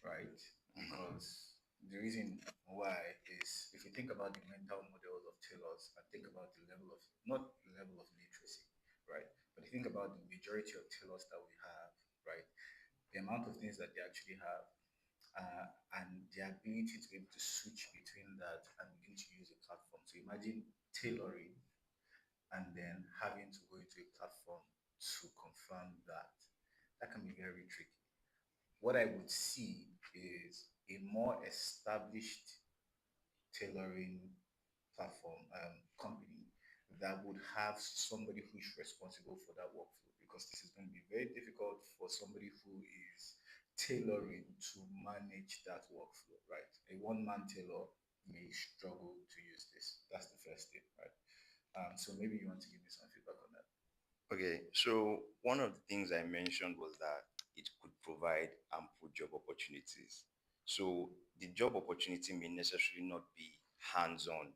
Right? Because the reason why is if you think about the mental model of tailors and think about the level of, not the level of literacy, right? But you think about the majority of tailors that we have, right? The amount of things that they actually have, and the ability to be able to switch between that and begin to use a platform. So imagine tailoring and then having to go into a platform to confirm that. That can be very tricky. What I would see is a more established tailoring platform company that would have somebody who is responsible for that workflow, because this is going to be very difficult for somebody who is tailoring to manage that workflow, right? A one-man tailor may struggle to use this. That's the first thing, right? So maybe you want to give me some feedback on that. Okay, so one of the things I mentioned was that it could provide ample job opportunities. So the job opportunity may necessarily not be hands-on.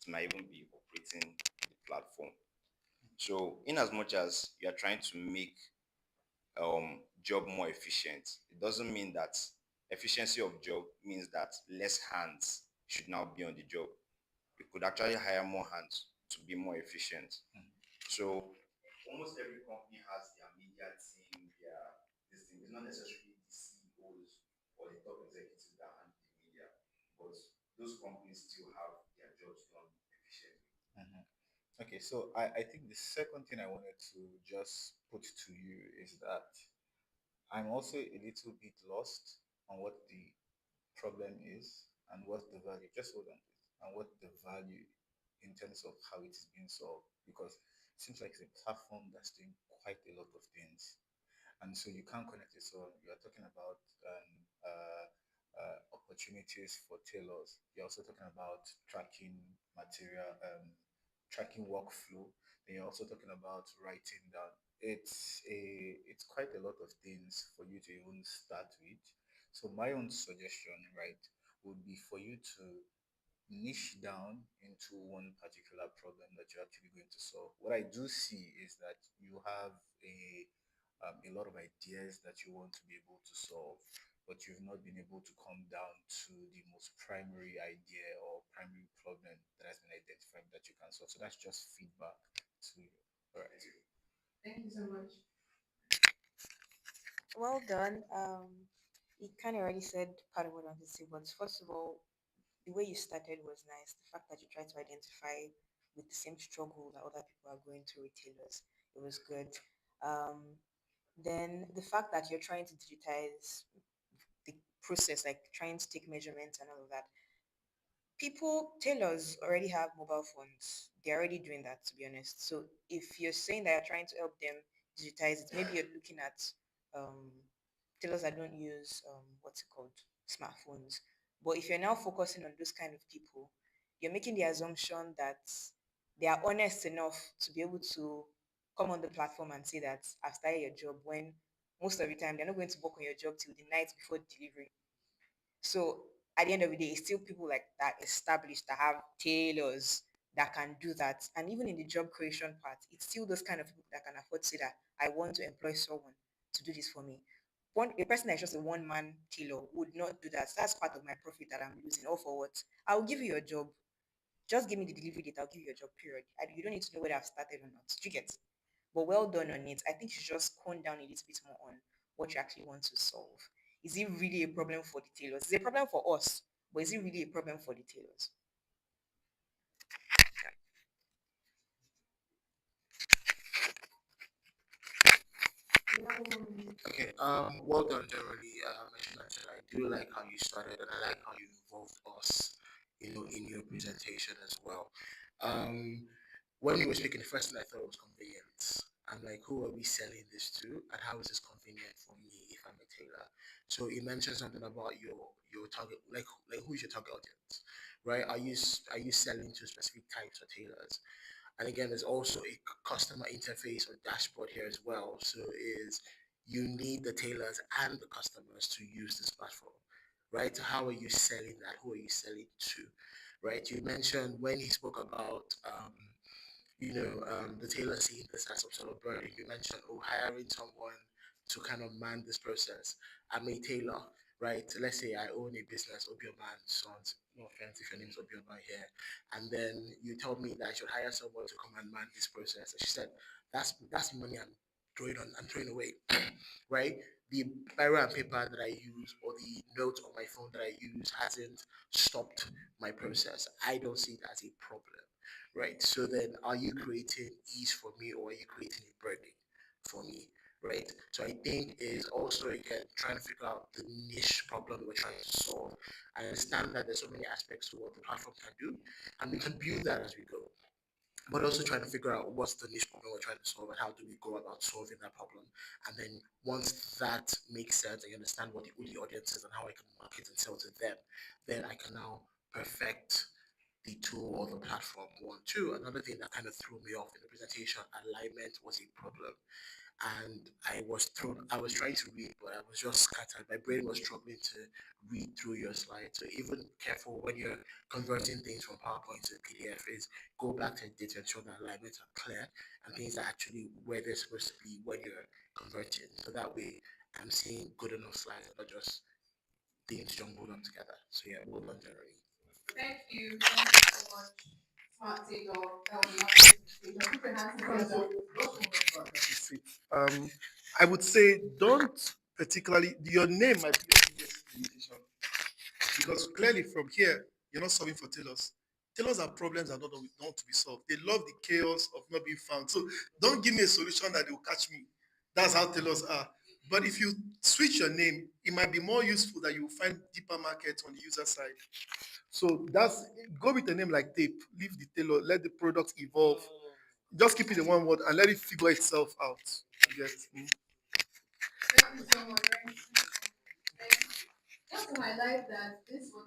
It might even be operating the platform. So in as much as you are trying to make job more efficient, it doesn't mean that efficiency of job means that less hands should now be on the job. You could actually hire more hands to be more efficient. So almost every company has their media team, their this thing. It's not necessarily the CEOs or the top executives that handle the media. those companies still have their jobs done efficiently. Okay, so I think the second thing I wanted to just put to you is that I'm also a little bit lost on what the problem is and what the value, just hold on, please, and what the value in terms of how it is being solved, because it seems like it's a platform that's doing quite a lot of things, and so you can't connect it. So you're talking about opportunities for tailors. You're also talking about tracking material, tracking workflow. Then you're also talking about writing down. It's quite a lot of things for you to even start with. So my own suggestion, right, would be for you to niche down into one particular problem that you're actually going to solve. What I do see is that you have a lot of ideas that you want to be able to solve, but you've not been able to come down to the most primary idea or primary problem that has been identified that you can solve. So that's just feedback to you. All right. Thank you so much. Well done. You kind of already said part of what I wanted to say, but first of all, the way you started was nice. The fact that you tried to identify with the same struggle that other people are going through, retailers, it was good. Um, then the fact that you're trying to digitize the process, like trying to take measurements and all of that, people, tailors already have mobile phones. They're already doing that, to be honest. So if you're saying that you're trying to help them digitize it, maybe you're looking at um, tailors that don't use what's it called, smartphones. But if you're now focusing on those kind of people, you're making the assumption that they are honest enough to be able to come on the platform and say that I've started your job, when most of the time they're not going to work on your job till the night before delivery. So at the end of the day, it's still people like that established that have tailors that can do that. And even in the job creation part, it's still those kind of people that can afford to say that I want to employ someone to do this for me. A person that's just a one man tailor would not do that. That's part of my profit that I'm losing. All for what? I'll give you your job. Just give me the delivery date. I'll give you your job. Period. You don't need to know whether I've started or not. Do you get? But well done on it. I think you should just hone down a little bit more on what you actually want to solve. Is it really a problem for the tailors? It's a problem for us, but is it really a problem for the tailors? Okay, well done, generally, mentioned. I do like how you started, and I like how you involved us, in your presentation as well. Um, when you were speaking, the first thing I thought was convenience. I'm like, who are we selling this to, and how is this convenient for me if I'm a tailor? So you mentioned something about your target, like who's your target audience, right? Are you selling to specific types of tailors? And again, there's also a customer interface or dashboard here as well. So is you need the tailors and the customers to use this platform, right? So how are you selling that? Who are you selling to, right? You mentioned when he spoke about the tailor seeing this as some sort of burden. You mentioned, hiring someone to kind of man this process. I'm a tailor, right? Let's say I own a business, Obioman Sons. No offense if your name's Obioman here. And then you told me that I should hire someone to come and man this process. And she said, that's money I'm throwing away, right? The biro and paper that I use or the notes on my phone that I use hasn't stopped my process. I don't see it as a problem, right? So then, are you creating ease for me or are you creating a burden for me, right? So I think is also again trying to figure out the niche problem we're trying to solve. I understand that there's so many aspects to what the platform can do, and we can build that as we go. But also trying to figure out what's the niche problem we're trying to solve and how do we go about solving that problem. And then once that makes sense and you understand what the audience is and how I can market and sell to them, then I can now perfect the tool or the platform. One, two. Another thing that kind of threw me off in the presentation, alignment was a problem. And I was trying to read, but I was just scattered. My brain was struggling to read through your slides. So even careful when you're converting things from PowerPoint to PDF is go back to it to ensure that alignments are clear and things are actually where they're supposed to be when you're converting. So that way I'm seeing good enough slides and not just things jumbled up together. So yeah, well done, Jerry. Thank you. Thank you so much, Smart Takeoff. That was a lovely presentation. Put your hands together. Sweet. I would say don't particularly, your name might be your biggest limitation, because clearly from here you're not solving for tailors. Tailors are problems that don't to be solved. They love the chaos of not being found. So don't give me a solution that will catch me. That's how tailors are. But if you switch your name, it might be more useful that you will find deeper markets on the user side. So that's go with a name like tape. Leave the tailor, let the product evolve. Just keep it in one word and let it figure itself out. Yes. Thank you so much. Thank you. Just to highlight that this was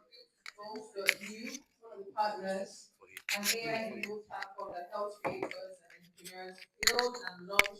you, one of the partners, an AI-enabled platform that helps creators and engineers build and launch.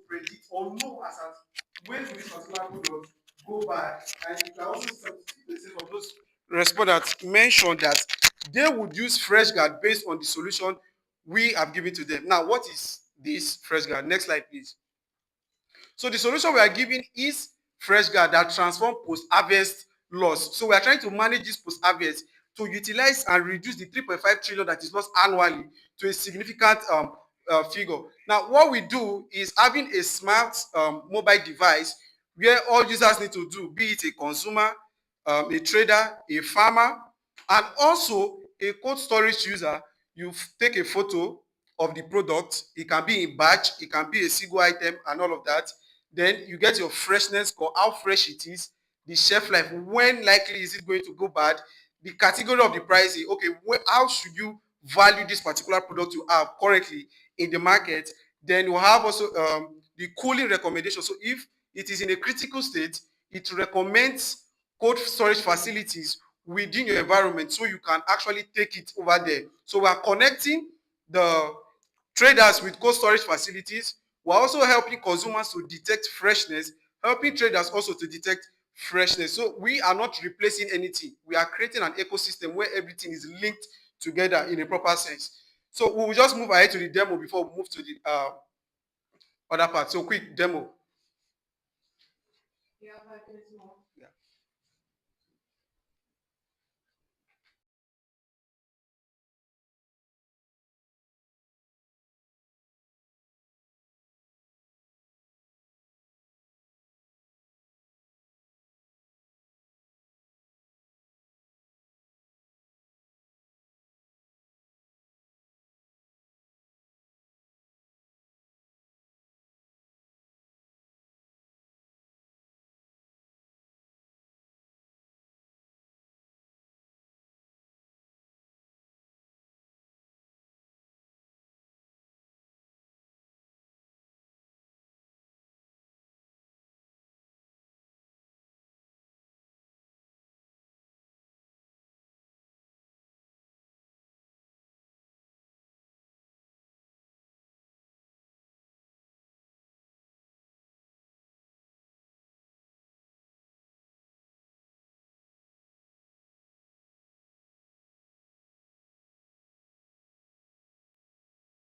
Predict or know as at when will this particular product go by, and you can also see of those respondents mentioned that they would use fresh guard based on the solution we have given to them. Now, what is this fresh guard? Next slide, please. So the solution we are giving is fresh guard that transform post-harvest loss. So we are trying to manage this post-harvest to utilize and reduce the 3.5 trillion that is lost annually to a significant figure. Now, what we do is having a smart mobile device where all users need to do, be it a consumer, a trader, a farmer, and also a cold storage user. You take a photo of the product. It can be in batch, it can be a single item, and all of that. Then you get your freshness score, how fresh it is, the shelf life, when likely is it going to go bad, the category of the pricing. Okay, how should you value this particular product you have currently in the market? Then you have also the cooling recommendation. So if it is in a critical state, it recommends cold storage facilities within your environment so you can actually take it over there. So we are connecting the traders with cold storage facilities. We're also helping consumers to detect freshness, helping traders also to detect freshness. So we are not replacing anything. We are creating an ecosystem where everything is linked together in a proper sense. So we will just move ahead to the demo before we move to the other part. So quick demo. Yeah, 5 minutes more. Yeah.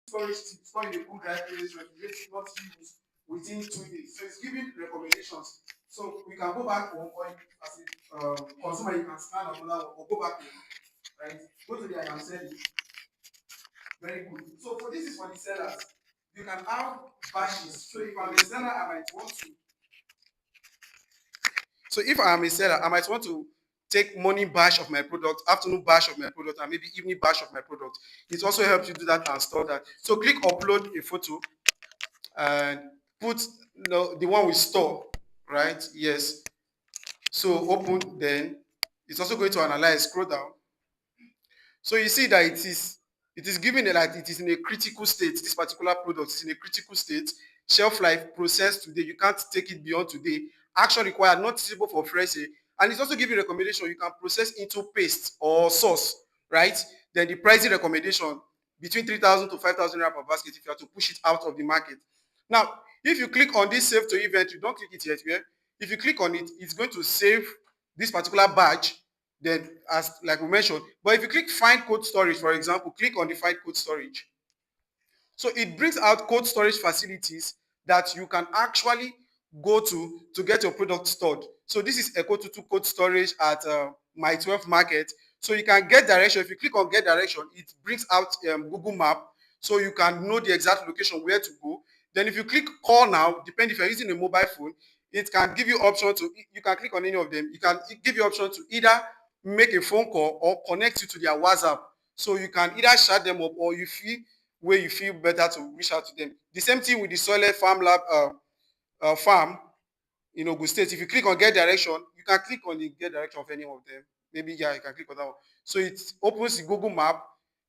Storage store in a cool dry place, refrigerate, not used within 2 days. So it's giving recommendations. So we can go back home, or as a consumer, you can scan another one or go back home, right? Go to the I am selling. Very good. So for this is for the sellers. You can have batches. So if I'm a seller, I might want to. So if I am a seller, I might want to take morning batch of my product, afternoon batch of my product, and maybe evening batch of my product. It also helps you do that and store that. So click upload a photo and put the one we store, right? Yes. So open, then it's also going to analyze, scroll down. So you see that it is given that it is in a critical state. This particular product is in a critical state. Shelf life processed today. You can't take it beyond today. Action required, not suitable for fresh. And it's also giving recommendation. You can process into paste or sauce, right? Then the pricing recommendation between 3,000 to 5,000 naira per basket if you have to push it out of the market. Now, if you click on this save to inventory, don't click it yet. Yeah? If you click on it, it's going to save this particular batch. Then, as like we mentioned, but if you click find cold storage, for example, click on the find cold storage. So it brings out cold storage facilities that you can actually go to get your product stored. So this is Eco 22 cold storage at my 12 market. So you can get direction. If you click on get direction, it brings out Google Map, so you can know the exact location where to go. Then if you click call now, depending if you're using a mobile phone, it can give you option to, you can click on any of them. It can give you option to either make a phone call or connect you to their WhatsApp. So you can either shut them up, or you feel where you feel better to reach out to them. The same thing with the Solar Farm Lab farm in Ogun State. If you click on get direction, you can click on the get direction of any of them. Maybe yeah, you can click on that one. So it opens the Google Map,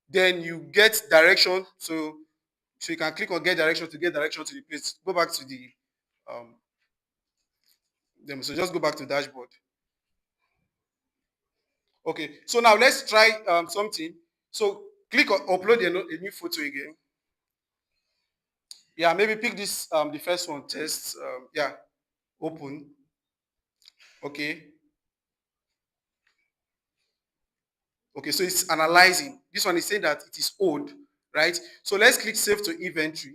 then you get direction. So you can click on get direction to get direction to the place. Go back to the them. So just go back to dashboard. Okay, so now let's try something. So click on upload a new photo again. Yeah, maybe pick this the first one, test. Yeah, open. Okay. Okay, so it's analyzing. This one is saying that it is old, right? So let's click save to inventory.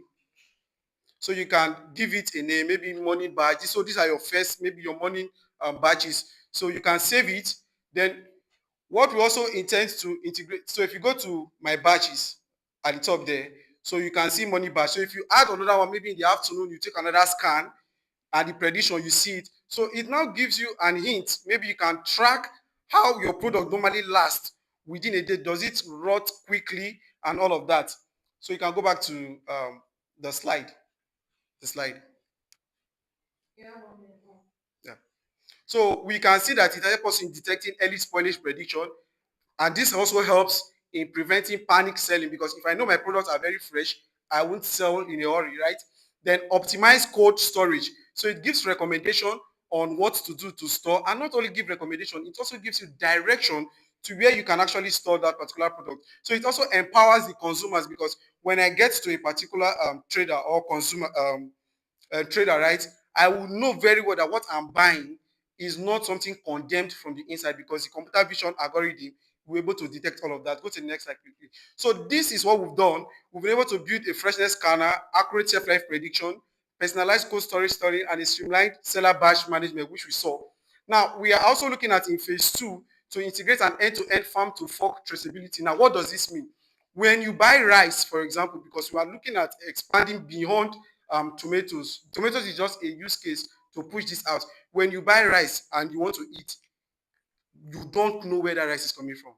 So you can give it a name, maybe morning badge. So these are your first, maybe your morning badges. So you can save it. Then What we also intend to integrate, so if you go to my batches at the top there, so you can see money batch. So if you add another one, maybe in the afternoon, you take another scan and the prediction, you see it. So it now gives you an hint. Maybe you can track how your product normally lasts within a day. Does it rot quickly and all of that? So you can go back to the slide. The slide. Yeah, 1 minute more. Yeah. So we can see that it helps us in detecting early spoilage prediction. And this also helps in preventing panic selling, because if I know my products are very fresh, I won't sell in a hurry, right? Then optimize cold storage. So it gives recommendation on what to do to store, and not only give recommendation, it also gives you direction to where you can actually store that particular product. So it also empowers the consumers, because when I get to a particular trader or consumer trader, right, I will know very well that what I'm buying is not something condemned from the inside, because the computer vision algorithm will be able to detect all of that. Go to the next slide quickly. So this is what we've done. We've been able to build a freshness scanner, accurate shelf life prediction, personalized cold storage, and a streamlined seller batch management, which we saw. Now, we are also looking at in phase 2 to integrate an end-to-end farm to fork traceability. Now, what does this mean? When you buy rice, for example, because we are looking at expanding beyond tomatoes. Tomatoes is just a use case to push this out. When you buy rice and you want to eat, you don't know where that rice is coming from,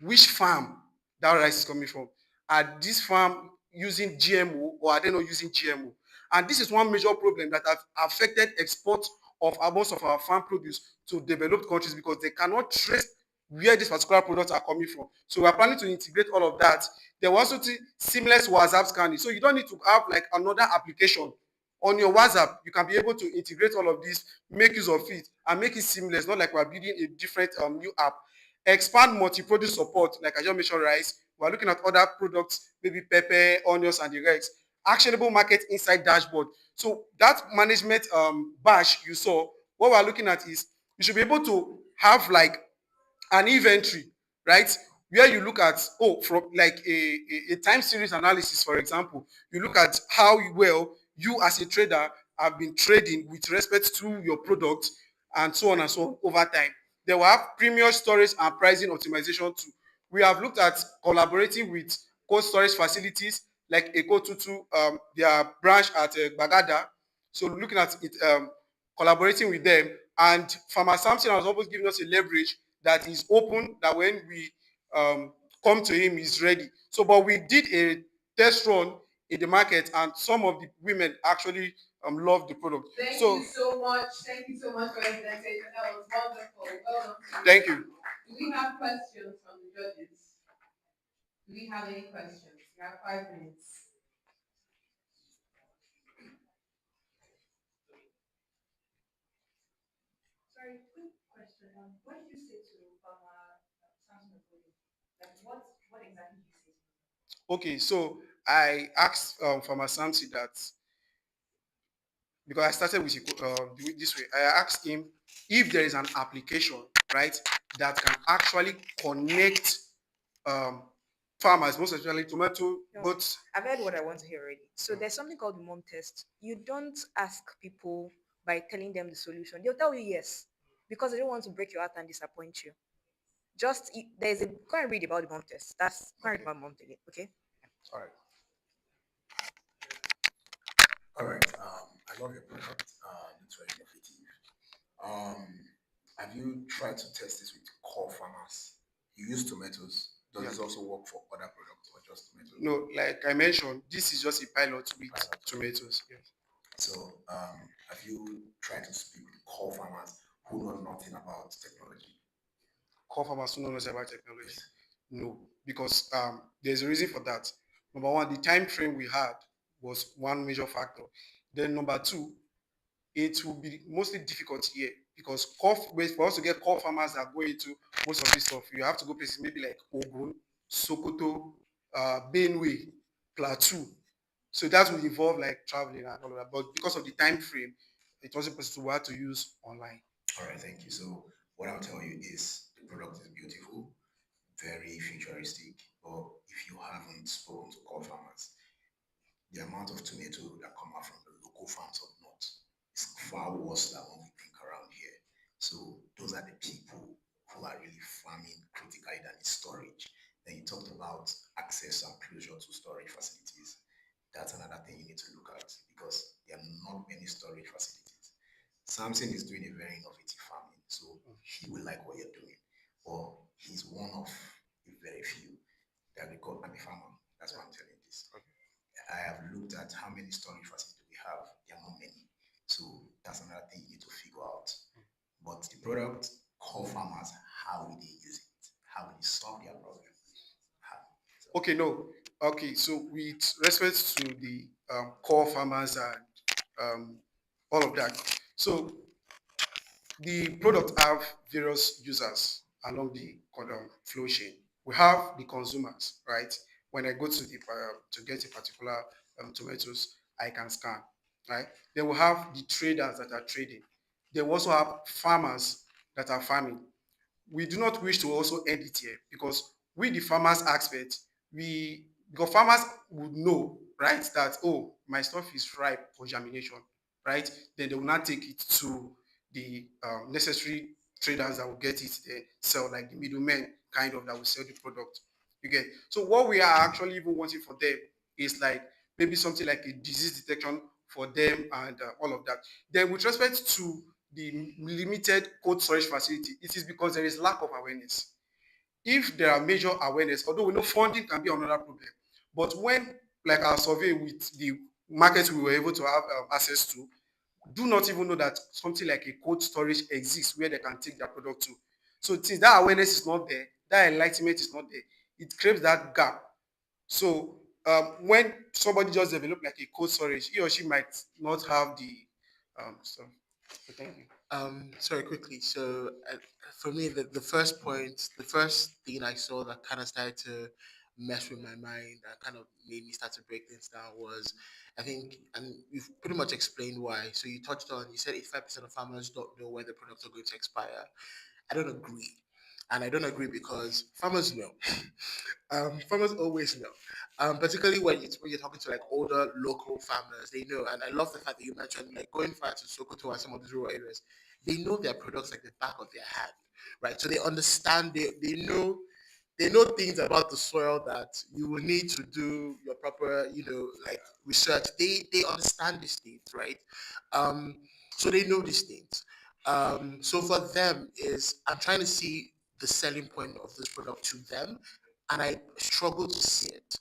which farm that rice is coming from. Are this farm using GMO or are they not using GMO? And this is one major problem that has affected export of most of our farm produce to developed countries, because they cannot trace where these particular products are coming from. So we are planning to integrate all of that. There was also seamless WhatsApp scanning. So you don't need to have like another application on your WhatsApp. You can be able to integrate all of this, make use of it, and make it seamless, not like we're building a different new app. Expand multi-produce support, like I just mentioned, rice. We're looking at other products, maybe pepper, onions, and the rest. Actionable market insight dashboard. So that management bash you saw, what we're looking at is you should be able to have like an inventory, right? Where you look at, from like a time series analysis, for example, you look at how well you as a trader have been trading with respect to your product, and so on and so on over time. They will have premium storage and pricing optimization too. We have looked at collaborating with cold storage facilities like Eco22, their branch at Bagada. So looking at it, collaborating with them, and Farmer Samson has always given us a leverage that is open, that when we come to him, he's ready. So, but we did a test run in the market, and some of the women actually love the product. Thank So, you so much. Thank you so much for your presentation. That was wonderful. Well done. thank you. Do we have questions from the judges? Do we have any questions? You have 5 minutes. Sorry, quick question. What did you say to Samsung? Like, what exactly did you say to him? Okay, so I asked Farmer Samson that, because I started with this way. I asked him if there is an application, right, that can actually connect um, farmers, most especially tomato, No, but I've heard what I want to hear already. So there's something called the mom test. You don't ask people by telling them the solution. They'll tell you yes, because they don't want to break your heart and disappoint you. Just there's a go and read about the mom test. That's go and read about mom test. Okay. all right. All right. I love your product. It's very innovative. Um, have you tried to test this with core farmers? You use tomatoes. Does this also work for other products or just tomatoes? No, like I mentioned, this is just a pilot with Pilot. tomatoes. Yes. So, have you tried to speak with core farmers who know nothing about technology? Core farmers who know nothing about technology. No, because there's a reason for that. Number one, the time frame we had was one major factor. Then number two, it will be mostly difficult here, because for us to get core farmers that go into most of this stuff, you have to go places maybe like Ogun, Sokoto, Benue, Plateau. So that will involve like traveling and all of that. But because of the time frame, it wasn't possible. We had to use online. All right, thank you. So, what I'll tell you is the product is beautiful, very futuristic. But if you haven't spoken to core farmers, the amount of tomato that come out from the local farms of north is far worse than what we think around here. So those are the people who are really farming critically than in storage. Then you talked about access and closure to storage facilities. That's another thing you need to look at because there are not many storage facilities. Samson is doing a very innovative farming, so he will like what you're doing. But he's one of the very few that we call, I'm a farmer. That's why I'm telling you this. I have looked at how many storage facilities we have. There are not many. So that's another thing you need to figure out. But the product, call farmers, how will they use it? How will they solve their problem? How? So, Okay, no. Okay, so with respect to the core farmers and um, all of that, so the product have various users along the flow chain. We have the consumers, right? When I go to the to get a particular tomatoes, I can scan, right? Then we have the traders that are trading. Then we also have farmers that are farming. We do not wish to also end it here because we, the farmers experts, we because farmers would know, right, that oh, my stuff is ripe for germination, right? Then they will not take it to the necessary traders that will get it there, sell like the middlemen kind of that will sell the product. You get so what we are actually even wanting for them is like maybe something like a disease detection for them and all of that. Then with respect to the limited cold storage facility, it is because there is lack of awareness. If there are major awareness, although we know funding can be another problem, but when like our survey with the markets we were able to have access to, do not even know that something like a cold storage exists where they can take their product to. So since that awareness is not there, that enlightenment is not there, it creates that gap. So when somebody just develop like a cold storage, he or she might not have the stuff. So thank you. Sorry, quickly. So, for me, the first point, the first thing I saw that kind of started to mess with my mind, that kind of made me start to break things down was, I think, and you've pretty much explained why. So you touched on, you said 85% of farmers don't know when the products are going to expire. I don't agree. And I don't agree because farmers know. Farmers always know. Particularly when you're talking to like older local farmers, they know. And I love the fact that you mentioned like going far to Sokoto and some of these rural areas, they know their products like the back of their hand, right? So they understand, they know things about the soil that you will need to do your proper, like research. They understand these things, right? Um, so they know these things. So for them is I'm trying to see the selling point of this product to them, and I struggle to see it.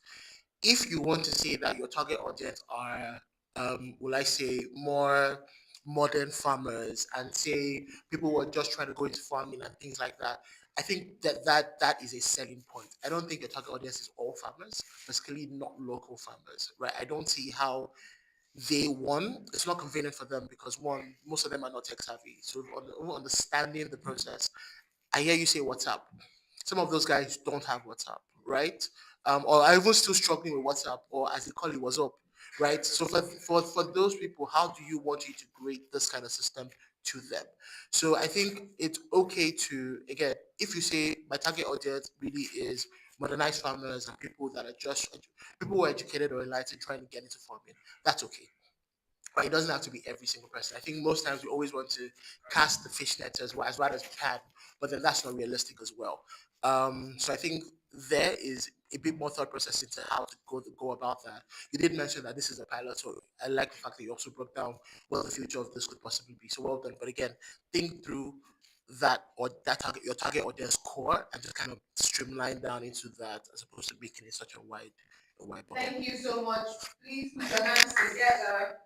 If you want to say that your target audience are, will I say, more modern farmers and say people who are just trying to go into farming and things like that, I think that is a selling point. I don't think your target audience is all farmers, basically not local farmers, right? I don't see how it's not convenient for them because one, most of them are not tech savvy. So understanding the process, I hear you say WhatsApp. Some of those guys don't have WhatsApp, right? Or are even still struggling with WhatsApp, or as they call it, WhatsApp, right? So for those people, how do you want you to create this kind of system to them? So I think it's okay to, again, if you say my target audience really is modernized farmers and people that are just people who are educated or enlightened trying to get into farming, that's okay, but it doesn't have to be every single person. I think most times we always want to cast the fish nets as wide as we can, but then that's not realistic as well. So I think there is a bit more thought process into how to go about that. You did mention that this is a pilot, so I like the fact that you also broke down what the future of this could possibly be. So well done. But again, think through that or that target your target audience core and just kind of streamline down into that as opposed to making it such a wide bucket. Thank you so much. Please put your hands together.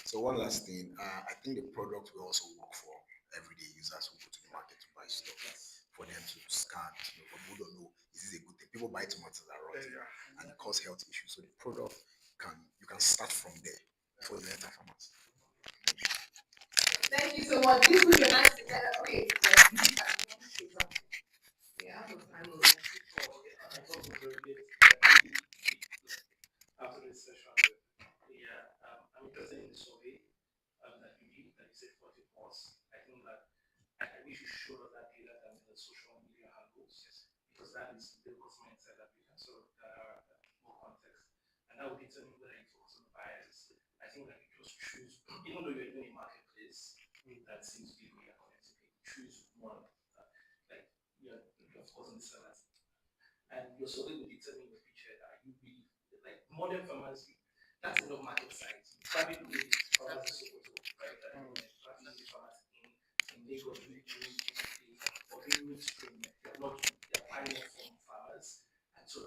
so one last thing, I think the product will also work for everyday users who go to the market to buy stuff. For them to scan, for people who don't know, is this a good thing? People buy tomatoes that are rotten and it cause health issues. So the product you can start from there before you enter farmers. Thank you so much. Please put your hands together. Okay. Yeah, I have a time. I thought we were after this session. Yeah, I'm interested in the survey that you did, that you said 40 plus. I think that I wish you showed us that data than the social media handles, because that is the customer insight that we can sort of more context, and that will determine whether you focus on the buyers. I think that you just choose, even though you're doing a marketplace that seems to be where you're connecting, choose one your survey will determine your picture that you believe. Like modern farmers, that's enough market size. Probably believe it's farmers in Sokoto, right? At the moment, probably the farmers in Lagos doing chickpea or doing meat stream, they're buying more from farmers, and so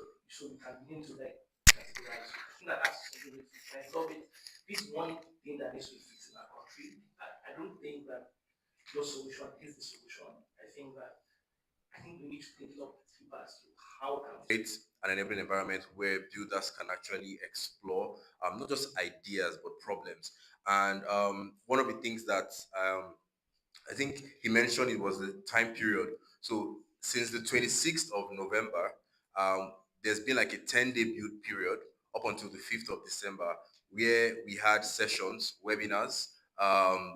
we can begin to like categorize. I think that that's something we fix. I love it. This one thing that needs to be fixed in our country. I don't think that your solution is the solution. I think we need to develop deeper as to how can we. Create an enabling environment where builders can actually explore not just ideas but problems. And one of the things that I think he mentioned it was the time period. So since the 26th of November, there's been like a 10-day build period up until the 5th of December where we had sessions, webinars.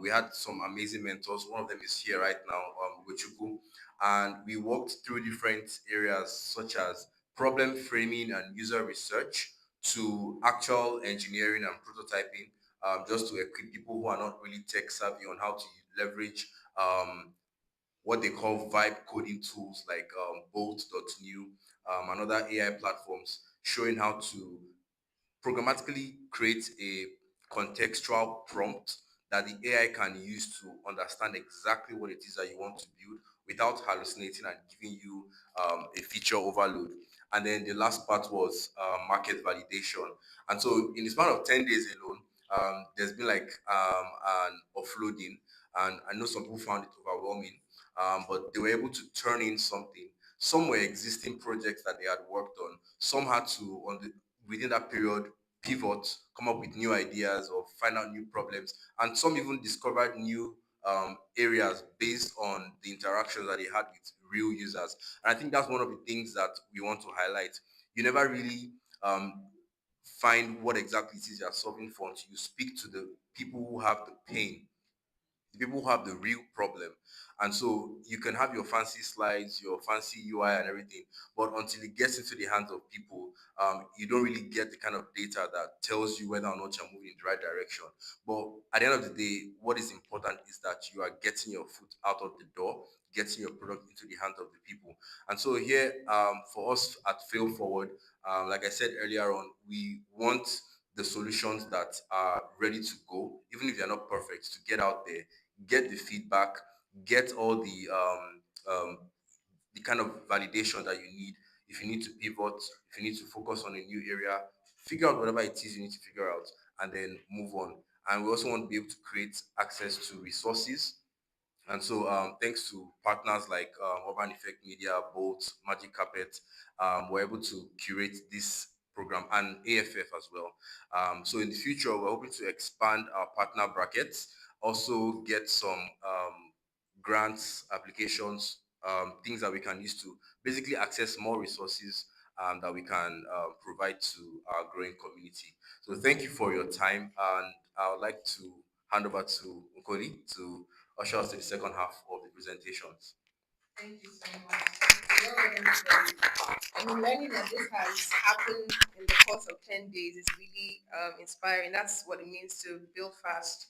We had some amazing mentors. One of them is here right now, Gochuku. And we walked through different areas such as problem framing and user research to actual engineering and prototyping, just to equip people who are not really tech savvy on how to leverage what they call vibe coding tools like Bolt.new and other AI platforms, showing how to programmatically create a contextual prompt that the AI can use to understand exactly what it is that you want to build without hallucinating and giving you a feature overload. And then the last part was market validation. And so in the span of 10 days alone, there's been like an offloading, and I know some people found it overwhelming, but they were able to turn in something. Some were existing projects that they had worked on. Some had to, within that period, pivot, come up with new ideas or find out new problems. And some even discovered new areas based on the interactions that they had with real users. And I think that's one of the things that we want to highlight. You never really find what exactly it is you're solving for until you speak to the people who have the pain, the people who have the real problem. And so you can have your fancy slides, your fancy UI and everything, but until it gets into the hands of people, you don't really get the kind of data that tells you whether or not you're moving in the right direction. But at the end of the day, what is important is that you are getting your foot out of the door, getting your product into the hands of the people. And so here, for us at Fail Forward, like I said earlier on, we want the solutions that are ready to go, even if they're not perfect, to get out there, get the feedback, get all the kind of validation that you need. If you need to pivot, if you need to focus on a new area, figure out whatever it is you need to figure out and then move on. And we also want to be able to create access to resources. And so, thanks to partners like Urban Effect Media, Bolt, Magic Carpet, we're able to curate this program and AFF as well. So in the future, we're hoping to expand our partner brackets, also get some grants, applications, things that we can use to basically access more resources that we can provide to our growing community. So thank you for your time, and I would like to hand over to Nkoli to usher us to the second half of the presentations. Thank you so much. Well done, everybody. I mean, learning that this has happened in the course of 10 days is really inspiring. That's what it means to build fast.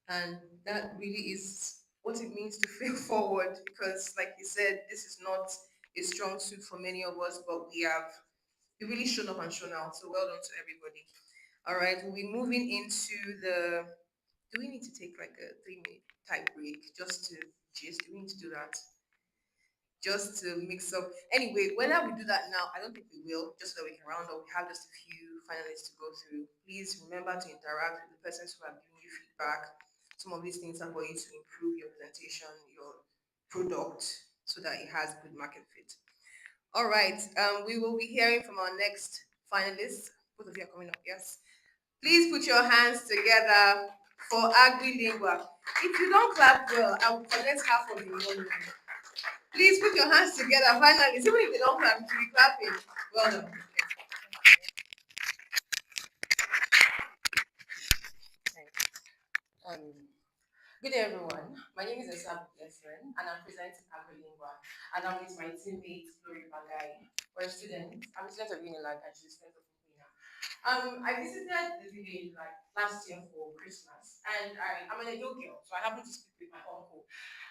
And that really is what it means to fail forward because, like you said, this is not a strong suit for many of us, but we really shown up and shown out. So well done to everybody. All right, we'll be moving into the. Do we need to take like a 3 minute type break just to gist? Do we need to do that? Just to mix up. Anyway, whether we do that now, I don't think we will, just so that we can round up. We have just a few finalists to go through. Please remember to interact with the persons who have given you feedback. Some of these things are for you to improve your presentation, your product, so that it has good market fit. All right, we will be hearing from our next finalists. Both of you are coming up, yes. Please put your hands together for AgriLingua. If you don't clap well, I will collect half of your money. Please put your hands together. Finally, even if they don't clap, you will be clapping. Well done. Good day, everyone. My name is Esab Lesren, and I'm presenting AgriLingua. And I'm with my teammate, Glory Bangai. We're students. I'm a student of Unilag, and she's a student of Ubina. I visited the village like last year for Christmas, and I'm an Edo girl, so I happened to speak with my uncle.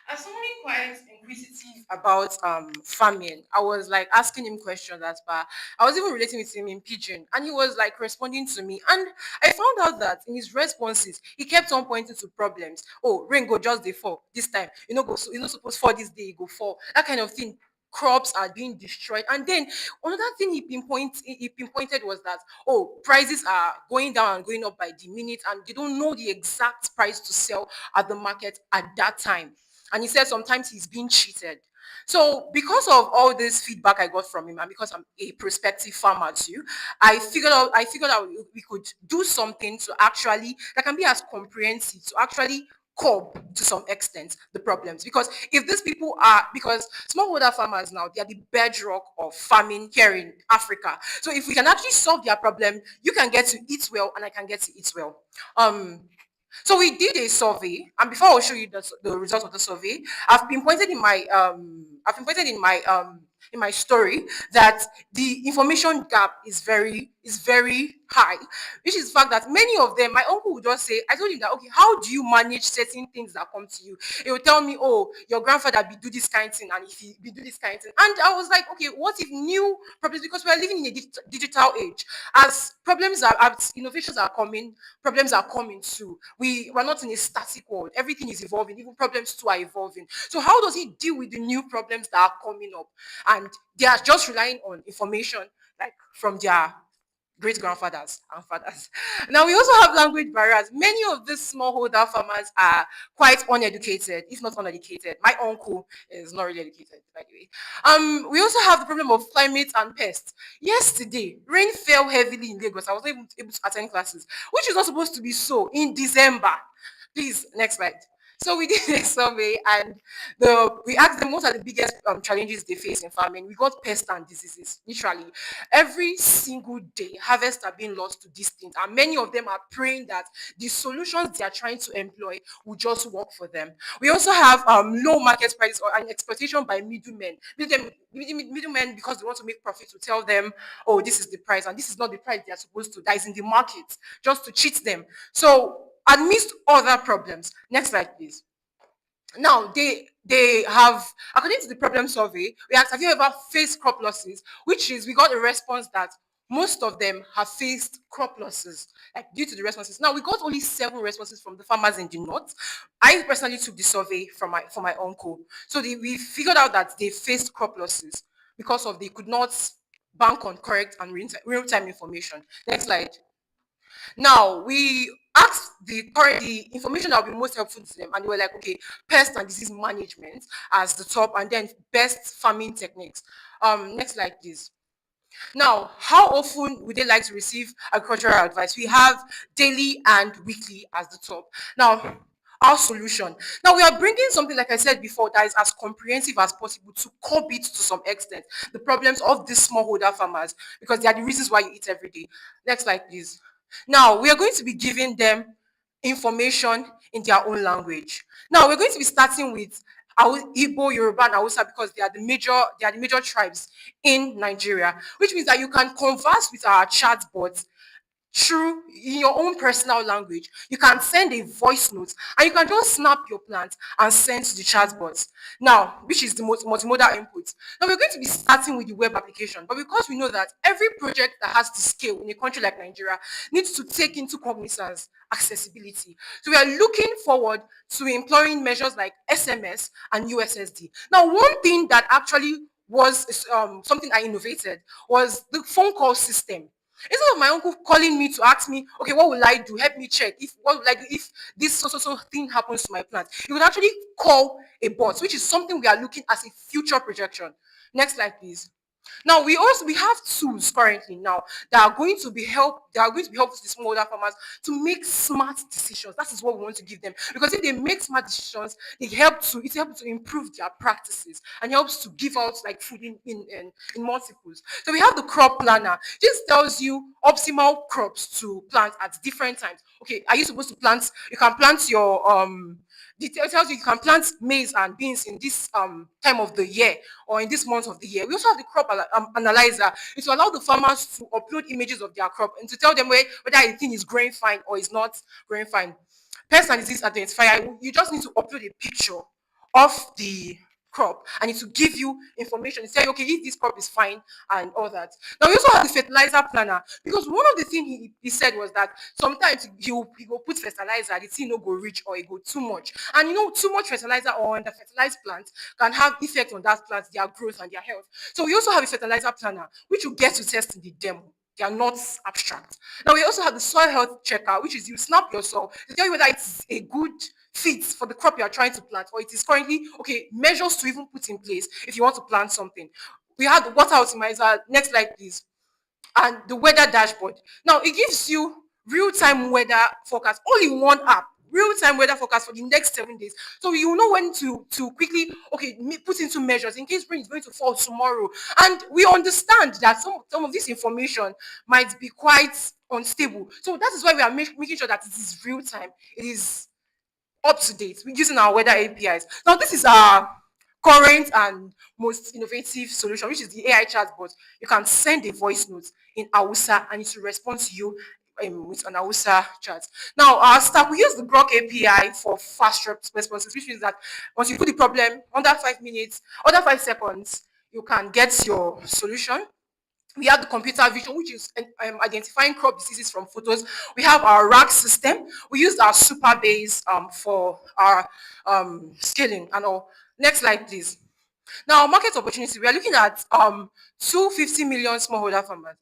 As somebody quite inquisitive about farming, I was like asking him questions as per I was even relating with him in pidgin, and he was like responding to me. And I found out that in his responses, he kept on pointing to problems. Oh, rain go just dey fall this time. You know supposed fall this day, you go fall. That kind of thing. Crops are being destroyed. And then another thing he pinpointed was that oh, prices are going down and going up by the minute, and they don't know the exact price to sell at the market at that time. And he said sometimes he's being cheated. So because of all this feedback I got from him, and because I'm a prospective farmer too, I figured out we could do something to actually that can be as comprehensive to actually curb to some extent the problems. Because if these people are because smallholder farmers now, they are the bedrock of farming here in Africa. So if we can actually solve their problem, you can get to eat well and I can get to eat well. Um so we did a survey, and before I'll show you the results of the survey, I've been pointed in my story that the information gap is very high, which is the fact that many of them, my uncle would just say, I told him that okay, how do you manage certain things that come to you? He would tell me, oh, your grandfather be do this kind of thing, and if he be do this kind of thing. And I was like, okay, what if new problems, because we are living in a digital age, as innovations are coming, problems are coming too. We're not in a static world. Everything is evolving. Even problems too are evolving. So how does he deal with the new problems that are coming up? And they are just relying on information like from their great grandfathers and fathers. Now we also have language barriers. Many of these smallholder farmers are quite uneducated, if not uneducated. My uncle is not really educated, by the way. We also have the problem of climate and pests. Yesterday, rain fell heavily in Lagos. I was not able to attend classes, which is not supposed to be so in December. Please, next slide. So we did a survey, and we asked them what are the biggest challenges they face in farming. We got pests and diseases. Literally, every single day, harvests are being lost to these things, and many of them are praying that the solutions they are trying to employ will just work for them. We also have low market prices or an exploitation by middlemen. Middlemen, because they want to make profit, to tell them, oh, this is the price, and this is not the price they are supposed to. That is in the market, just to cheat them. So amidst other problems, next slide, please. Now they have, according to the problem survey, we asked, have you ever faced crop losses? Which is we got a response that most of them have faced crop losses, like due to the responses. Now we got only 7 responses from the farmers in the north. I personally took the survey from my uncle. So we figured out that they faced crop losses because of they could not bank on correct and real-time information. Next slide. Now we asked the information that will be most helpful to them, and they were like, okay, pest and disease management as the top, and then best farming techniques. Next slide, please. Now, how often would they like to receive agricultural advice? We have daily and weekly as the top. Now, our solution. Now, we are bringing something, like I said before, that is as comprehensive as possible to curb it to some extent. The problems of these smallholder farmers, because they are the reasons why you eat every day. Next slide, please. Now, we are going to be giving them information in their own language. Now, we're going to be starting with Igbo, Yoruba, and Hausa because they are the major tribes in Nigeria, which means that you can converse with our chatbots through in your own personal language. You can send a voice note and you can just snap your plant and send to the chatbots. Now, which is the multimodal input. Now we're going to be starting with the web application, but because we know that every project that has to scale in a country like Nigeria needs to take into cognizance accessibility. So we are looking forward to employing measures like SMS and USSD. Now, one thing that actually was something I innovated was the phone call system. Instead of my uncle calling me to ask me, okay, what will I do? Help me check if what will I do if this so thing happens to my plant. He would actually call a bot, which is something we are looking as a future projection. Next slide, please. Now we have tools currently now that are going to be helpful to the smallholder farmers to make smart decisions. That is what we want to give them. Because if they make smart decisions, it helps to improve their practices and helps to give out like food in multiples. So we have the crop planner. This tells you optimal crops to plant at different times. Okay, are you supposed to plant? You can plant your it tells you you can plant maize and beans in this time of the year or in this month of the year. We also have the crop analyzer. It will allow the farmers to upload images of their crop and to tell them whether the thing is growing fine or is not growing fine. Pest and disease identifier, you just need to upload a picture of the crop, and it will give you information. Say, okay, if this crop is fine and all that. Now we also have the fertilizer planner, because one of the things he said was that sometimes he go put fertilizer, the thing no go reach, or it go too much. And too much fertilizer or under fertilized plants can have effect on that plant, their growth and their health. So we also have a fertilizer planner, which you get to test in the demo. They are not abstract. Now we also have the soil health checker, which is you snap your soil to tell you whether it's a good fit for the crop you are trying to plant, or it is currently okay, measures to even put in place if you want to plant something. We have the water optimizer, next slide please, and the weather dashboard. Now it gives you real-time weather forecast all in one app. Real-time weather forecast for the next 7 days. So you know when to quickly put into measures in case rain is going to fall tomorrow. And we understand that some of this information might be quite unstable. So that is why we are making sure that it is real time. It is up to date. We're using our weather APIs. Now, this is our current and most innovative solution, which is the AI chatbot. You can send a voice note in Hausa and it will respond to you with an Hausa chat. Now, our staff, we use the Grok API for fast responses, which means that once you put the problem under 5 minutes, under 5 seconds, you can get your solution. We have the computer vision, which is identifying crop diseases from photos. We have our rack system. We use our super base for our scaling and all. Next slide, please. Now, market opportunity. We are looking at 250 million smallholder farmers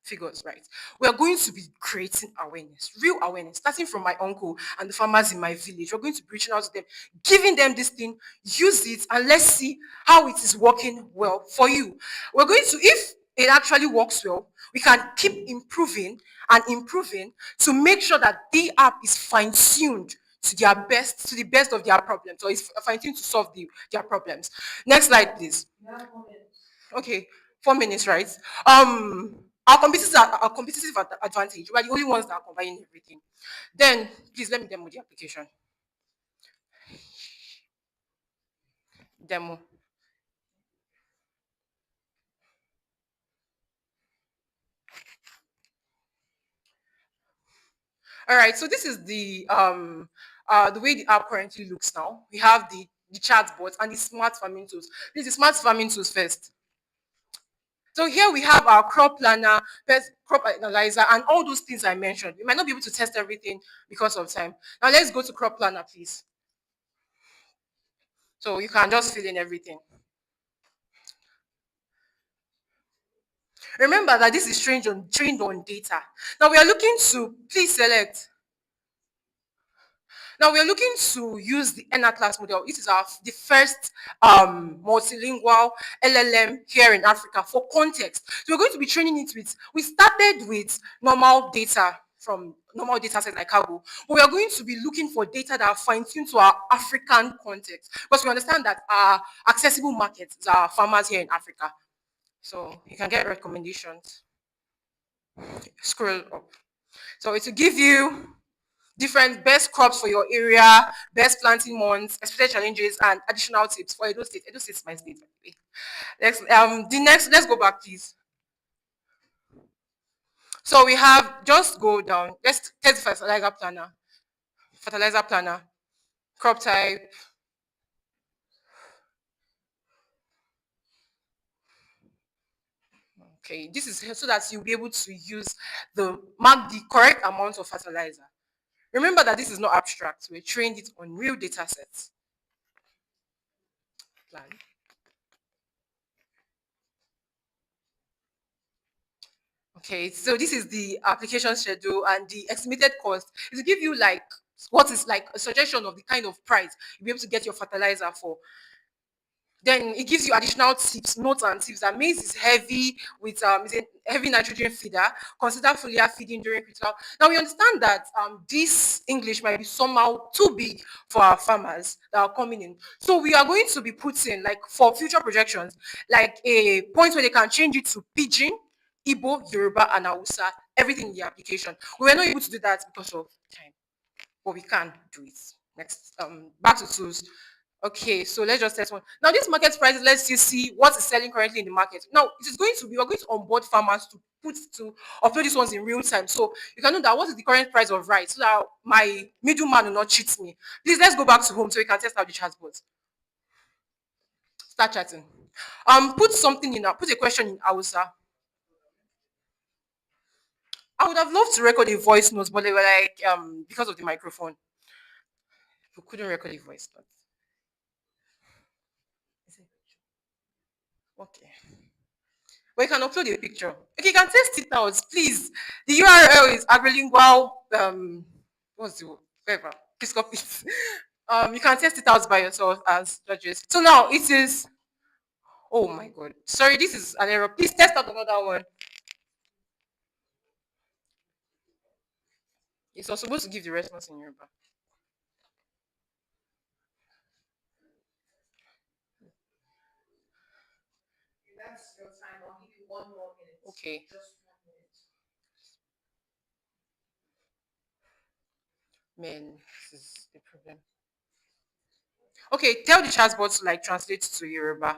figures, right? We are going to be creating awareness, real awareness, starting from my uncle and the farmers in my village. We're going to be reaching out to them, giving them this thing, use it, and let's see how it is working well for you. We're going to, if it actually works well, we can keep improving and improving to make sure that the app is fine-tuned to their best, to the best of their problems, or is fine-tuned to solve their problems. Next slide, please. Okay, 4 minutes, right? Our competitive advantage. We're the only ones that are combining everything. Then, please let me demo the application. Demo. All right. So this is the way the app currently looks now. We have the chatbot and the smart farming tools. This is smart farming tools first. So here we have our crop planner, crop analyzer, and all those things I mentioned. We might not be able to test everything because of time. Now let's go to crop planner, please. So you can just fill in everything. Remember that this is trained on data. Now we are looking to, please select. Now we are looking to use the N-Atlas model. This is the first multilingual LLM here in Africa for context. So we're going to be training it with, we started with normal data from normal data sets like Cargo, but we are going to be looking for data that are fine-tuned to our African context, because we understand that our accessible markets are farmers here in Africa. So you can get recommendations. Scroll up. So it will give you different best crops for your area, best planting months, expected challenges, and additional tips for Edo State. Edo State is my state, by the way. Let's go back, please. So we have, just go down. Let's test fertilizer planner, crop type. Okay, this is so that you'll be able to mark the correct amount of fertilizer. Remember that this is not abstract. We trained it on real data sets. Plan. Okay, so this is the application schedule and the estimated cost. It will give you like what is like a suggestion of the kind of price you'll be able to get your fertilizer for. Then it gives you additional tips, notes and tips. That maize is heavy with is a heavy nitrogen feeder. Consider foliar feeding during critical. Now we understand that this English might be somehow too big for our farmers that are coming in. So we are going to be putting, like, for future projections, like a point where they can change it to Pidgin, Igbo, Yoruba, and Hausa, everything in the application. We were not able to do that because of time, but we can do it. Next, back to tools. Okay, so let's just test one. Now, this market price lets you see what is selling currently in the market. Now, it is going to be, we're going to onboard farmers to upload these ones in real time. So you can know that what is the current price of rice so that my middleman will not cheat me. Please, let's go back to home so we can test out the chatbot. Start chatting. Put a question in Hausa. I would have loved to record a voice note, but they were like, because of the microphone, we couldn't record a voice note. Is it- Okay. But you can upload a picture. Okay, you can test it out, please. The URL is agrilingual. What's the whatever? Please copy it. You can test it out by yourself as judges. So now it is. Oh my god. Sorry, this is an error. Please test out another one. It's also supposed to give the response in Yoruba. That's your time. I'll give you 1 more minute. Okay. Just 1 minute. Man, this is the problem. Okay, tell the chatbot to like translate to Yoruba.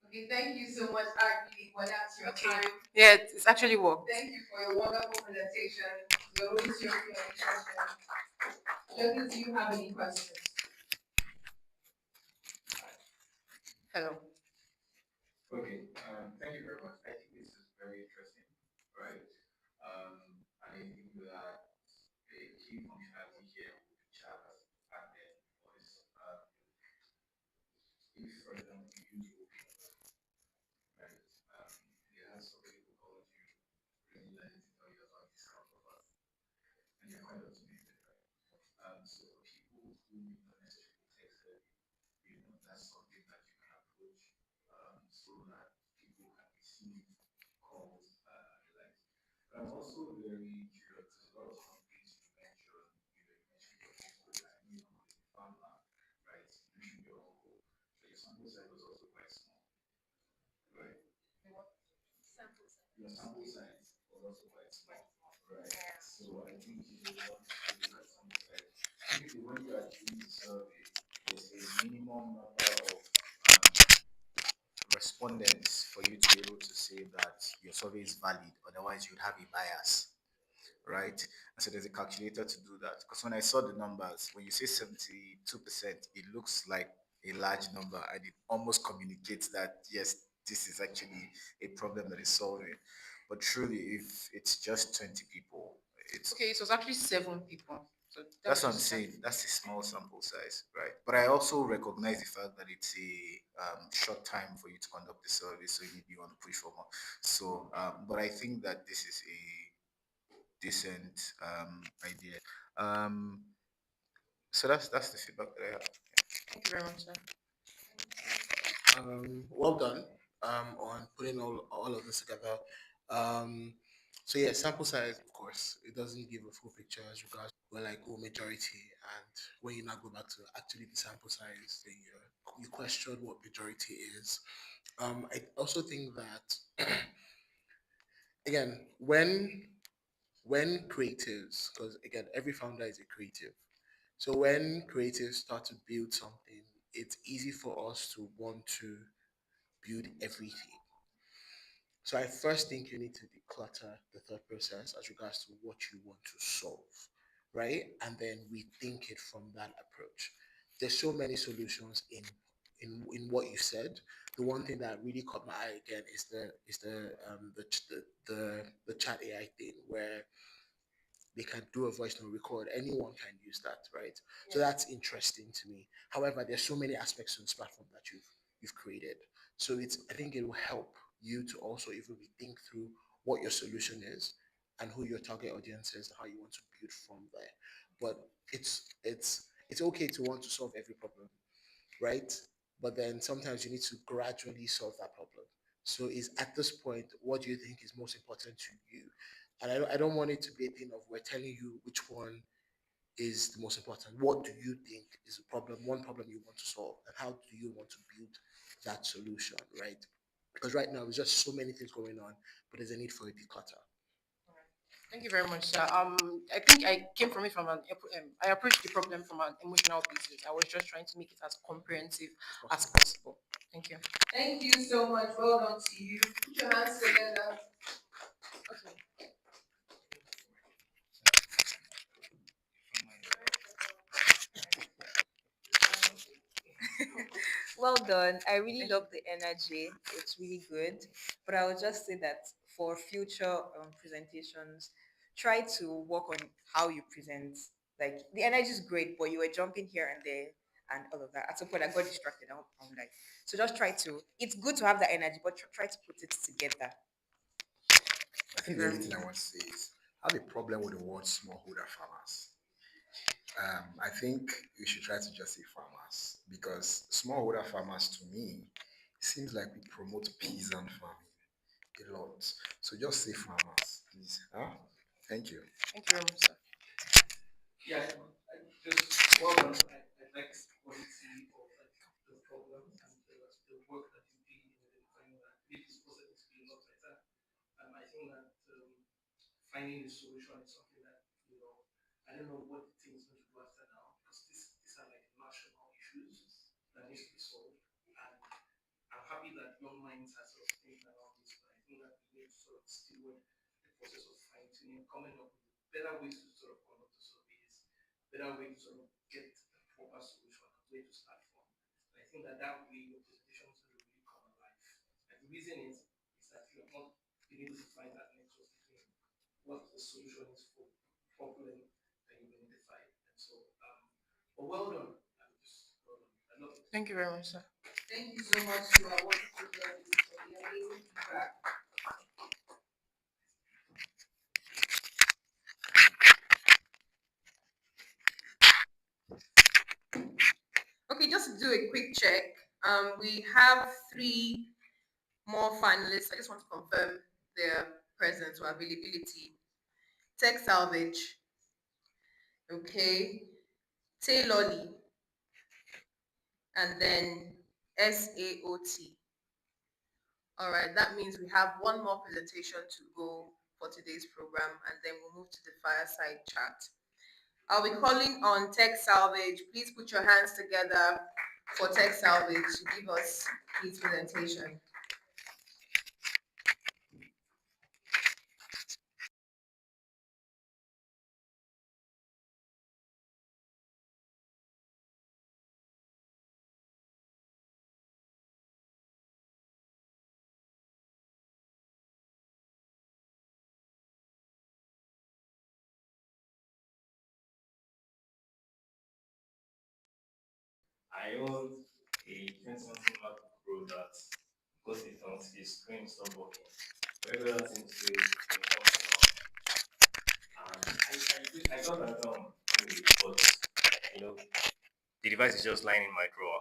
Okay, thank you so much, Agri. Well, that's your Okay. time. Yeah, it's actually worked. Thank you for your wonderful presentation. We're always here for any questions. Judges, do you have any questions? Hello. Okay, thank you very much. I think this is very interesting, right? And I think that a key functionality here would be chat and then voice. If, for example, you use Ocean, right? It has somebody who calls you, really likes to tell you about this company, and you're quite automated, right? So for people who may not necessarily text heavy, that's something that you can approach so that people can receive calls and the likes. But I'm also very curious because a lot of companies you mentioned, you mentioned your uncle, I know your uncle is a farmer, right? You mentioned your uncle. So your sample size was also quite small, right? Your sample size was also quite small, right? So I think you may want to look at sample size. Typically, when you are doing the survey, There's a minimum number of um, respondents for you to be able to say that your survey is valid. Otherwise, you'd have a bias, right? And so there's a calculator to do that. Because when I saw the numbers, when you say 72%, it looks like a large number and it almost communicates that, yes, this is actually a problem that is solving. But truly, if it's just 20 people, it's Okay, it was actually 7 people. So that's that's what I'm just saying. That's a small sample size, right? But I also recognize the fact that it's a short time for you to conduct the survey, so maybe you want to push for more. So, but I think that this is a decent idea. Um, so that's the feedback that I have. Thank you very much, sir. Well done on putting all of this together. Um, so yeah, sample size, of course, it doesn't give a full picture as regards we're like majority, and when you now go back to actually the sample size, then you question what majority is. I also think that again, when creatives, because again, every founder is a creative. So when creatives start to build something, it's easy for us to want to build everything. So I first think you need to declutter the thought process as regards to what you want to solve, right? And then we think it from that approach. There's so many solutions in what you said. The one thing that really caught my eye again is the chat AI thing where they can do a voice note record. Anyone can use that, right? So that's interesting to me. However, there's so many aspects to this platform that you've created. So it's I think it will help you to also even think through what your solution is and who your target audience is and how you want to build from there. But it's okay to want to solve every problem, right? But then sometimes you need to gradually solve that problem. So is at this point, what do you think is most important to you? And I don't want it to be a thing of we're telling you which one is the most important. What do you think is the problem, one problem you want to solve, and how do you want to build that solution, right? Because right now there's just so many things going on, but there's a need for a declutter. Thank you very much, sir. I think I came from it from I approached the problem from an emotional basis. I was just trying to make it as comprehensive as possible. Thank you. Thank you so much. Well done to you. Put your hands together. Okay. Well done. I really love the energy. It's really good. But I would just say that for future presentations, try to work on how you present. Like the energy is great, but you were jumping here and there and all of that. At some point, I got distracted. I'm like, so just try to. It's good to have that energy, but try to put it together. I think the only thing I want to say is I have a problem with the word smallholder farmers. I think we should try to just say farmers because smallholder farmers to me seems like we promote peasant farming a lot. So just say farmers, please. Huh? Thank you. Thank you very much, sir. Yeah, I just well done. I like the quality of like the problem and the work that you did in identifying that made this process to be a lot better. I think that finding a solution is something that I don't know what the team is going to do after now because these are like national issues that needs to be solved. And I'm happy that young minds are sort of thinking around this, but I think that we need to sort of steward the process of fine tuning, coming up with better ways to sort of conduct the surveys, better way to sort of get a proper solution and where to start from. And I think that that way your presentation is going to really come alive. And the reason is that you have not been able to find that nexus between what the solution is for problem that you've identified. And so, but well done. I'm just well done. I love it. Thank you very much, sir. Thank you so much to our wonderful judges for the amazing feedback. Okay, just to do a quick check, we have three more finalists. I just want to confirm their presence or availability. Tech Salvage, okay, Taylorly, and then SAOT. All right, that means we have one more presentation to go for today's program, and then we'll move to the fireside chat. I'll be calling on Tech Salvage. Please put your hands together for Tech Salvage to give us his presentation. I own a 20 something MacBook Pro that because it found his screen stopped working. Whenever that thing to it comes and I got another one anyway, but you know, the device is just lying in my drawer.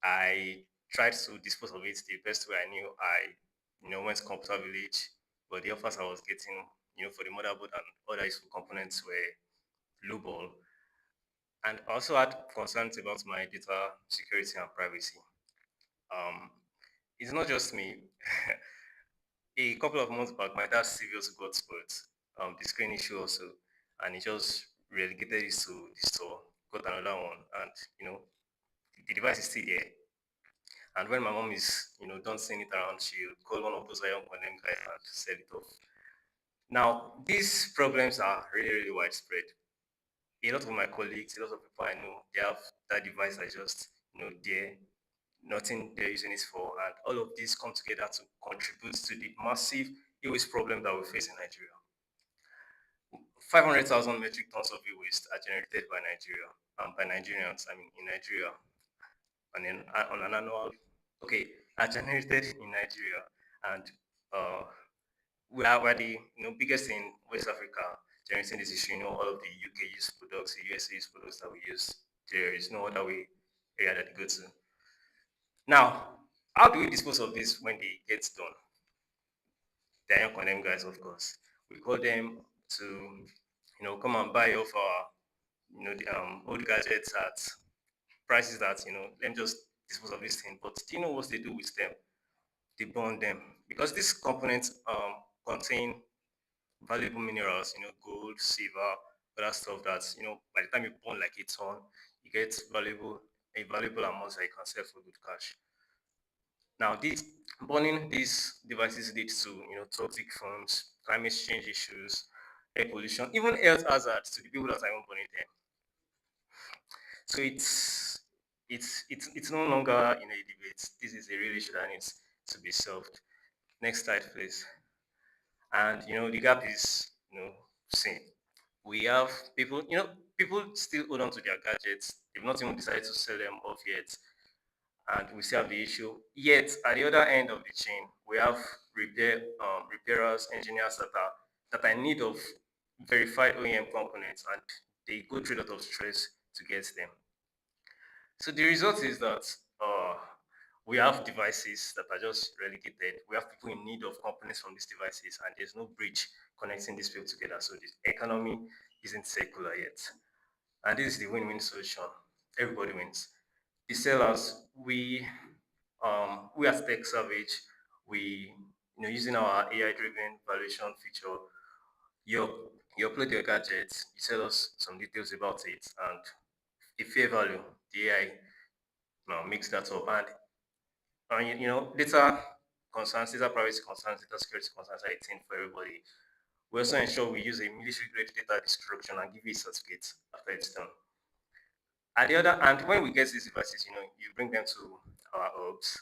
I tried to dispose of it the best way I knew. Went to Computer Village, but the offers I was getting, for the motherboard and other useful components were lowball. And I also had concerns about my data security and privacy. Um, it's not just me. A couple of months back, my dad's CV also got spoiled. The screen issue also, and he just relegated it to the store, got another one, and the device is still there. And when my mom is, done seeing it around, she'll call one of those young condemned guys and sell it off. Now, these problems are really, really widespread. A lot of my colleagues, a lot of people I know, they have that device that just, there, nothing they're using it for, and all of these come together to contribute to the massive e-waste problem that we face in Nigeria. 500,000 metric tons of e-waste are generated by Nigeria, by Nigerians, I mean, in Nigeria, on an annual, okay, are generated in Nigeria, and uh, we're the biggest in West Africa generating this issue. All of the UK use products, the USA use products that we use. There is no other way area that they go to. Now, how do we dispose of this when they get done? They are condemned guys, of course. We call them to, come and buy off our old gadgets at prices that let me just dispose of this thing. But do you know what they do with them? They burn them because these components contain valuable minerals, gold, silver, other stuff that by the time you burn like a ton, you get a valuable amount that you can sell for good cash. Now, this burning these devices leads to toxic fumes, climate change issues, air pollution, even health hazards to the people that are even burning them. So it's no longer in a debate. This is a real issue that needs to be solved. Next slide, please. And the gap is seen. We have people, people still hold on to their gadgets. They've not even decided to sell them off yet, and we still have the issue. Yet at the other end of the chain, we have repairers, engineers that are in need of verified OEM components, and they go through a lot of stress to get them. So the result is that uh, we have devices that are just relegated. We have people in need of components from these devices, and there's no bridge connecting these people together. So the economy isn't circular yet. And this is the win-win solution. Everybody wins. The sellers, we as Tech Savage, we using our AI-driven valuation feature, you you upload your gadgets, you tell us some details about it, and the fair value, the AI mix that up, and data concerns, data privacy concerns, data security concerns are a thing for everybody. We also ensure we use a military-grade data destruction and give you a certificate after it's done. At the other hand, when we get these devices, you bring them to our hubs.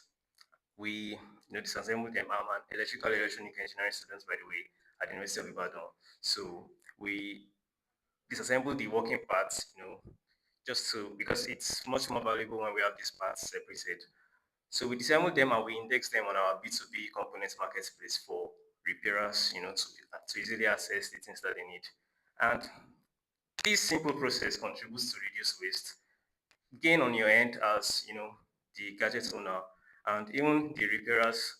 We disassemble them. I'm an electrical electronic engineering student, by the way, at the University of Ibadan. So we disassemble the working parts, just to because it's much more valuable when we have these parts separated. So we disassemble them and we index them on our B2B components marketplace for repairers, to easily access the things that they need. And this simple process contributes to reduce waste, gain on your end as the gadget owner, and even the repairers,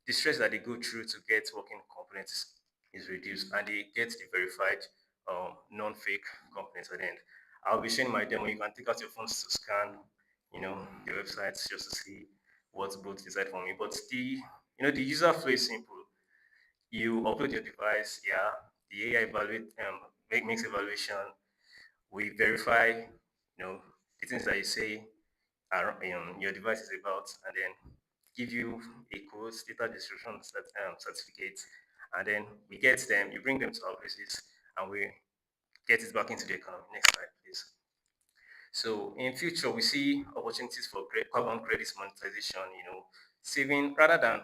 the stress that they go through to get working components is reduced, and they get the verified non-fake components at the end. I'll be showing my demo. You can take out your phones to scan the websites just to see what's both inside for me. But the user flow is simple. You upload your device, yeah, the AI makes evaluation, we verify the things that you say your device is about, and then give you a code, data description certificate, and then we get them, you bring them to our places, and we get it back into the economy. Next slide, please. So in future, we see opportunities for carbon credits monetization, saving rather than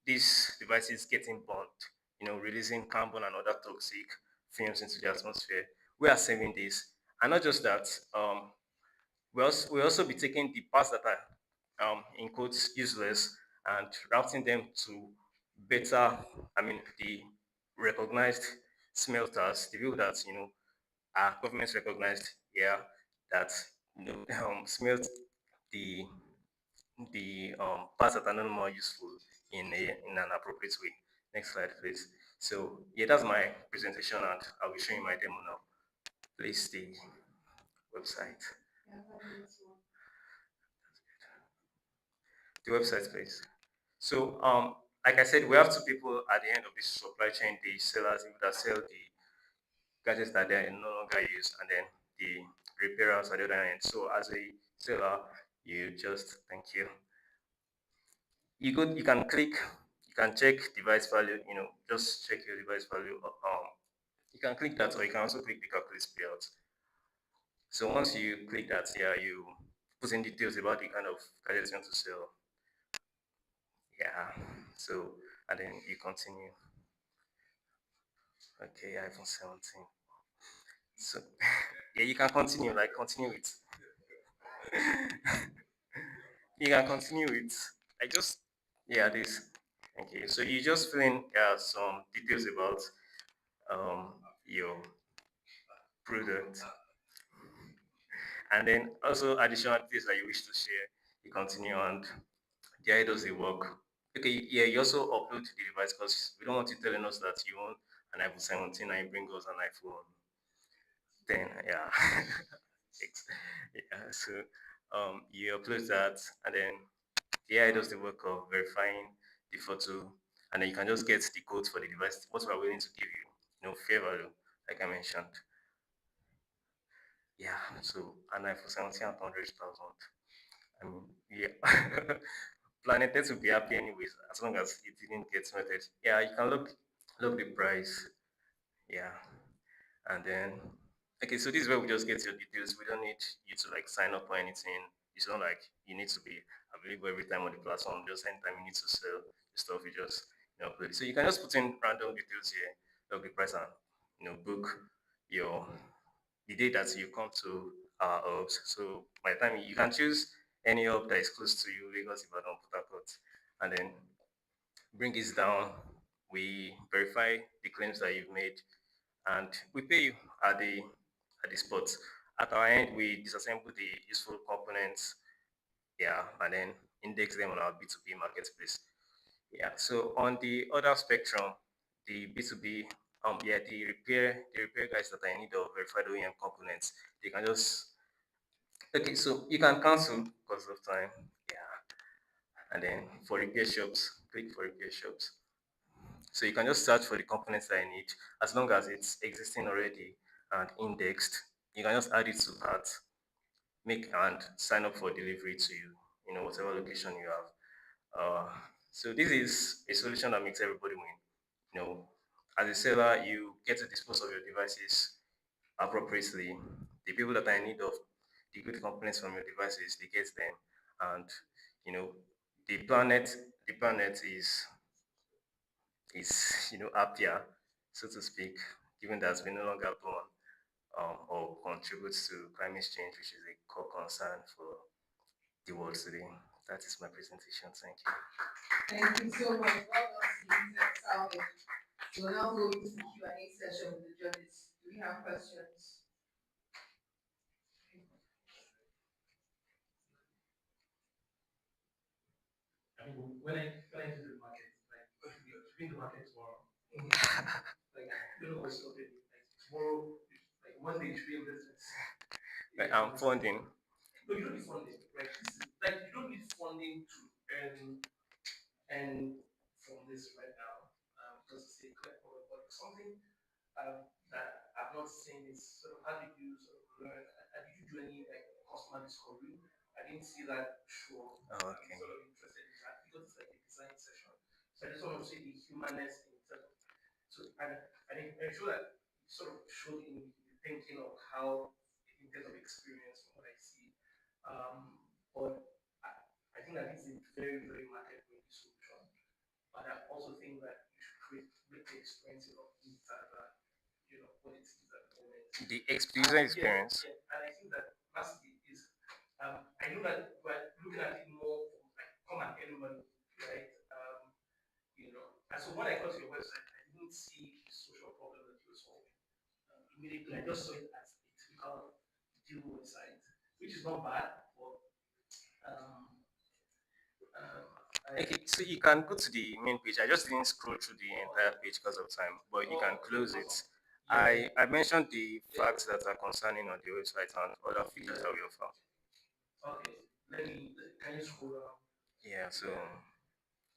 these devices getting burnt, releasing carbon and other toxic fumes into the atmosphere. We are saving this. And not just that, we also be taking the parts that are, in quotes, useless and routing them to better, the recognized smelters, the people that, are government recognized here that, smelt the parts that are no more useful in an appropriate way. Next slide, please. So yeah, that's my presentation, and I'll be showing my demo now. Please the website. The website, please. So like I said, we have two people at the end of this supply chain: the sellers, people that sell the gadgets that they no longer use, and then the repairers at the other end. So as a seller, you just thank you. You can click, you can check device value, just check your device value. You can click that, or you can also click the calculate payout. So once you click that, yeah, you put in details about the kind of gadgets you want to sell. Yeah. So and then you continue. Okay, iPhone 17. So yeah, you can continue, like continue it. You can continue it. I just yeah, this. Okay, so you just fill in some details about your product, and then also additional details that you wish to share. You continue, and the how does it work? Okay, yeah, you also upload to the device because we don't want you telling us that you want an iPhone 17 and you bring us an iPhone 10. Yeah. Yeah, so you upload that, and then the AI does the work of verifying the photo, and then you can just get the code for the device, what we are willing to give you, fair value, like I mentioned. Yeah, so an iPhone 17 at 100,000. I mean, yeah. Planet Earth will be happy anyways, as long as it didn't get melted. Yeah, you can look the price. Yeah. And then, okay, so this is where we just get your details. We don't need you to like sign up or anything. It's not like you need to be available every time on the platform. Just anytime you need to sell your stuff, you just put it. So you can just put in random details here, log the price, and book your the day that you come to our hubs. So by the time you can choose any hub that is close to you, Lagos, Ibadan, Port Harcourt, and then bring it down. We verify the claims that you've made, and we pay you at the spot. At our end, we disassemble the useful components, yeah, and then index them on our B2B marketplace. Yeah. So on the other spectrum, the B2B, yeah, the repair guys that I need of verified OEM components, they can just okay. So you can cancel because of time, yeah, and then for repair shops, click for repair shops. So you can just search for the components that I need as long as it's existing already and indexed. You can just add it to cart, make and sign up for delivery to you, whatever location you have. So this is a solution that makes everybody win. As a seller, you get to dispose of your devices appropriately. The people that are in need of the good components from your devices, they get them, and you know the planet, the planet is happier, so to speak, given that we no longer burn or contributes to climate change, which is a core concern for the world today. That is my presentation. Thank you. Thank you so much. Well done, Salvage. So we'll now go into the Q&A session with the judges. Do we have questions? I mean, when I enter the market, like to be in the market tomorrow, like you don't know what's up. Like tomorrow, like one day you should be able to. Like, I'm funding. No, you don't need funding. Right? This is, like you don't need funding to earn from this right now. Because it's a clear problem, but something that I've not seen is sort of how did you sort of learn? Did you do any like customer discovery? I didn't see that show. Oh, okay. I'm sort of interested in that because it's like a design session. So I just want to see the humanness in terms of so I'm sure that sort of showed in the thinking of how in terms of experience from what I see. But I think that this is a very, very market ready solution. But I also think that you should make the experience a lot easier than what it is at the moment. The user experience. Yeah, and I think that lastly is I know that we're looking at it more from like come and earn money, right? And so when I got to your website, I didn't see the social problem that you were solving. Immediately, I just saw it as a typical deal website, which is not bad, but um, Okay, so you can go to the main page. I just didn't scroll through the entire page because of time, but you can close it. I mentioned the facts that are concerning on the website and other features that we offer. okay, can you scroll down? Yeah, so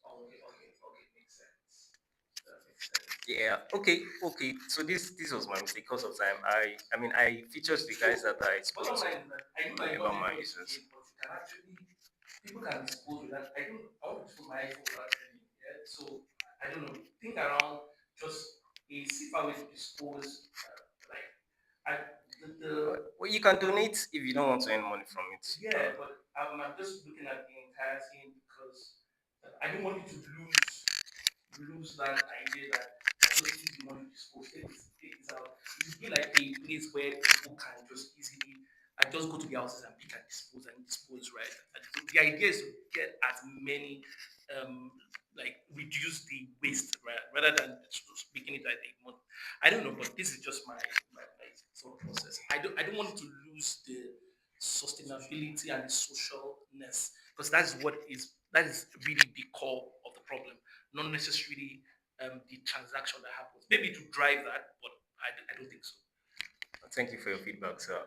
Okay, makes sense. That makes sense. yeah, okay. So this was my mistake because of time. I mean I featured the guys that I spoke Bottom to line is that I know that you're about not my able to users. but you can actually people can dispose with that. I want to dispose my iPhone without any. Yeah? So I don't know. Think around just a safer way to dispose. Like I the Well, you can donate if you don't want to earn money from it. yeah, but I'm just looking at the entire thing because I don't want you to lose that idea that just use the money to dispose. Take this out. It should be like a place where people can just easily and just go to the houses and pick and dispose, right? And so the idea is to get as many like reduce the waste, right? Rather than just making it like a month. I don't know, but this is just my thought process. I don't want to lose the sustainability and the socialness because that is really the core of the problem, not necessarily the transaction that happens. Maybe to drive that, but I don't think so. Thank you for your feedback, sir.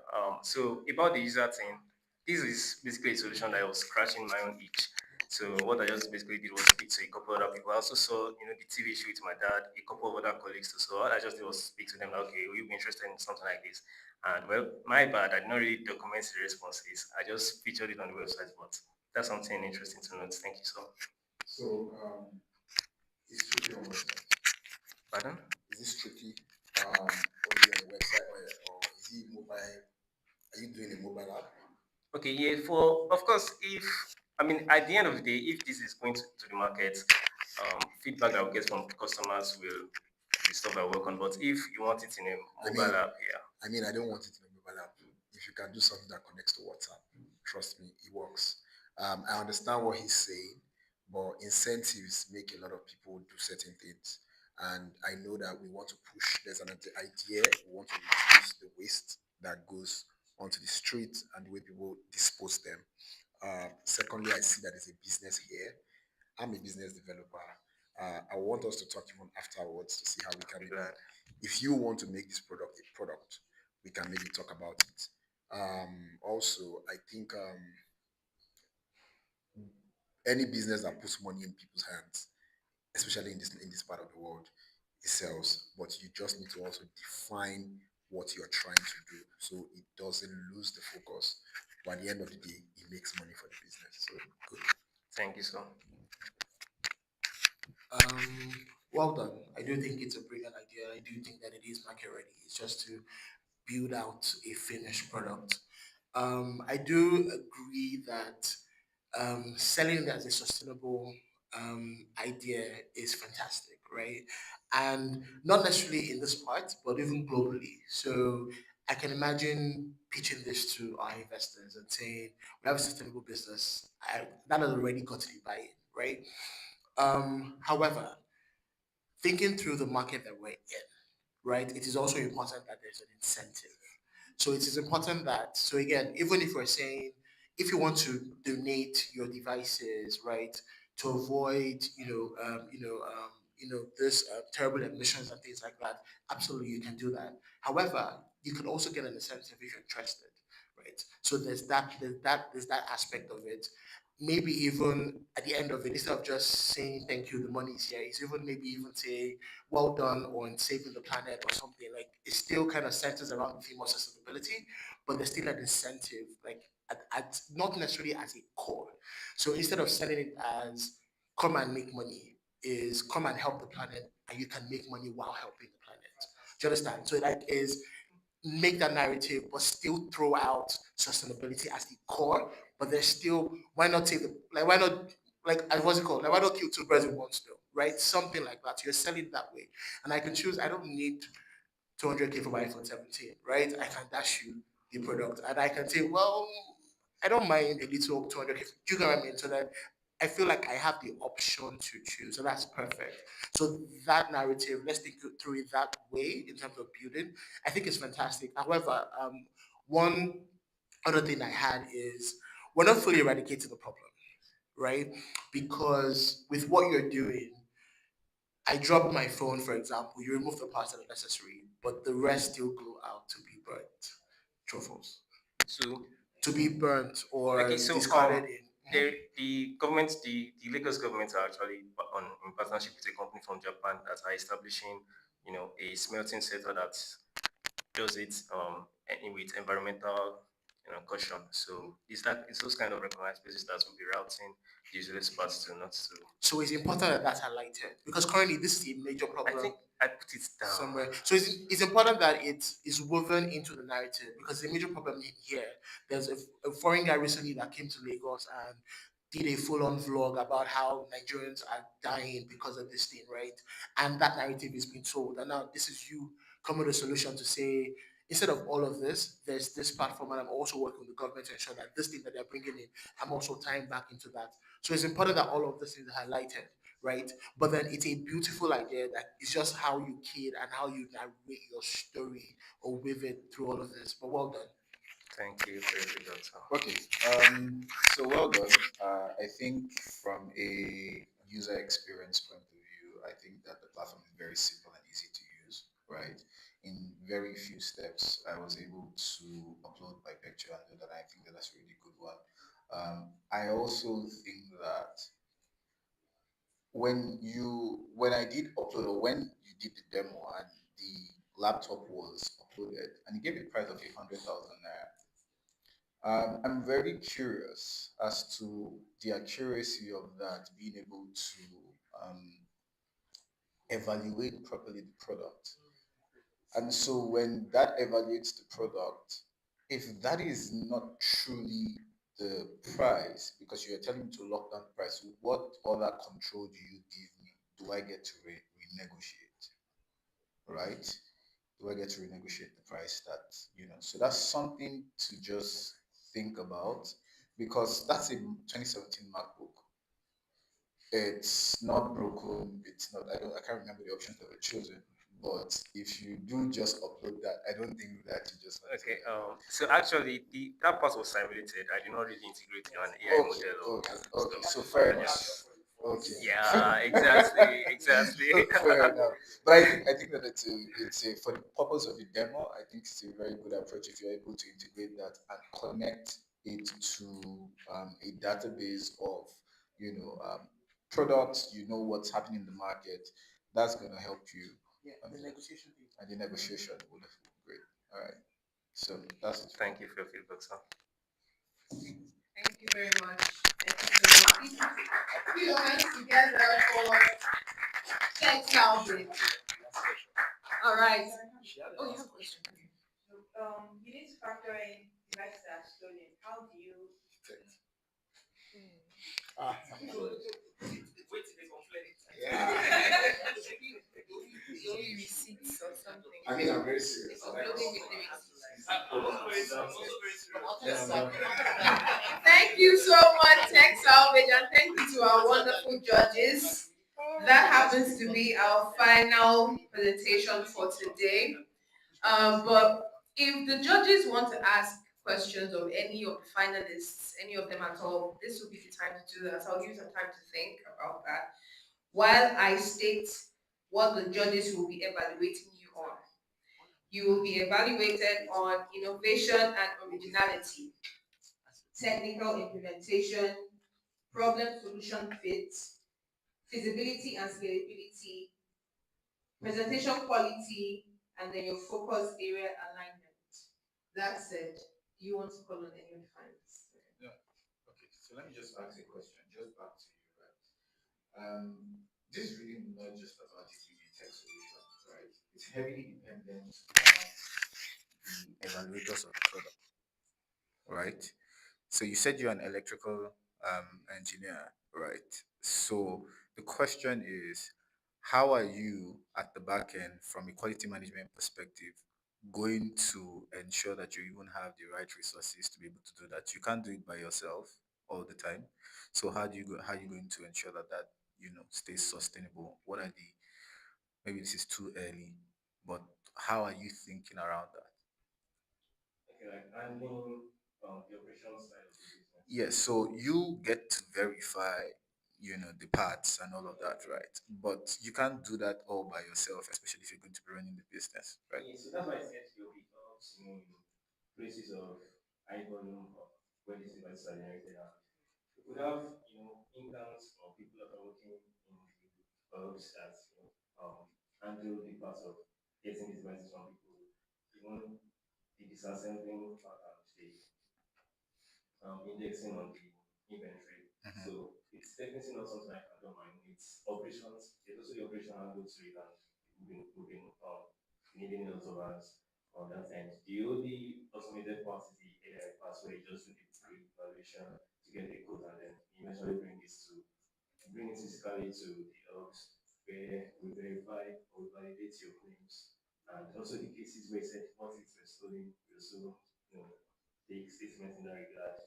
So about the user thing, this is basically a solution that I was scratching my own itch. So what I just basically did was speak to a couple other people. I also saw, the TV show with my dad, a couple of other colleagues too. So what I just did was speak to them, like, okay, will you be interested in something like this? And well, my bad, I did not really document the responses. I just featured it on the website, but that's something interesting to note. Thank you, sir. So, it's tricky on website. Pardon? Is this tricky only on the website, or is it mobile? Are you doing a mobile app? Okay, yeah, for of course, if I mean at the end of the day, if this is going to the market, feedback I will get from customers will be stuff I work on. But if you want it in a I mobile mean, app, yeah, I don't want it in a mobile app. If you can do something that connects to WhatsApp, trust me, it works. I understand what he's saying, but incentives make a lot of people do certain things. And I know that we want to push, there's an idea, we want to reduce the waste that goes onto the street and the way people dispose them. Secondly, I see that there's a business here. I'm a business developer. I want us to talk even afterwards to see how we can I'll be maybe, glad. if you want to make this product a product, we can maybe talk about it. Also, I think any business that puts money in people's hands, especially in this part of the world, it sells. But you just need to also define what you're trying to do so it doesn't lose the focus. But at the end of the day, it makes money for the business. So good. Thank you, sir. Well done. I do think it's a brilliant idea. I do think that it is market ready. It's just to build out a finished product. I do agree that selling it as a sustainable idea is fantastic, right? And not necessarily in this part, but even globally. So I can imagine pitching this to our investors and saying, we have a sustainable business. That has already got to be buy-in, right? However, thinking through the market that we're in, right, it is also important that there's an incentive. So it is important that, so again, even if we're saying, if you want to donate your devices, right, to avoid, this terrible emissions and things like that, absolutely you can do that. However, you can also get an incentive if you're interested, right? So there's that aspect of it. Maybe even at the end of it, instead of just saying thank you, the money is here, it's even maybe even say well done on saving the planet or something. Like it still kind of centers around the theme of sustainability, but there's still an incentive, like at not necessarily as a core. So instead of selling it as come and make money, is come and help the planet and you can make money while helping the planet. Do you understand? So that is make that narrative, but still throw out sustainability as the core. But there's still why not take the like why not like what's it called? Like why not kill two birds with one stone, right? Something like that. You're selling it that way, and I can choose. I don't need 200K for my iPhone 17, right? I can dash you the product, and I can say, well, I don't mind a little 200K. Do you get what I mean? So that I feel like I have the option to choose, so that's perfect. So that narrative, let's think through it that way in terms of building. I think it's fantastic. However, one other thing I had is we're not fully eradicating the problem, right? Because with what you're doing, I drop my phone, for example, you remove the parts that are necessary, but the rest still go out to be burnt. Truffles. So To be burnt okay, or so discarded in. the government, the Lagos government are actually on in partnership with a company from Japan that are establishing, a smelting center that does it with environmental caution. So is those kind of recognized places that will be routing the useless parts to not to. So it's important that that's highlighted because currently this is a major I problem think I put it down. somewhere. So it's important that it is woven into the narrative because the major problem here. There's a foreign guy recently that came to Lagos and did a full-on vlog about how Nigerians are dying because of this thing, right? And that narrative is being told. And now this is you coming with a solution to say, instead of all of this, there's this platform, and I'm also working with the government to ensure that this thing that they're bringing in, I'm also tying back into that. So it's important that all of this is highlighted, right? But then it's a beautiful idea that it's just how you kid and how you narrate your story or weave it through all of this. But well done. Thank you for your feedback, sir. Okay. So well done. I think from a user experience point of view, I think that the platform is very simple and easy to use, right? in very few steps, I was able to upload my picture and do that. I think that that's a really good one. I also think that when I did upload, or when you did the demo and the laptop was uploaded and you gave it a price of 800,000 naira, I'm very curious as to the accuracy of that, being able to evaluate properly the product. And so when that evaluates the product, if that is not truly the price, because you're telling me to lock down the price, what other control do you give me? Do I get to renegotiate? Right? Do I get to renegotiate the price that, so that's something to just think about, because that's a 2017 MacBook. It's not broken. It's not. I can't remember the options that were chosen. But if you do just upload that, I don't think that you just. Okay. So actually, that part was simulated. I did not really integrate an AI Okay. model or Okay. Okay. So stuff. fair I enough. just Okay. yeah, exactly, exactly. Fair enough. But I think that it's a for the purpose of the demo, I think it's a very good approach if you're able to integrate that and connect it to a database of products. You know what's happening in the market. That's going to help you. The negotiation thing. And the negotiation would have been great. All right. So that's it. Thank you for your feedback, sir. Thank you very much. Thank you very much. Put your hands together for tech salvage. All right. Oh, you have a question. You need to factor in devices that are stolen. How do you? Wait till they complain. Yeah. Maybe receipts or something. I mean, I'm very serious. Uploading with lyrics. I'm also very serious. Thank you so much, Tech Salvage, and thank you to our wonderful judges. That happens to be our final presentation for today. But if the judges want to ask questions of any of the finalists, any of them at all, this will be the time to do that. So I'll give you some time to think about that while I state what the judges will be evaluating you on. You will be evaluated on innovation and originality, technical implementation, problem solution fit, feasibility and scalability, presentation quality, and then your focus area alignment. That said, do you want to call on any of the finalists? Yeah. Okay. So let me just ask a question, just back to you, right? This is really not just about it being a tech solution, right? It's heavily dependent on the evaluators of the product, right? So you said you're an electrical engineer, right? So the question is, how are you at the back end from a quality management perspective going to ensure that you even have the right resources to be able to do that? You can't do it by yourself all the time. So how are you going to ensure that stays sustainable? What are the maybe this is too early, but how are you thinking around that? Okay, like handling the operational side of the business. Yes, so you get to verify, the parts and all of that, right? But you can't do that all by yourself, especially if you're going to be running the business, right? Yeah, so that's why I said you'll be in places of high volume of where these devices are generated. And we could have, interns or people that are working in the hubs that handle the parts of getting these devices from people, even the disassembling part and the indexing on the inventory. Mhm. So it's definitely not something I can do on my own. It's operations. It's also the operation angle to it, and we've been needing a lot of us on that end. The only automated part is the AI part where you just do the pre-evaluation to get the code and then eventually bring it physically to the hubs where we verify or we validate your claims. And also the cases where it said once it's been stolen, we also take statement in that regard.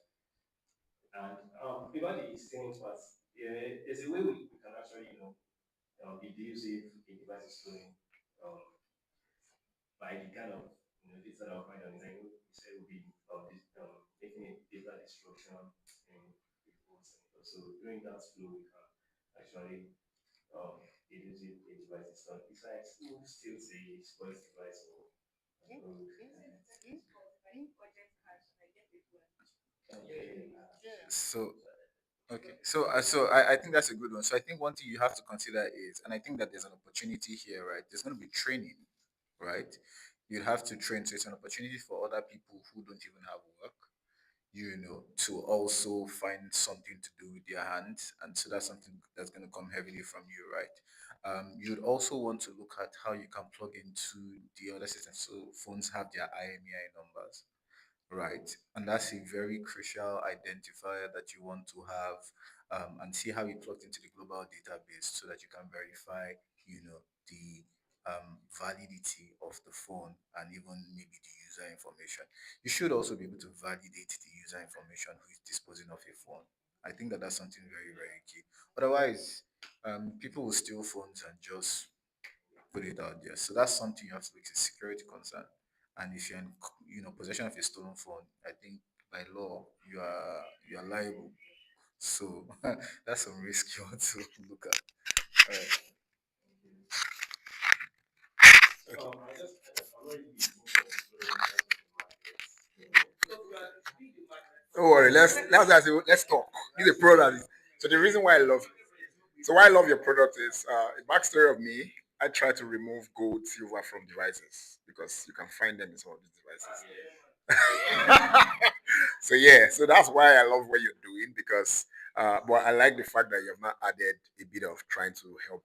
And about the stealing part, yeah, there's a way we can actually, deduce if a device is stolen by the kind of data that we find on it. I know you said we'll be making a data destruction in reports, and also during that flow we can actually deduce if a device is stolen. Besides, who steals a spoiled device or So okay, so I think that's a good one. So I think one thing you have to consider is, and I think that there's an opportunity here, right? There's going to be training, right? You have to train, so it's an opportunity for other people who don't even have work, to also find something to do with their hands. And so that's something that's going to come heavily from you, right? You'd also want to look at how you can plug into the other systems. So phones have their IMEI numbers, right? And that's a very crucial identifier that you want to have, and see how it plugs into the global database so that you can verify, the validity of the phone and even maybe the user information. You should also be able to validate the user information who is disposing of a phone. I think that that's something very, very key. Otherwise, people will steal phones and just put it out there. So that's something you have to look at, security concern. And if you're in, possession of a stolen phone, I think by law you are liable. So that's some risk you want to look at. All right. Don't worry, let's talk. This is a product. So the reason why I love why I love your product is a backstory of me. I try to remove gold, silver from devices because you can find them in some of these devices. So yeah, so that's why I love what you're doing because but I like the fact that you have not added a bit of trying to help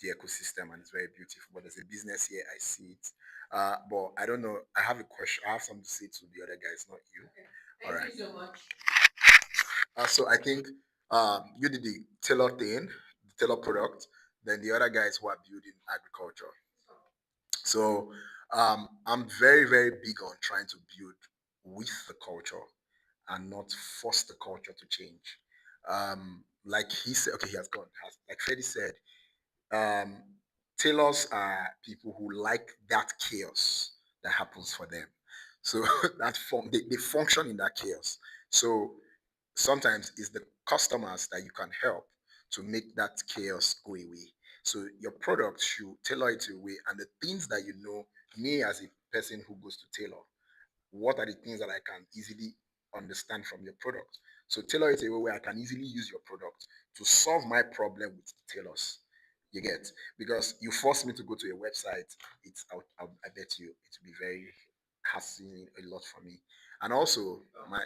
the ecosystem, and it's very beautiful. But as a business here, I see it. But I don't know. I have a question. I have something to say to the other guys, not you. All right. Thank you so much. So I think you did the tailor thing, the tailor product. Then the other guys who are building agriculture. So I'm very, very big on trying to build with the culture and not force the culture to change. Like he said, okay, he has gone. Like Freddie said, um, tailors are people who like that chaos that happens for them. So they function in that chaos. So sometimes it's the customers that you can help to make that chaos go away. So your product should tailor it to a way, and the things that me as a person who goes to tailor, what are the things that I can easily understand from your product? So tailor it a way where I can easily use your product to solve my problem with the tailors. You get, because you force me to go to a website, I bet you it will be very hassling a lot for me. And also my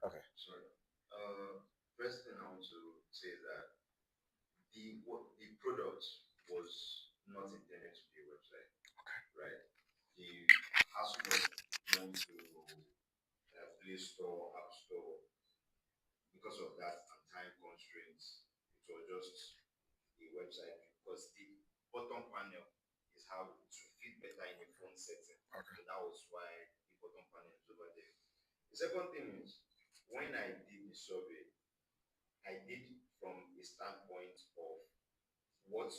okay. Sorry. First thing I want to say is that the product was not intended to be a website, right? The hassle of going to Play Store, App Store, because of that and time constraints, it was just a website because the bottom panel is how to fit better in a phone setting. Okay. So that was why the bottom panel is over there. The second thing is when I did the survey, I did from a standpoint of what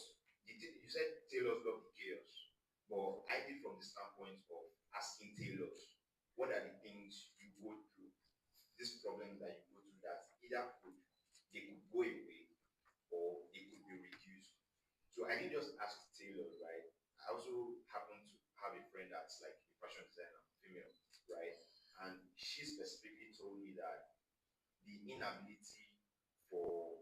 you said tailors love the chaos, but I did from the standpoint of asking tailors what are the things you go through, this problem that you go through that either they could go away or they could be reduced. So I didn't just ask tailors, right? I also happen to have a friend that's like a fashion designer, female, right? And she specifically told me that the inability for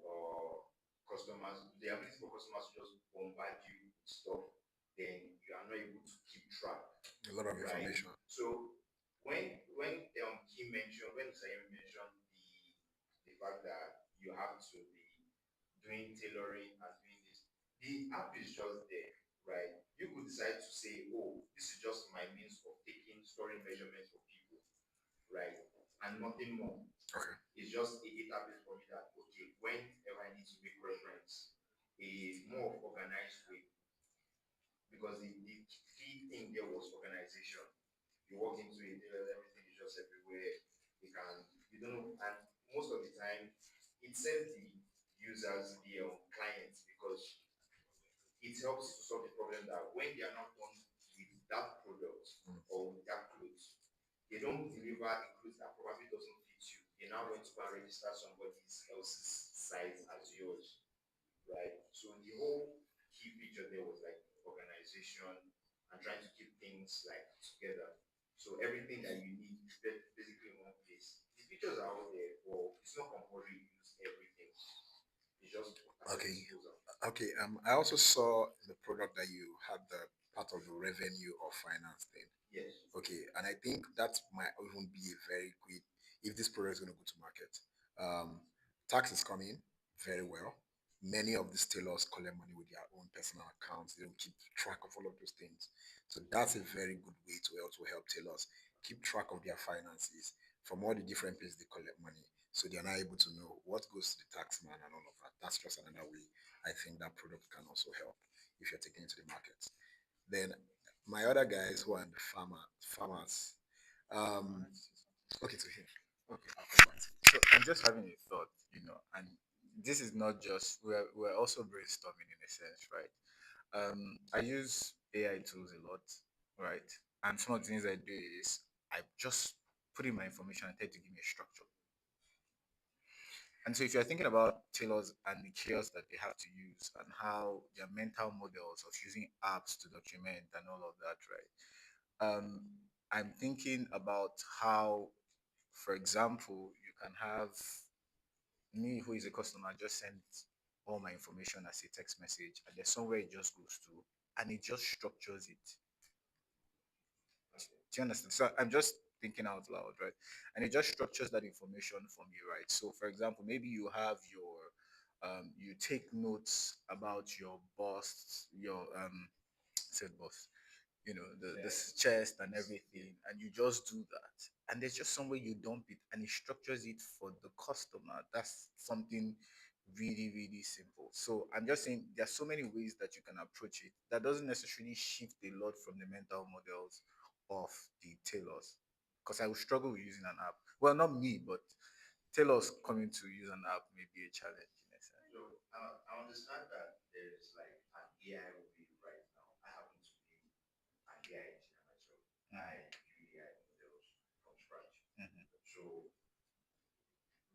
customers to just bombard you with stuff, then you are not able to keep track. A lot of right? information. So when he mentioned when Sayem mentioned the fact that you have to be doing tailoring and doing this, the app is just there, right? You could decide to say, oh, this is just my means of taking storing measurements for people, right? And nothing more. Okay. It's just a database for me that okay, whenever I need to make reference, a more organized way. Because the key thing there was organization. You walk into it, everything is just everywhere. You don't know, and most of the time, it saves the users, the clients, because it helps to solve the problem that when they are not done with that product or with that clothes, they don't deliver a clothes that probably doesn't fit you. They're now going to go and register somebody else's size as yours, right? So the whole key feature there was like organization and trying to keep things like together. So everything that you need is basically in one place. The features are out there, but it's not compulsory you use everything. It's just at your Okay. disposal. Okay. I also saw in the product that you had the part of the revenue or finance thing. Yes. Okay, and I think that might even be a very quick if this product is going to go to market. Um, Tax is coming very well. Many of these tailors collect money with their own personal accounts. They don't keep track of all of those things. So that's a very good way to also help tailors keep track of their finances from all the different places they collect money. So they are not able to know what goes to the tax man and all of that. That's just another way I think that product can also help if you're taking it to the market. Then my other guys who are in the farmers. Um, okay, to him. Okay, I'll come back to you. So I'm just having a thought, and this is not just we're also brainstorming in a sense, right? I use AI tools a lot, right? And some of the things I do is I just put in my information and try to give me a structure. And so if you're thinking about tailors and the chaos that they have to use and how their mental models of using apps to document and all of that, right? I'm thinking about how, for example, you can have me who is a customer just send all my information as a text message and there's somewhere it just goes to and it just structures it. Do you understand? So I'm just thinking out loud, right? And it just structures that information for me, right? So for example, maybe you have you take notes about your boss, your said boss, the chest and everything, and you just do that. And there's just somewhere you dump it and it structures it for the customer. That's something really, really simple. So I'm just saying there's so many ways that you can approach it that doesn't necessarily shift a lot from the mental models of the tailors. Because I would struggle with using an app. Well, not me, but tailors coming to use an app may be a challenge in a sense. So I understand that there's like an AI way right now. I happen to be an AI engineer myself. I build AI models from scratch. So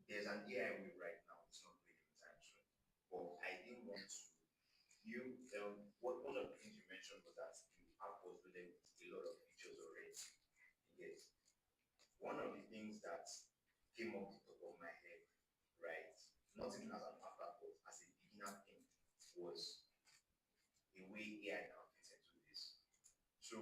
there's an AI way right now. It's not going anytime soon. But I didn't want to. One of the things you mentioned was that the app was loaded with a lot of features already. Yes. One of the things that came up the top of my head, right? Not even as an afterthought, as a beginner thing, was a way AI can fit into this. So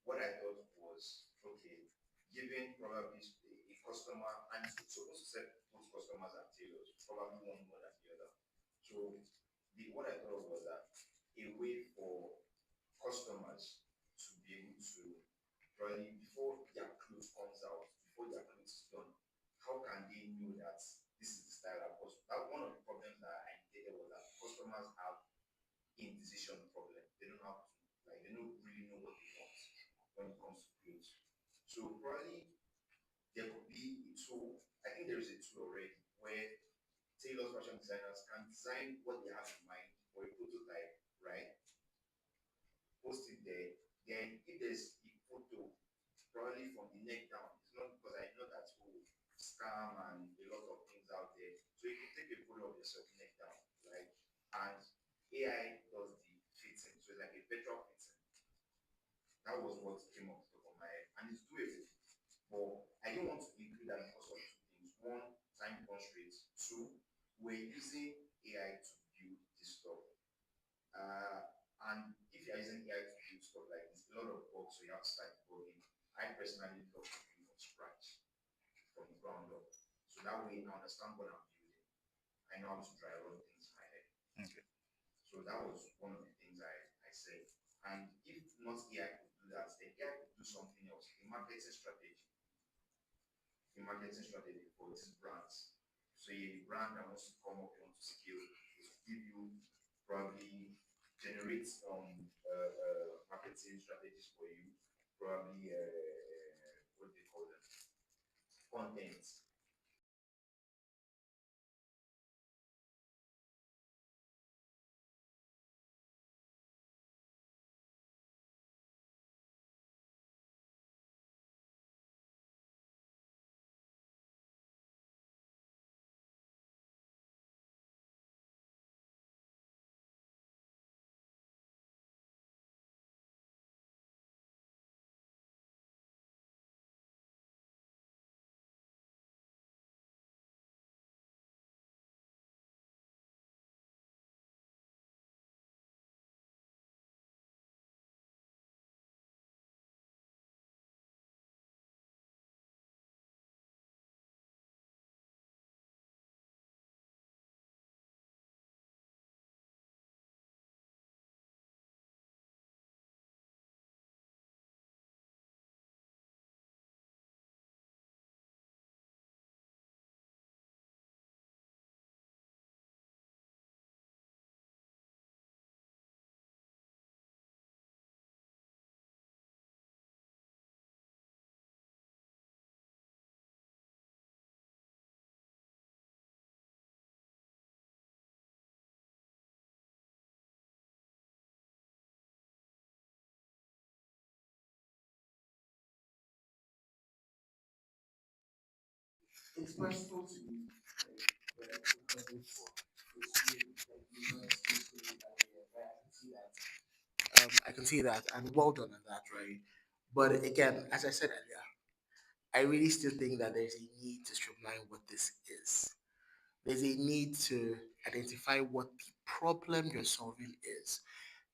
what I thought was, okay, given probably a customer, and it's supposed to set both customers and tailors, probably one more than the other. So what I thought was that a way for customers to be able to probably before their clothes comes out, before their clothes is done, how can they know that this is the style? Because that one of the problems that I detected was that customers have indecision problem. They don't have to like they don't really know what they want when it comes to clothes. So probably there could be a tool. I think there is a tool already where tailors, fashion designers can design what they have in mind for a prototype, right? Post it there. Then if there's a photo, probably from the neck down, it's not because I know that scam and a lot of things out there. So you could take a photo of yourself neck down, right? And AI does the fitting. So it's like a virtual fitting. That was what came up to top of my head. And it's doable. But I didn't want to include that because of two things. One, time constraints. Two, we're using AI to build this stuff. And if you're using AI to build stuff like this, a lot of bugs, so you have to start debugging. I personally love to build from scratch, from the ground up. So that way I understand what I'm building. I know how to try a lot of things in my head. Okay. So that was one of the things I said. And if not AI could do that, then AI could do something else, a marketing strategy for these brands. So a brand that wants to come up, wants to scale, is give you probably generate marketing strategies for you, probably what do they call them? Content. it's merciful to me, right? Because it's really like you know it's really that way, right? I can see that. I can see that, and well done on that, right? But again, as I said earlier, I really still think that there's a need to streamline what this is. There's a need to identify what the problem you're solving is.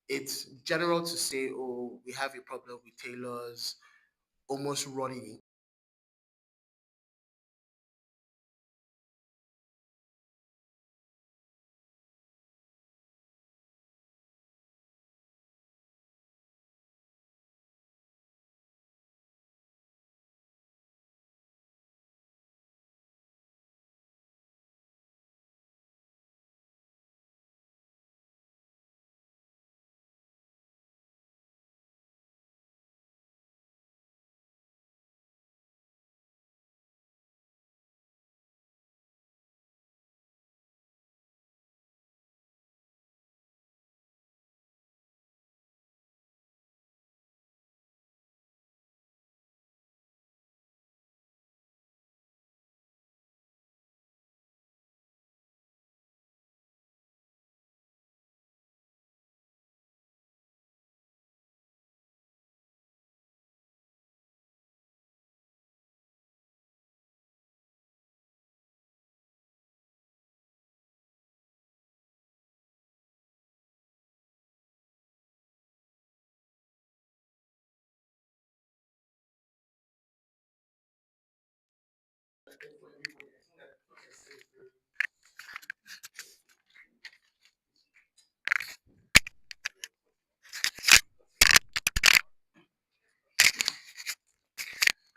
It's general to say, oh, we have a problem with tailors almost running.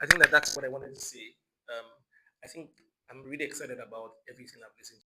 I think that that's what I wanted to say. Um, I think I'm really excited about everything I've listened to.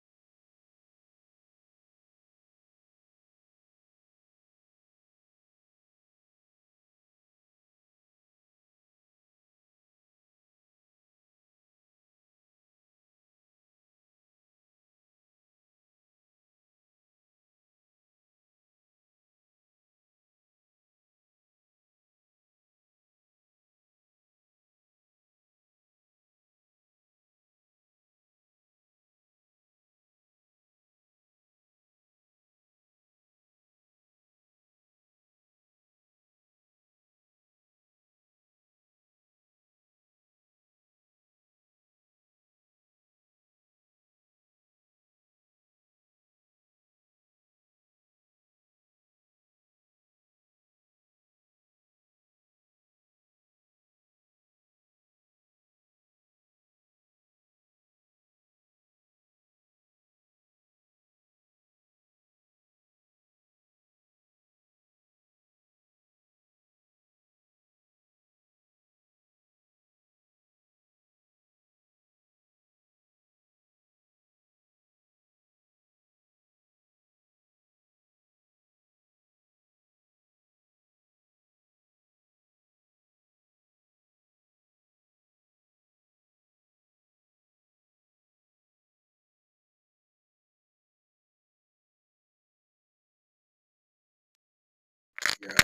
Yeah,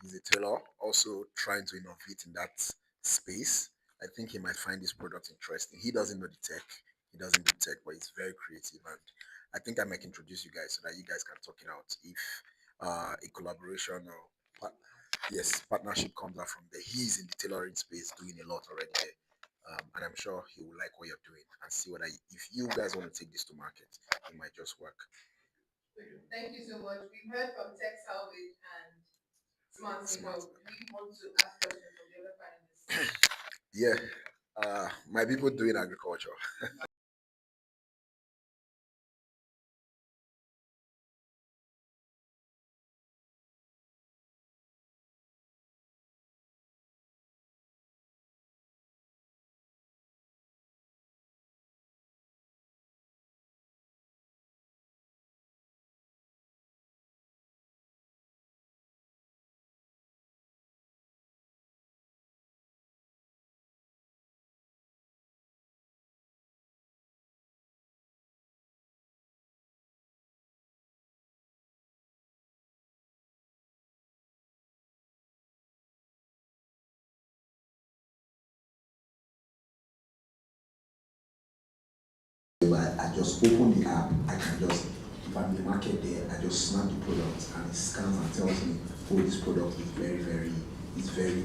he's a tailor, also trying to innovate in that space. I think he might find this product interesting. He doesn't know the tech, he doesn't do tech, but he's very creative. And I think I might introduce you guys so that you guys can talk it out if a collaboration or yes, partnership comes out from there. He's in the tailoring space doing a lot already there. And I'm sure he will like what you're doing and see whether if you guys want to take this to market, it might just work. Thank you so much. We've heard from Tech Salvage and Smart Smart. Zero. Do we want to ask questions from the other panelists? Yeah, my people doing agriculture. I just open the app, I can just, if I'm in the market there, I just snap the product and it scans and tells me, oh, this product is it's very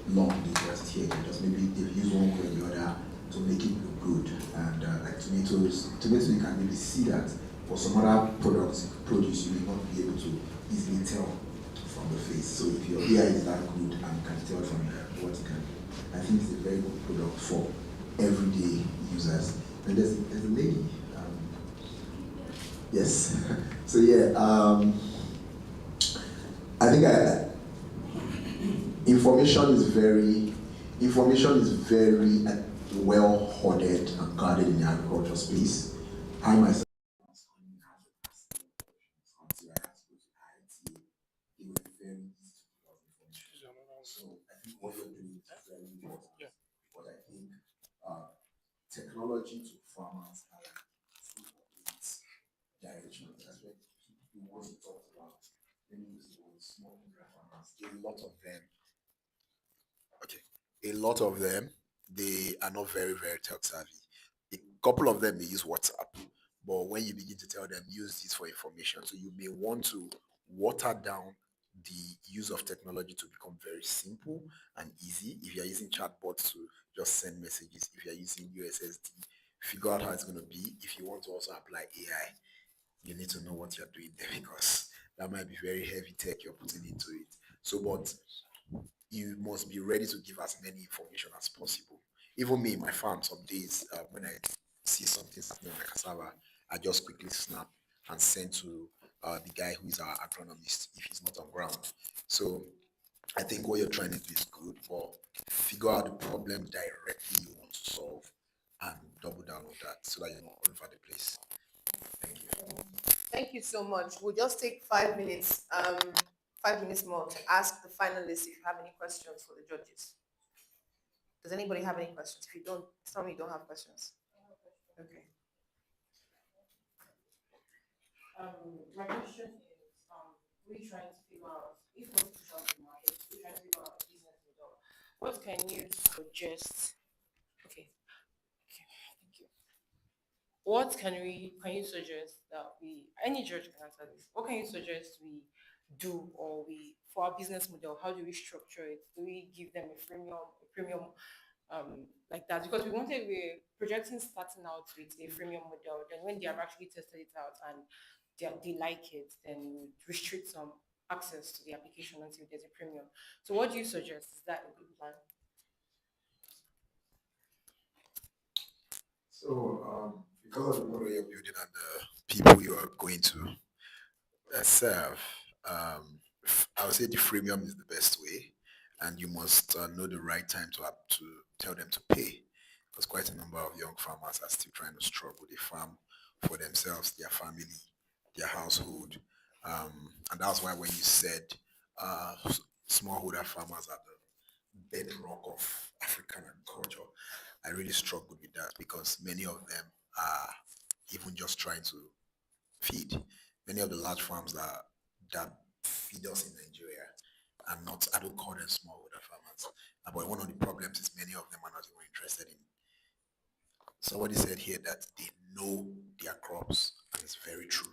long, they just here, they just maybe they've used one way or the other to make it look good. And like tomatoes, you can maybe see that. For some other produce, you may not be able to easily tell from the face. So if your ear is that good and you can tell from what you can, I think it's a very good product for everyday users. And there's a lady. Yes. So yeah, I think information is very well hoarded and guarded in the agriculture space. I myself until I had to go to IT, it was very easy to pull out information. So I think what you're doing is very important. But I think technology to farmers are like two opposite directions. That's what people want to talk about. Let me use the word smallholder farmers. A lot of them, they are not very, very tech savvy. A couple of them may use WhatsApp, but when you begin to tell them use this for information, so you may want to water down the use of technology to become very simple and easy. If you're using chatbots to just send messages, if you're using USSD, figure out how it's going to be. If you want to also apply AI, you need to know what you're doing there because that might be very heavy tech you're putting into it. So, but you must be ready to give as many information as possible. Even me, my farm, some days when I see something happening on my cassava, I just quickly snap and send to the guy who is our agronomist if he's not on ground. So I think what you're trying to do is good, but figure out the problem directly you want to solve and double down on that so that you're not all over the place. Thank you. Thank you so much. We'll just take 5 minutes, 5 minutes more to ask the finalists if you have any questions for the judges. Does anybody have any questions? If you don't, tell me you don't have questions. Okay. My question is, we're trying to figure out if we're push out the market, we're trying to figure out a business model. What can you suggest? Okay, okay, thank you. What can you suggest that we any judge can answer this? What can you suggest we do or we for our business model? How do we structure it? Do we give them a premium like that? Because we're projecting starting out with a freemium model. Then when they have actually tested it out and they like it, then we restrict some access to the application until there's a premium. So what do you suggest? Is that a good plan? So, because of the model you're building and the people you are going to serve, I would say the freemium is the best way, and you must know the right time to tell them to pay, because quite a number of young farmers are still trying to struggle. They farm for themselves, their family, their household, and that's why when you said smallholder farmers are the bedrock of African agriculture, I really struggled with that because many of them are even just trying to feed. Many of the large farms that feed us in Nigeria are not, I don't call them smallholder farmers. But one of the problems is many of them are not even interested in. Somebody said here that they know their crops, and it's very true.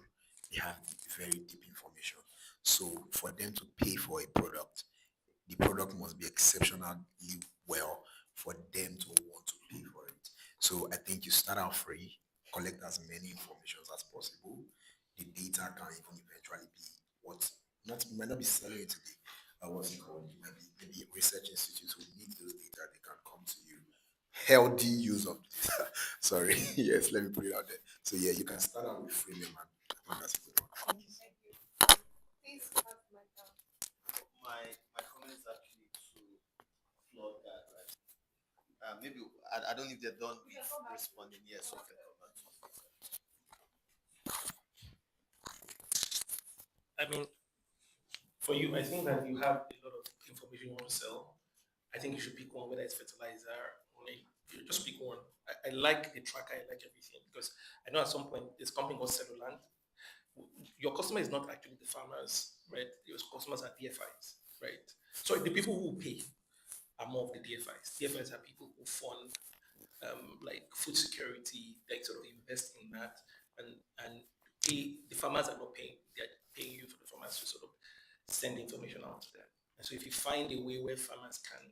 They have very deep information. So for them to pay for a product, the product must be exceptionally well for them to want to pay for it. So I think you start out free, collect as many information as possible. The data can even eventually be what not might not be selling it to the what's it called? Maybe research institutes who need those data, they can come to you. Healthy use of data. Sorry, yes, let me put it out there. So yeah, you can start out with freemium and I think that's a good one. Please pass the mic down. My comment is actually to flood that, right? Maybe I don't know if they're done with responding. Yes, so can come back to you. I mean, for you, I think that you have a lot of information you want to sell. I think you should pick one, whether it's fertilizer or you just pick one. I like the tracker, I like everything because I know at some point this company called Cellulant. Your customer is not actually the farmers, right? Your customers are DFIs, right? So the people who pay are more of the DFIs. DFIs are people who fund like food security, like sort of invest in that, and the farmers are not paying; they're paying you for the farmers to sort of send information out to them. And so, if you find a way where farmers can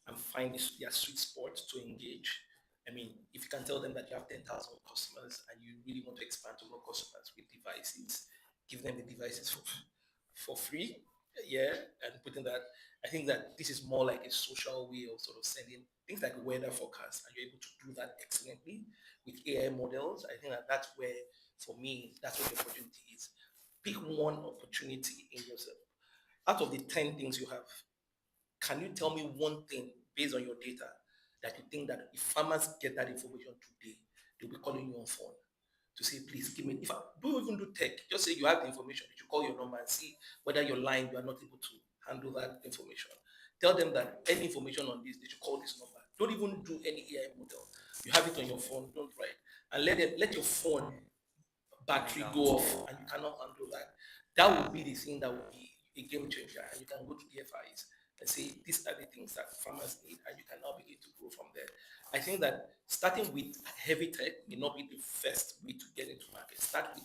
and find their sweet spot to engage. I mean, if you can tell them that you have 10,000 customers and you really want to expand to more customers with devices, give them the devices for free, yeah, and putting that, I think that this is more like a social way of sort of sending things like weather forecasts, and you're able to do that excellently with AI models. I think that that's where, for me, that's where the opportunity is. Pick one opportunity in yourself. Out of the 10 things you have, can you tell me one thing based on your data that you think that if farmers get that information today, they'll be calling you on phone to say, please give me, if I don't even do tech, just say you have the information, you call your number and see whether you're lying, you are not able to handle that information. Tell them that any information on this, they should call this number. Don't even do any AI model. You have it on your phone, don't write. And let your phone battery go off and you cannot handle that. That would be the thing that would be a game changer. And you can go to the FIs and say, these are the things that farmers need, and you can now begin to grow from there. I think that starting with heavy tech may not be the first way to get into market. Start with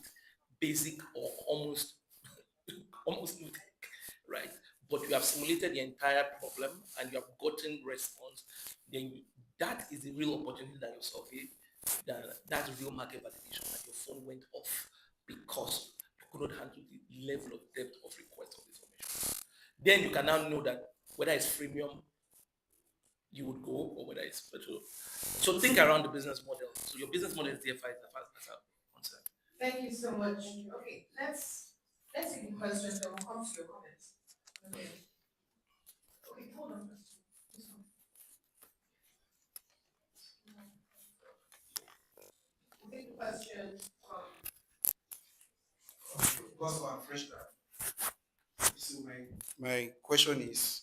basic or almost almost no tech, right? But you have simulated the entire problem and you have gotten response, then that is the real opportunity that you survey. That's real market validation that your phone went off because you could not handle the level of depth of request of information. Then you can now know that whether it's freemium you would go or whether it's petrol. So think around the business model. So your business model is DFI as a concept. Thank you so much. Okay, let's see the questions and we'll come to your comments. Okay. Okay, hold on first. This one. We'll take the question from Because I'm fresh grad. So my question is,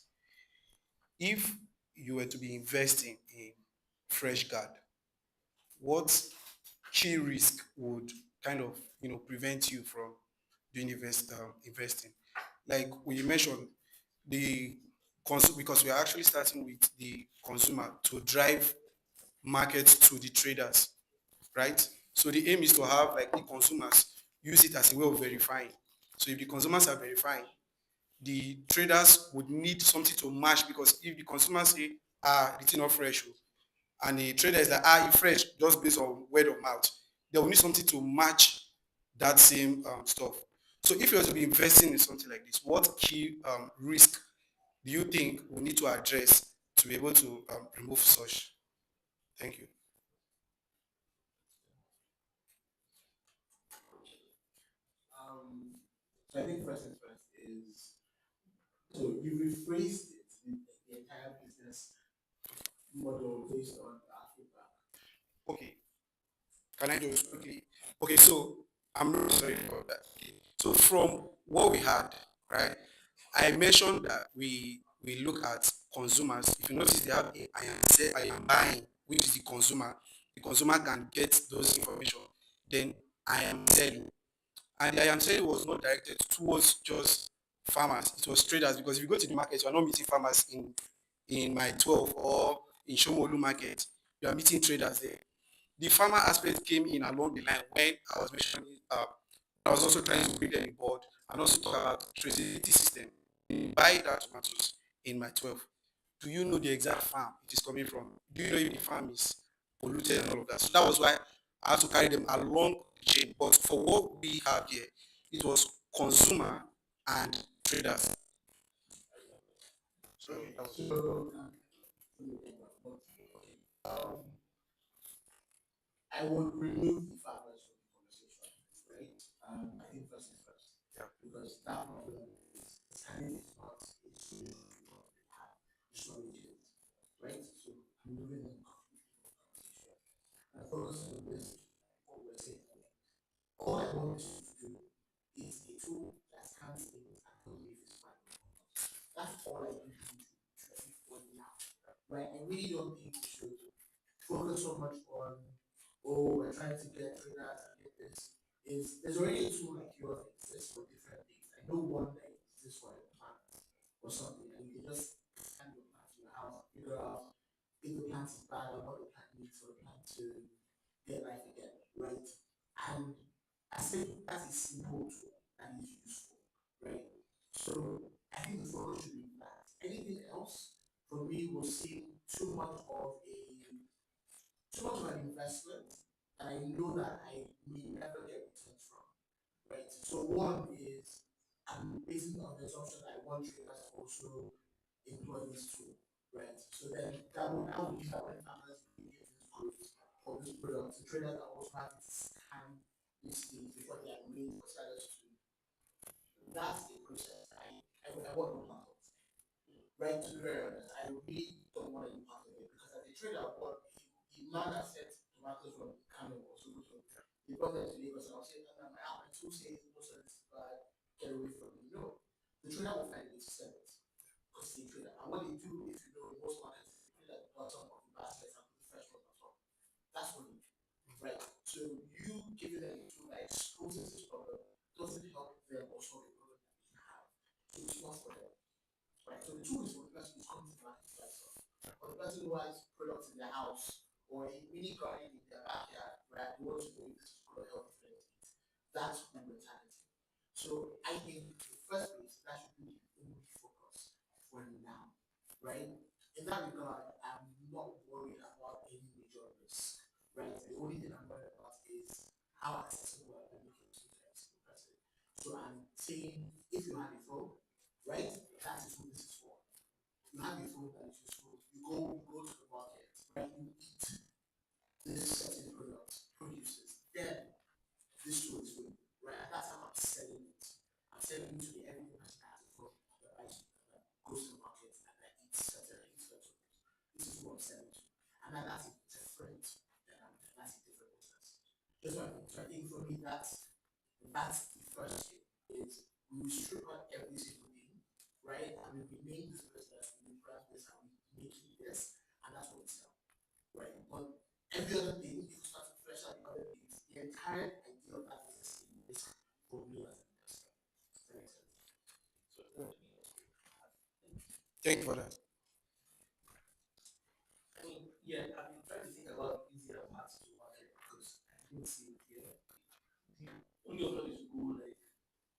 if you were to be investing in fresh grad, what key risk would kind of prevent you from doing investing? Like when you mentioned the because we are actually starting with the consumer to drive market to the traders, right? So the aim is to have like the consumers use it as a way of verifying. So if the consumers are verifying, the traders would need something to match, because if the consumers say, the thing not fresh, and the trader is like, it's fresh, just based on word of mouth, they will need something to match that same stuff. So if you were to be investing in something like this, what key risk do you think we need to address to be able to remove such? Thank you. Um, so I think first things first is, so you rephrased it, the entire business model based on our feedback. Okay, can I just quickly? Okay, so I'm really sorry about that. So from what we had, right? I mentioned that we look at consumers. If you notice, they have a I am buying, which is the consumer. The consumer can get those information. Then I am selling, and the I am selling was not directed towards just farmers. It was traders, because if you go to the market, you are not meeting farmers in my 12 or in Shomolu market. You are meeting traders there. The farmer aspect came in along the line when I was mentioning, I was also trying to bring them on board and also talk about traceability system. Buy that tomatoes in my 12. Do you know the exact farm it is coming from? Do you know if the farm is polluted and all of that? So that was why I had to carry them along the chain. But for what we have here, it was consumer and traders. So that was Um, I would remove the farmers from the conversation, right? I think first things first, yeah. because that problem is kind of not it's not legit, right? So I'm removing them completely from the conversation and focus on the message, what we're saying. All I want you to do is a tool that scans things and tells you if it's fine or not. That's all I need you to do for now, right? I really don't think we should focus so much on, oh, we're trying to get traders and get this. Is there's already a tool like yours that exists for different things. I know one that exists for your plants or something, and you can just scan your plant to your house, figure out if the plant is bad or not the plant need sort of like to get life again, right? And I think that is simple tool that is useful, right? So I think the focus should be that. Anything else for me will seem too much of an investment, and I know that I may never get returns from, right? So one is I'm basing on the assumption that I want traders to also employ this tool, right? So then that would mean that when farmers bring in this goods or this product, the traders are also have to scan these things before they are made for sellers to. That's the process I want to part of. Right, to be very honest, I really don't want any part of it because as a trader, what the man that said tomatoes from Kano or Sokoto, he brought them to Lagos and I was saying, "No, my tool says most of this is bad, get away from me." No, the trader will find a way to sell it because he's a trader. And what they do, if you know, in most markets, is they put it at the bottom of the basket and put the fresh ones on top. That's what they do, right? So you giving them a tool that exposes this problem doesn't help them or solve a problem that they have. So it's not for them. Right, so the tool is for the person who's coming to market to buy stuff, or the person who has products in their house, or a mini garden in their backyard, right? Who wants to know if this is good or healthy for them to eat. That's who we're targeting. So I think the first place that should be the only focus for now, right? In that regard, I'm not worried about any major risk, right? The only thing I'm worried about is how accessible are we making to the next single person. So I'm saying if you have a phone, right, that is who this is for. You have a phone that is useful. You go to the market, right? You eat this certain product produces. Then this tool is for you, right? And that's how I'm selling it. I'm selling it to the everyday person that has a phone that buys that goes to the market and that eats certain vegetables. This is who I'm selling to. And then that's a different that's a different business. Just what I think. So I think for me that's the first thing is we will strip out every single thing, right? And we name this business, we grab this and we make it this, and that's what we sell, right? But every other thing, if you start to flesh out the other things, the entire idea of that business is risk for me as an investor. Does that make sense? So Thank you for that. I mean, yeah, I've been trying to think about easier paths to market because I don't see it here. The only option is to go like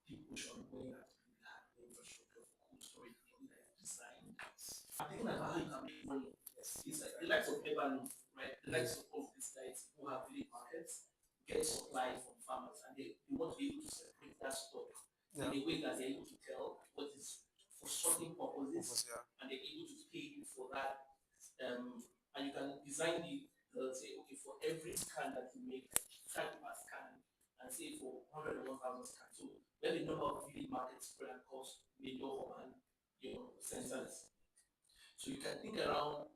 deep ocean where you have to really have the infrastructure for cold storage, the that is designed. I'm thinking about how you can make money. Yes. It's like the likes of Eberno, right? The likes of these guys who have village markets get supply from farmers and they want to be able to separate that stock in a way that they're able to tell what is for sorting purposes and they're able to pay you for that. And you can design the say, okay, for every scan that you make, charge per scan and say for 100 or 1,000 scans. So when they know how village markets spread across major urban, centers, so you can think around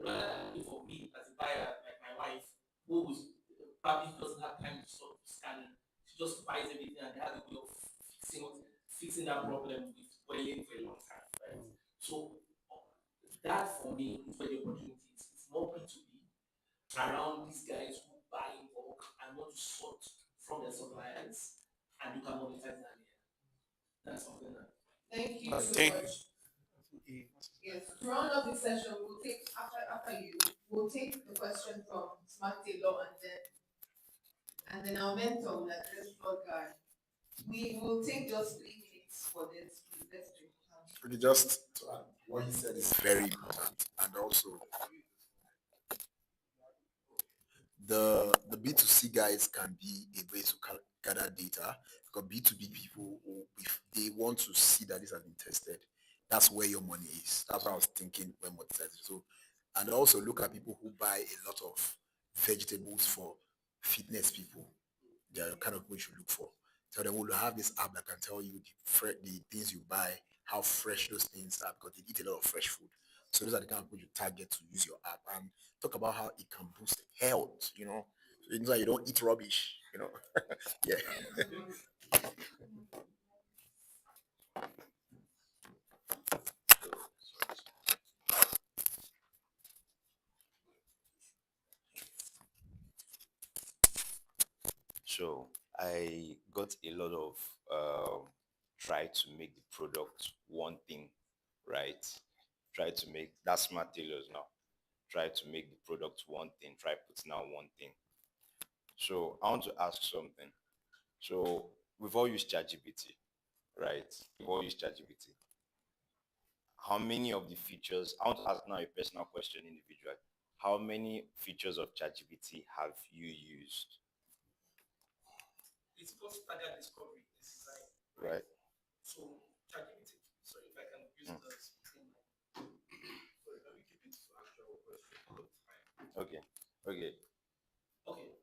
rather than for me as a buyer, like my wife, who was probably doesn't have time to stop scanning. She just buys everything and they have a way of fixing that problem with boiling for a long time, right? So that for me is where the opportunity is. It's more B2B around these guys who buy in bulk and want to sort from their suppliers and you can monetize that later. That's something that. Thank you so Thank much. Yes, to round up this session, we'll take after you, we'll take the question from Smart Taylor and then our mentor will address Flood Guard. We will take just 3 minutes for this. Let's drink. Okay, just to add, what he said is very important, and also the B2C guys can be a way to gather data because B2B people, if they want to see that this has been tested, that's where your money is. That's what I was thinking when monetizing. So, and also look at people who buy a lot of vegetables for fitness people. They are the kind of people you should look for. So then we'll have this app that can tell you the things you buy, how fresh those things are because they eat a lot of fresh food. So those are the kind of people you target to use your app and talk about how it can boost health, So it's like you don't eat rubbish. Yeah. So I got a lot of try to make the product one thing, right? Try to make that smart tailors now. try to make the product one thing, try putting out one thing. So I want to ask something. So we've all used ChatGPT, right? We've all used ChatGPT. How many of the features, I want to ask now a personal question individually. How many features of ChatGPT have you used? It's called staggered discovery design. Right. So ChatGPT. So if I can use this in my sorry, let me keep it to actual question. Okay. Okay. Okay.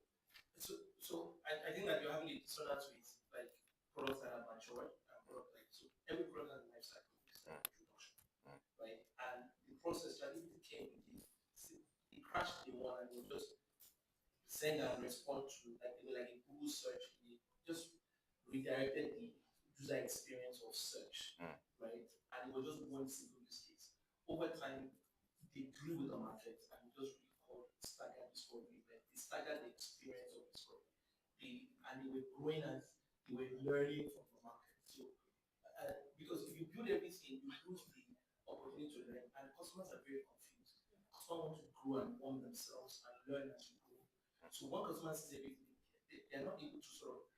So I think that you're having a dissonance with like products that are matured and products like so every product has a life cycle, it's like introduction, right? And the process ChatGPT came with it crashed the one and it was just send and respond to like a Google search. It just redirected the user experience of search, right? And it was just one simple use case. Over time, they grew with the market and it just really called staggered discovery. Like they staggered the experience of discovery. They were growing as they were learning from the market. So because if you build everything, you lose the opportunity to learn, and customers are very confused. Customers want to grow and warm themselves and learn as you grow. So one customer sees everything, they're not able to sort of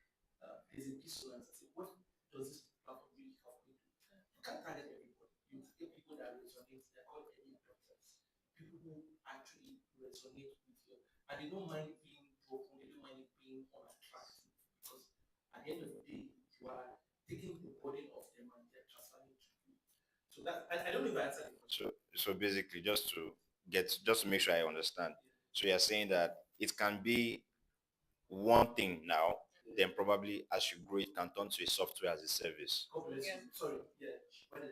there's a dissonance. I say, what does this platform really help me do? You can't target everybody. You target people that resonate. They're called early adopters. People who actually resonate with you, and they don't mind it being broken. They don't mind it being unattractive because at the end of the day, you are taking the burden off them and they're transferring it to you. So that I don't know if I answered the question. So basically, just to make sure I understand. So you're saying that it can be one thing now, then probably as you grow, it can turn to a software as a service. God bless you. Sorry, yeah. What it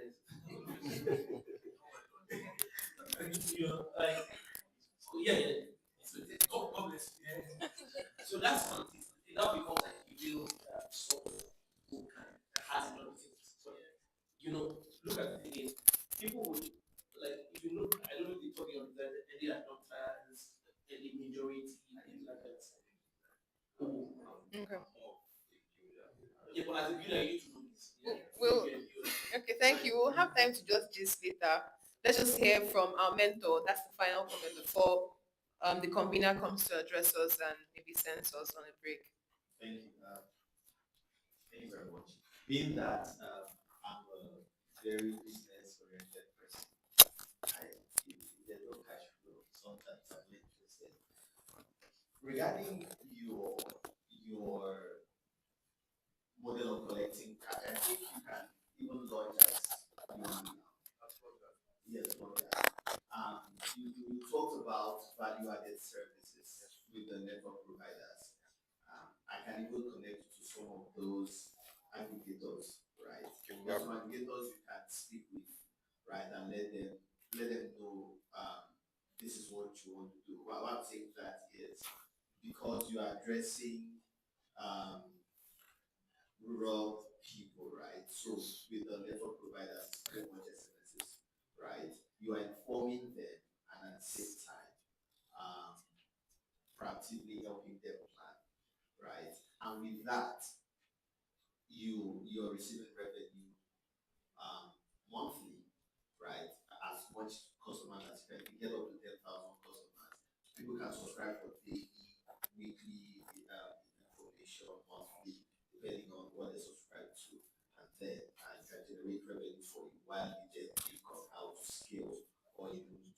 is. You know, like, yeah. So, God bless you. Yeah. So that's what it is. It now becomes like a real software book that has a lot of things. So, you know, look at the thing. People would, like, if you look, I don't know if they're talking about the early adopters, early majority, things like that. Oh, Okay. yeah, but as a builder, you need to know this. Yeah. We'll, okay, thank you. We'll have time to just gist later. Let's just hear from our mentor. That's the final comment before the convener comes to address us and maybe sends us on a break. Thank you. Thank you very much. Being that I'm a very business-oriented person, if there's no cash flow, sometimes I'm not interested. Regarding your model of collecting cash, I think you can even launch as yes, launch as. You talked about value-added services with the network providers. I can even connect to some of those aggregators, right? There are some aggregators you can speak with, right, and let them know this is what you want to do. What I'm saying that is because you are addressing rural people, right? So with the network providers, it's very much SMSs, right? You are informing them and at the same time proactively helping them plan, right? And with that, you're receiving revenue monthly, right? As much customers as you can. You get up to 10,000 customers. People can subscribe for daily, weekly information, monthly, depending on what they subscribe to, and then I can generate revenue for you while you just think of how to scale or even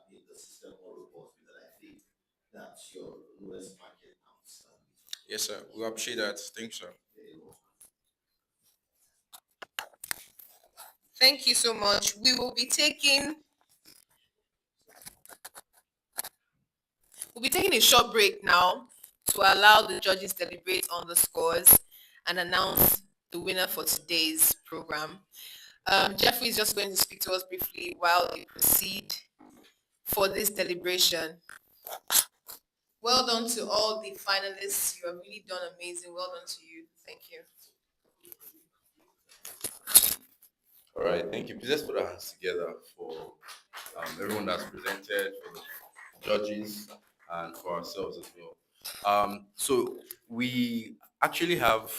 make the system more robust. Because I think that's your lowest market now. Yes, sir. We appreciate that. Thanks, sir. Thank you so much. We'll be taking a short break now to allow the judges deliberate on the scores and announce the winner for today's program. Jeffrey is just going to speak to us briefly while we proceed for this deliberation. Well done to all the finalists. You have really done amazing. Well done to you. Thank you. All right, thank you. Please let's put our hands together for everyone that's presented, for the judges, and for ourselves as well. So we actually have,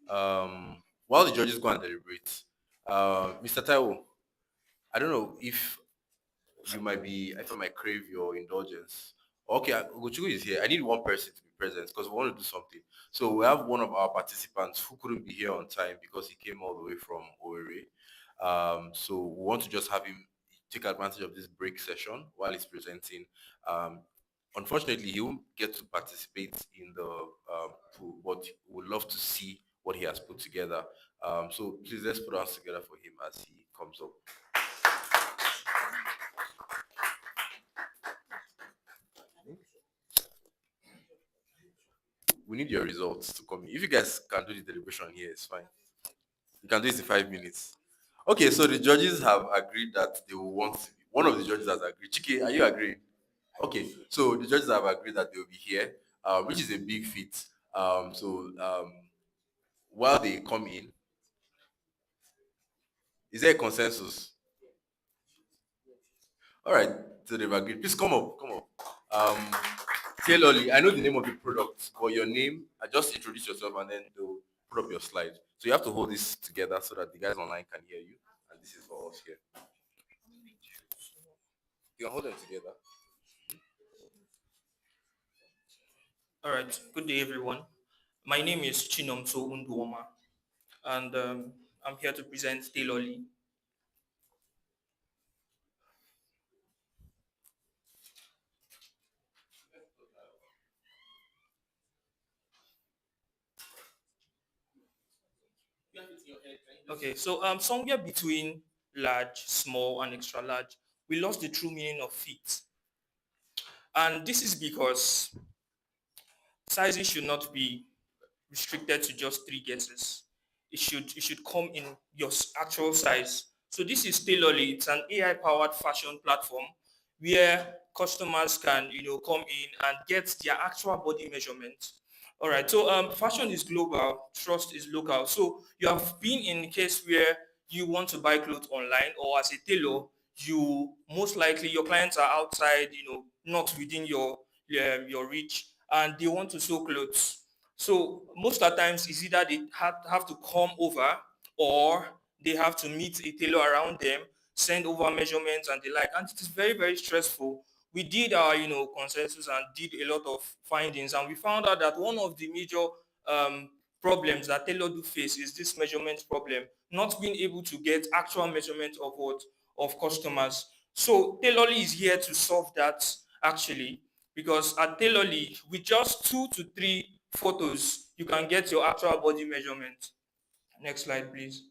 while the judges go and deliberate, Mr. Taiwo, I don't know if if I might crave your indulgence. Okay, Gochugu is here. I need one person to be present because we want to do something. So we have one of our participants who couldn't be here on time because he came all the way from Owerri. So we want to just have him take advantage of this break session while he's presenting. Um, Unfortunately, he won't get to participate in the pool, but would love to see what he has put together. So please let's put our hands together for him as he comes up. We need your results to come in. If you guys can do the deliberation here, it's fine. You can do it in 5 minutes. Okay, so the judges have agreed that they will want to be. One of the judges has agreed. Chike, are you agreeing? Okay, so the judges have agreed that they will be here, which is a big feat. While they come in, is there a consensus? All right, so they've agreed. Please come up, come up. Taylorly, I know the name of the product, but your name, just introduce yourself and then they'll put up your slide. So you have to hold this together so that the guys online can hear you. And this is for us here. You can hold them together. All right. Good day, everyone. My name is Chinomso Unduoma, and I'm here to present Taylorly. Okay, so somewhere between large, small, and extra large, we lost the true meaning of fit, and this is because sizing should not be restricted to just three guesses. It should come in your actual size. So this is Tailorly. It's an AI powered fashion platform where customers can come in and get their actual body measurement. All right. So fashion is global, trust is local. So you have been in a case where you want to buy clothes online, or as a tailor, you most likely your clients are outside, not within your reach, and they want to sew clothes. So most of the times it's either they have to come over, or they have to meet a tailor around them, send over measurements and the like. And it is very, very stressful. We did our, consensus and did a lot of findings, and we found out that one of the major um, problems that tailor do face is this measurement problem, not being able to get actual measurement of what of customers. So Tailorly is here to solve that actually, because at Tailorly, with just 2 to 3 photos, you can get your actual body measurement. Next slide, please.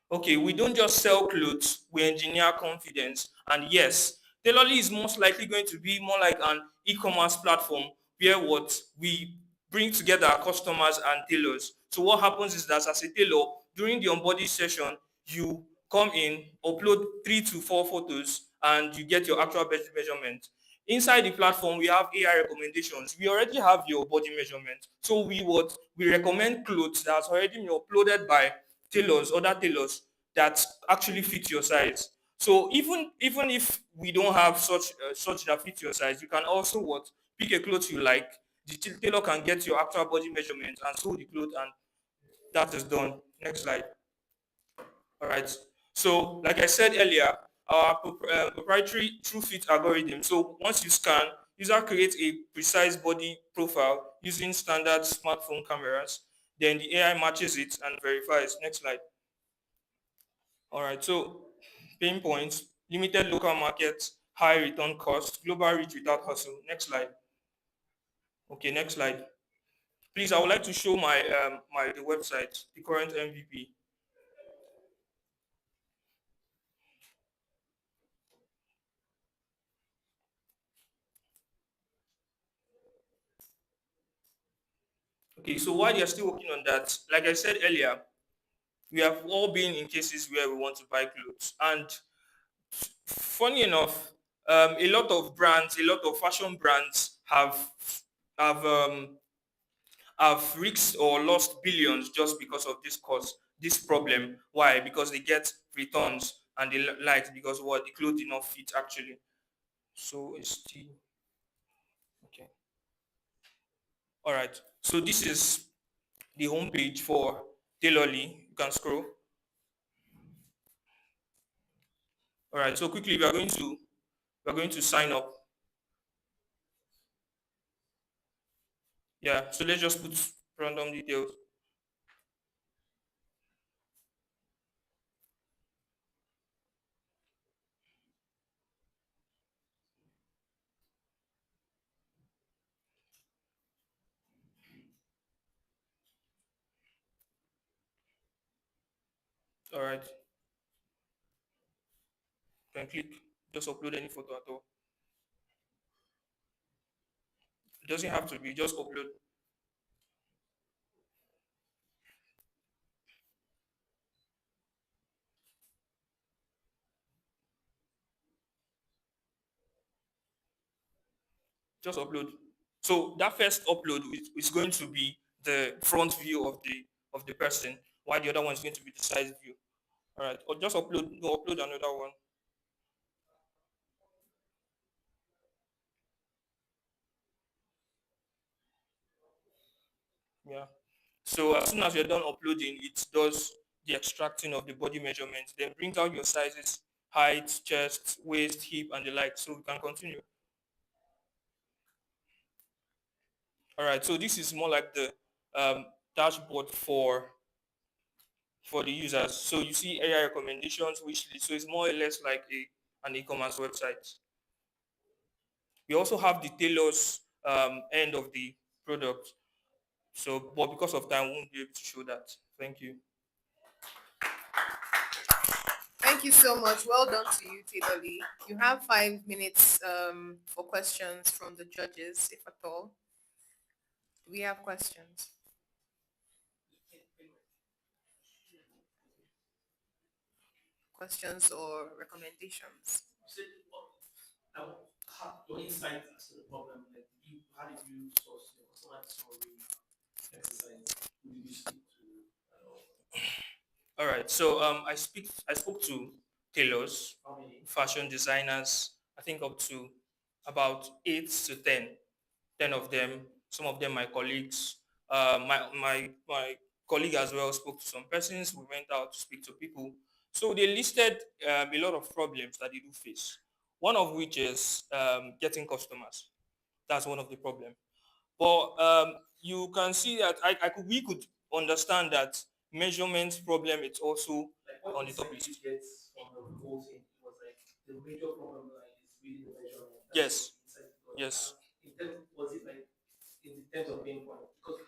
Okay, we don't just sell clothes, we engineer confidence. And yes, Tailorly is most likely going to be more like an e-commerce platform where what we bring together our customers and tailors. So what happens is that as a tailor, during the onboarding session, you come in, upload 3 to 4 photos, and you get your actual body measurement. Inside the platform, we have AI recommendations. We already have your body measurement. So we recommend clothes that's already been uploaded by tailors, other tailors that actually fit your size. So even if we don't have such that fit your size, you can also pick a cloth you like. The tailor can get your actual body measurement and sew the cloth, and that is done. Next slide. All right. So, like I said earlier, our proprietary true fit algorithm. So, once you scan, user creates a precise body profile using standard smartphone cameras. Then the AI matches it and verifies. Next slide. All right. So, pain points: limited local markets, high return cost, global reach without hustle. Next slide. Okay. Next slide. Please, I would like to show my the website, the current MVP. Okay, so while you're still working on that, like I said earlier, we have all been in cases where we want to buy clothes. And funny enough, a lot of brands, a lot of fashion brands have have risked or lost billions just because of this cause, this problem. Why? Because they get returns and they like, because what the clothes did not fit actually. So it's still okay. All right. So this is the homepage for Tailorly. You can scroll. All right. So quickly, we are going to sign up. Yeah. So let's just put random details. All right. You can click. Just upload any photo at all. It doesn't have to be. Just upload. Just upload. So that first upload is going to be the front view of the person, while the other one is going to be the side view. All right. Or just upload. No, upload another one. Yeah. So as soon as you're done uploading, it does the extracting of the body measurements, then brings out your sizes, height, chest, waist, hip, and the like. So we can continue. All right. So this is more like the um, dashboard for the users. So you see area recommendations, wish list. So it's more or less like an e-commerce website. We also have the tailors end of the product. So, but because of time, we won't be able to show that. Thank you. Thank you so much. Well done to you, Taylor Lee. You have 5 minutes for questions from the judges, if at all. Do we have questions? Questions or recommendations? You said, your insight as to the problem, like, how did you source your customer discovery exercise? Who did you speak to? And all? All right. So I spoke to tailors, How many? fashion designers. I think up to about 8 to 10. 10 of them. Some of them my colleagues. My colleague as well spoke to some persons. We went out to speak to people. So they listed a lot of problems that they do face. One of which is getting customers. That's one of the problems. But you can see that we could understand that measurement problem is also Like, what on the top insight did list. you get from the whole thing? It was like the major problem line is really the measurement. Yes, Insight you got. yes. In terms, was it like in terms of pain point? Because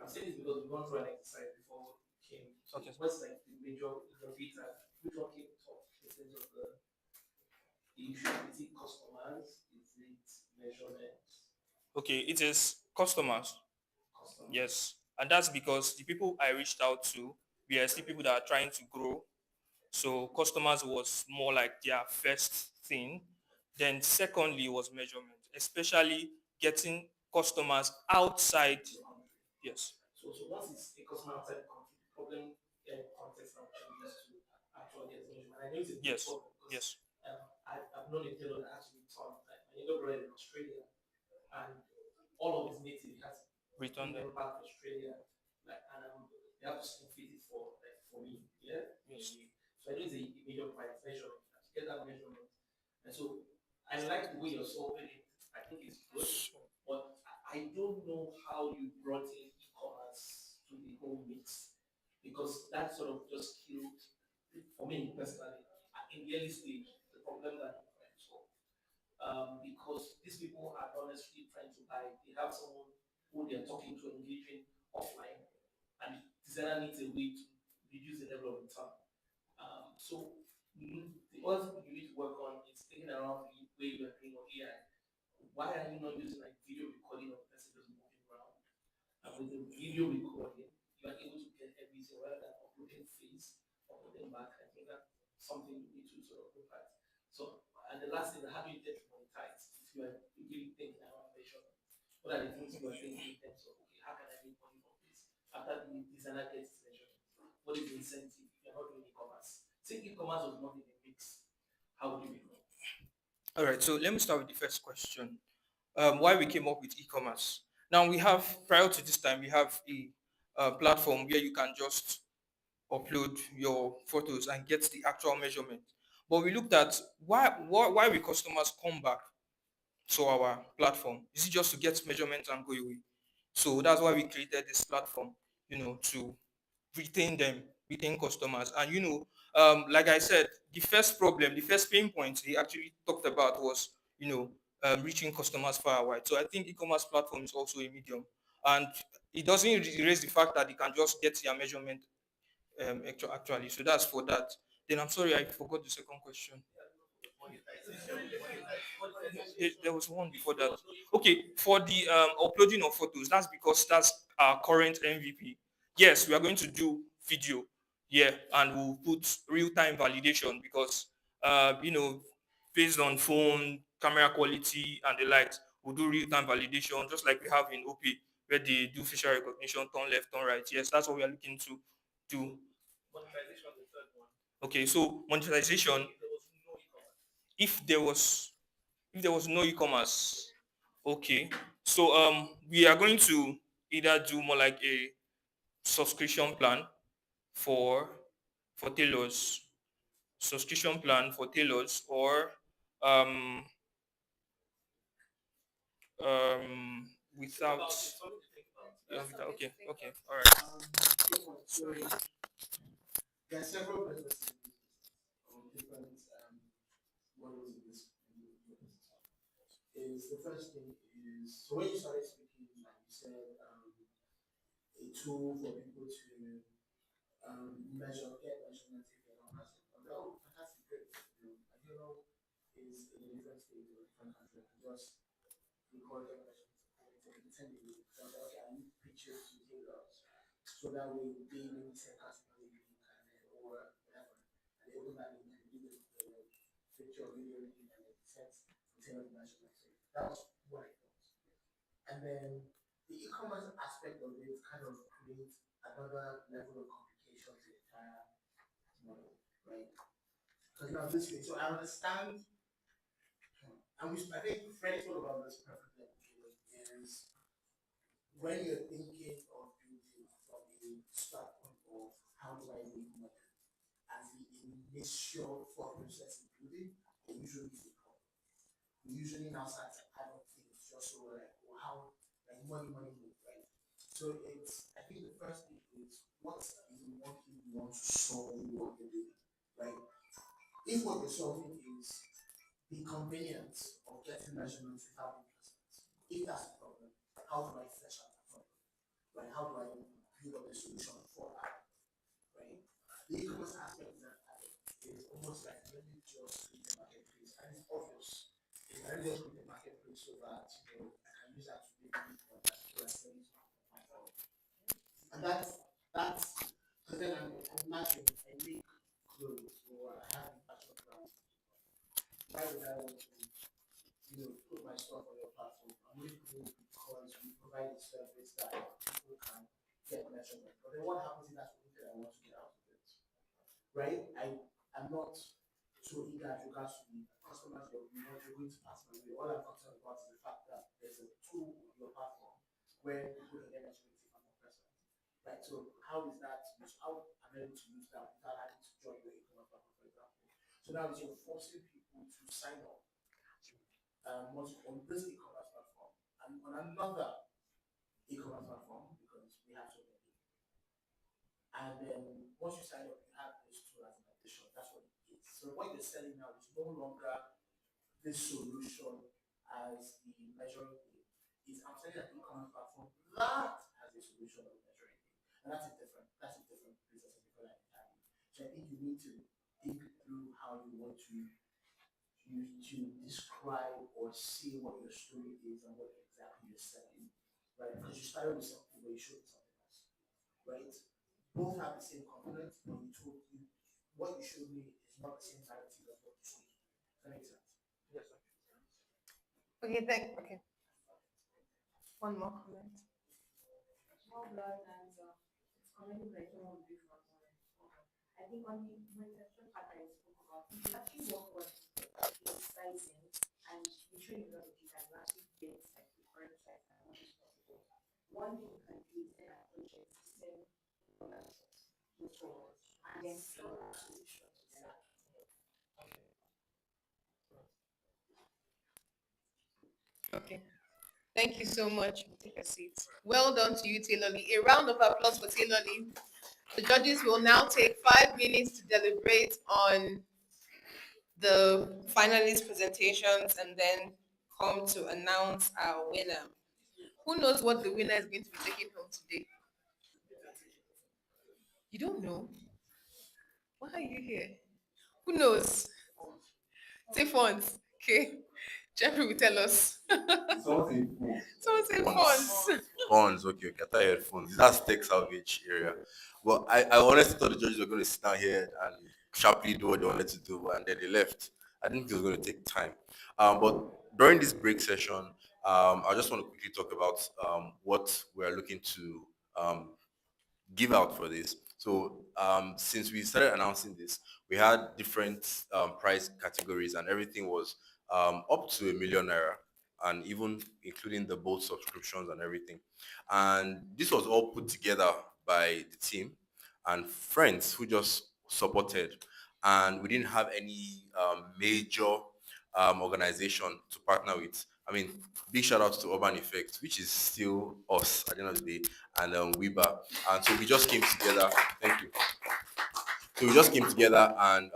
I'm saying this because we went through an exercise before we came. So Okay. what's like the major in your data? Which one came top in terms of the issue? Is it customers? Is it measurement? Okay, it is customers. Customers. Yes, and that's because the people I reached out to were still people that are trying to grow. So customers was more like their first thing. Then secondly was measurement, especially getting customers outside. Yes. So once it's a customer outside the country, the problem context now changes to actual get measurement. I know it's a big Yes. problem because Yes. I've known a tailor that actually turned like my younger brother in Australia and all of his native he has to Return bring them. them back to Australia, like, and they have to still fit it for me. Yeah. Yes. So I know it's a major price measurement. You have to get that measurement, and so I like the way you're solving it. I think it's good, but I don't know how you brought in e-commerce to the whole mix because that sort of just killed, for me personally, in the early stage, the problem that I'm trying to solve. Because these people are not necessarily trying to buy. They have someone who they're talking to, engaging offline, and the designer needs a way to reduce the level of return. So the other thing you need to work on is thinking around the way you are doing your AI. Why are you not using like video recording of the person just moving around? And with the video recording, you are able to get everything rather than uploading face, uploading back. I think that's something you need to sort of look at. So, and the last thing, how do you get monetized if you are really thinking around measurement? What are the things you are thinking in terms of, okay, how can I make money from this? After the designer gets his measurement, what is the incentive if you're not doing e-commerce? Say e-commerce was not in the mix, how would you make money? All right. So let me start with the first question. Why we came up with e-commerce? Now we have prior to this time we have a platform where you can just upload your photos and get the actual measurement. But we looked at why will customers come back to our platform? Is it just to get measurements and go away? So that's why we created this platform, to retain them, retain customers. And like I said, the first problem, the first pain point he actually talked about was, reaching customers far and wide. So I think e-commerce platform is also a medium, and it doesn't erase the fact that you can just get your measurement actually. So that's for that. Then I'm sorry, I forgot the second question. There was one before that. Okay, for the uploading of photos, that's because that's our current MVP. Yes, we are going to do video, yeah, and we'll put real-time validation because based on phone camera quality and the likes, we'll do real-time validation just like we have in OP where they do facial recognition, turn left, turn right. Yes, that's what we are looking to do. Okay, so monetization, if there was if there was no e-commerce, okay, so we are going to either do more like a subscription plan for tailors, subscription plan for tailors, or um without, yeah, okay, all right. So there are several businesses different models in this. Is the first thing is so when you started speaking, like you said, a tool for people to get measurements if they're not present. Oh, fantastic, great. I don't know is in a different state or a different country. I can just record their measurements and send it to them. Okay, I need pictures to take us. So that way they maybe send category link and then or whatever. And they open that link and do the picture or video link and then send to tailor the measurements. So that was what I thought. And then the e-commerce aspect of it kind of creates another level of complication to the entire model, right? Because now this way, so I understand, and I think Freddie told about this perfectly at the beginning, is when you're thinking of building from a standpoint of how do I make money as the initial thought process in building, it usually is a problem. We usually now start to add up things just so we're like, oh, how like money, right? So it's I think the first thing is what is the one thing you want to solve in what you're doing, right? If what you're solving is the convenience of getting measurements without investment, if that's the problem, how do I flesh out that problem? Right? How do I build up the solution for that? Right? The e-commerce aspect is that is almost like let me just create a marketplace, and it's obvious. Let me just create a marketplace so that I can use that to make money from that so I sell it on my phone. And that's because then I'm imagining I make clothes or I have a fashion brand. Why would I want to put my stuff on your platform? I'm only putting it because we provide a service that people can get measurement. But then what happens if that's the only thing I want to get out of it? Right? I'm not so eager as regards to the customers you're going to pass my way. All I'm concerned about is the fact that there's a tool on your platform where people can get measurements if I'm not present. Right. So how is that used? How am I able to use that without having to join your e-commerce platform, for example? So now you're forcing people to sign up on this e-commerce platform and on another e-commerce platform because we have so many. And then once you sign up, you have this tool as an addition. That's what it is. So what you're selling now is no longer this solution as the measuring thing. Is I'm selling an e-commerce platform that has a solution of measuring thing. And that's a different business, a different identity. So I think you need to think through how you want to describe or see what your story is and what exactly you're selling. Right? Because you started with something but you showed something else. Right? Both have the same components, but what you showed me is not the same narrative as what you showed me. Does that make sense? Yes, sir. Okay. One more comment. Small blood and it's commonly like one different. I think on the monetization part I spoke about, if you actually work on the sizing and you train a lot of data, you actually get like the correct size and what is possible. One thing you can do is then approach existing owners with and then sell that solution to them. Thank you so much. Take a seat. Well done to you, Taylor Lee. A round of applause for Taylor Lee. The judges will now take 5 minutes to deliberate on the finalist presentations and then come to announce our winner. Who knows what the winner is going to be taking home today? You don't know? Why are you here? Who knows? Say fonts. Okay. Jeffrey will tell us. Something phones. Someone say Phones. fonts. Phones, okay, okay. I thought you had phones. That's tech salvage area. Well, I honestly thought the judges were going to sit down here and sharply do what they wanted to do, and then they left. I didn't think it was going to take time. But during this break session, I just want to quickly talk about what we're looking to give out for this. So since we started announcing this, we had different price categories, and everything was up to ₦1 million, and even including the both subscriptions and everything. And this was all put together by the team and friends who just supported. And we didn't have any major organization to partner with. I mean, big shout out to Urban Effects, which is still us at the end of the day, and Weber. And so we just came together. Thank you. So we just came together and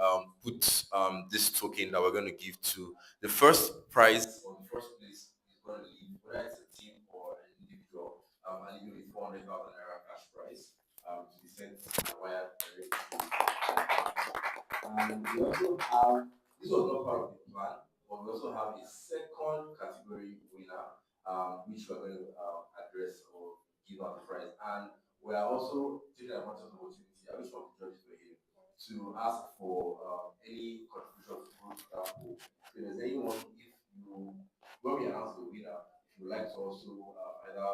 put this token that we're going to give to the first prize or the first place is going to leave, whether it's a team or an individual. I'll leave you with 400,000 naira cash prize to be sent and wired directly. And we also have, this was not part of the plan, but we also have a second category winner, which we're going to address or give out the prize. And we are also taking advantage of the opportunity, I wish one of the judges were here, to ask for any contribution to go to that pool. So if there's anyone, if you, when we announce the winner, if you would like to also either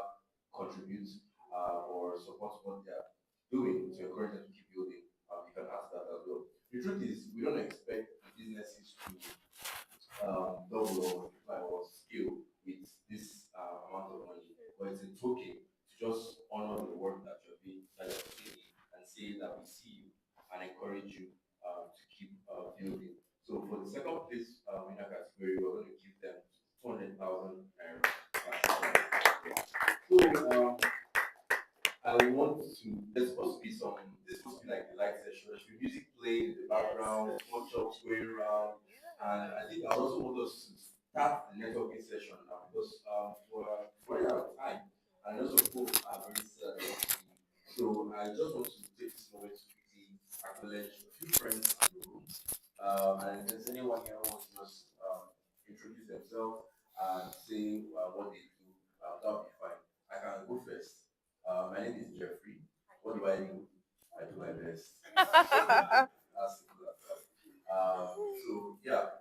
contribute or support what they're doing to encourage them to keep building, you can ask that as well. The truth is, we don't expect the businesses to double or multiply or scale with this amount of money, but it's a token to just honor the work that you're putting in and say that we see you and encourage you to keep building. So for the second place winner category, we're going to give them 200,000 naira. So I want to, there's supposed to be some, this is supposed to be like the light session. There should be music playing in the background, small chops going around. And I think I also want us to start the networking session now because we're running out of time. And a lot of people are very sad. So I just want to take this moment to quickly acknowledge a few friends in the room. And if there's anyone here who wants to just introduce themselves and say what they do, that would be fine. I can go first. My name is Jeffrey. What do I do? I do my best. As simple as that. So yeah,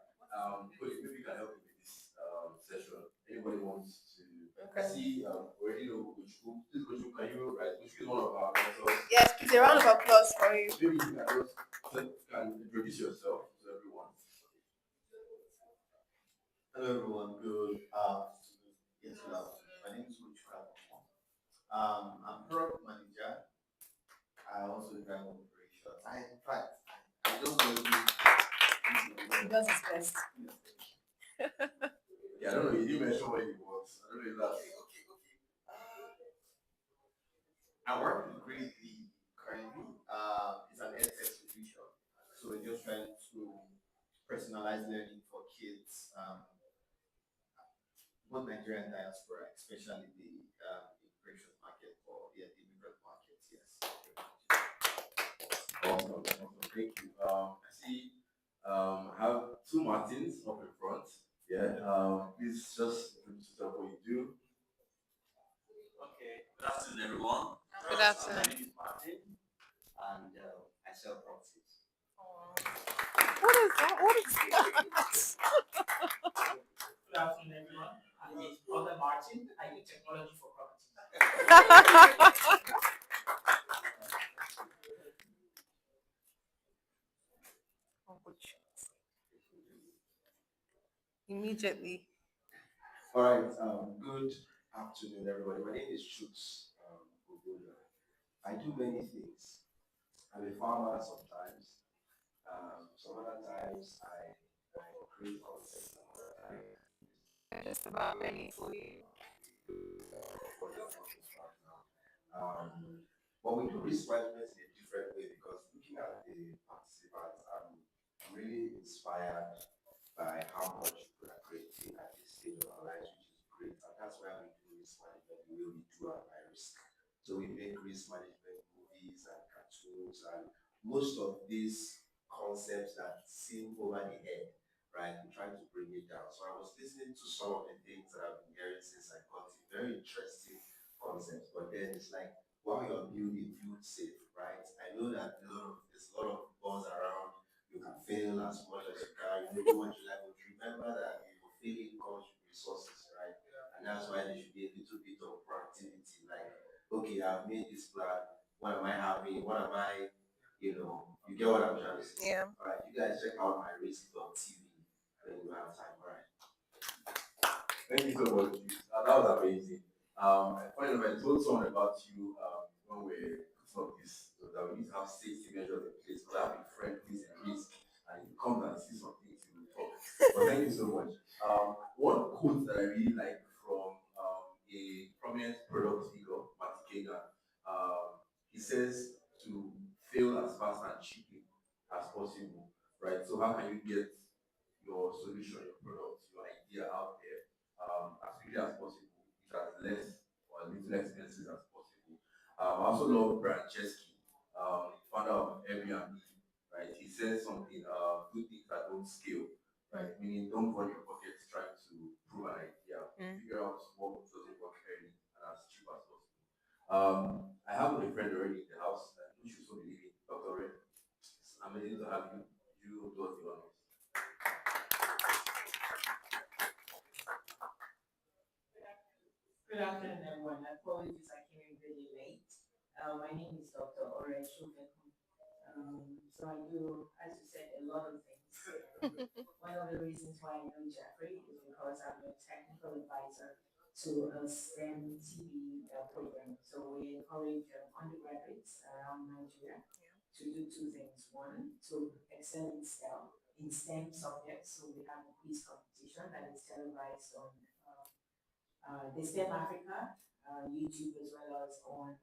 Coach, maybe you can help me with this session. Anybody wants to? Okay. I see. Already know Coach Cook. This Coach Cook, can you write? Coach Cook is one of our mentors. Yes, please, a round of applause for you. Maybe you can just can introduce yourself to everyone. Hello everyone, good afternoon. Yes, good afternoon. My name is Coach Cook. I'm product manager. I also drive operations. In fact, I just want to do. He does his best. Yeah, I don't know. You didn't mention where he works. I don't know if that's. I work with Great League currently. It's an EdTech solution. So we're just trying to personalize learning for kids, both Nigerian diaspora, especially the immigration market or the immigrant market. Yes. Awesome, awesome. Thank you. I see I have two Martins up in front. Yeah. Please just introduce yourself what you do. Okay, good afternoon, everyone. Good My afternoon. name is Martin, and I sell properties. What is that? What is that? Good afternoon, everyone. My name is Brother Martin. I do technology for properties. Immediately. All right. Good afternoon, everybody. My name is Shoots Ogola. I do many things. I'm a farmer sometimes. Some other times I create content. Just about ready for you. what you're talking about now. But we do risk management in a different way because looking at the participants, I'm really inspired by how much people are creating at this stage of our lives, which is great. And that's why we do risk management the way we do at high risk. So we make risk management movies and cartoons and most of these concepts that seem over the head, right? We try to bring it down. So I was listening to some of the things that I've been hearing since I got it. Very interesting concepts. But then it's like while you're building, build safe, right? I know that there's a lot of buzz around. You can fail as much as you can, you know, do what you like, but remember that failing comes with resources, right? And that's why there should be a little bit of proactivity. Like, okay, I've made this plan. What am I having? What am I, you get what I'm trying to say? Yeah. All right, you guys check out my risk.tv when you have time. All right. Thank you so much. That was amazing. Funny enough, I told someone about you when we were putting up this, so that we need to have safety measures in place. Because I have a friend who is in risk, and he comes and sees some things, he will talk. But thank you so much. One quote that I really like from a prominent product figure, Marty Kagan, he says to fail as fast and cheaply as possible, right? So how can you get your solution, your product, your idea out there as quickly as possible, with as less or little expenses as possible? I also love Brian Chesky, founder of Airbnb, right? He says something, do things that don't scale, right? Meaning don't burn your pockets trying to prove an idea. Figure out what doesn't work early and as cheap as possible. I have a friend already in the house, and you should so believe it, Dr. Red. It's amazing to have you. You do the honors. Good afternoon, everyone. Apologies, I came in really late. My name is Dr. Ore Shuvekun. So I do, as you said, a lot of things. One of the reasons why I know Jeffrey is because I'm a technical advisor to a STEM TV program. So we encourage undergraduates around Nigeria to do two things. One, to excel in STEM subjects. So we have a quiz competition that is televised on the STEM Africa YouTube as well as on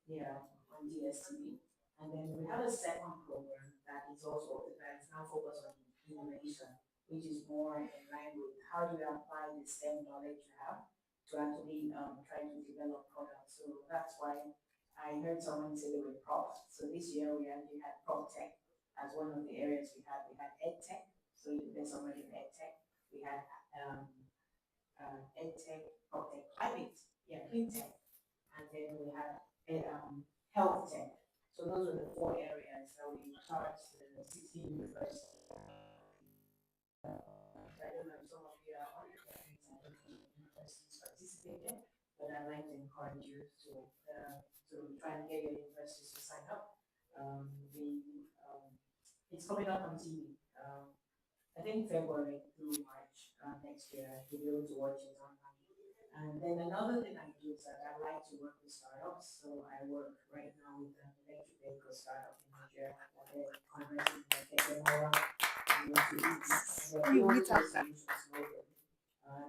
DSTV. And then we have a second program that is now focused on innovation, which is more in line with how do you apply the STEM knowledge you have to actually try to develop products. So that's why I heard someone say they were prof. So this year we actually had prop tech as one of the areas we had. We had ed tech, so there's somebody in ed tech. We had edtech, proptech, climate, clean tech, and then we have health tech. So those are the four areas that we charge the 16 universities. I don't know if some of you are undergraduates and universities participating, but I'd like to encourage you to try and get your universities to sign up. It's coming up on TV. I think February through March next year. You'll be able to watch it online. And then another thing I do is that I like to work with startups. So I work right now with an electric vehicle startup in Nigeria that they're converting their Tekemora into EVs. And they're building those solutions locally.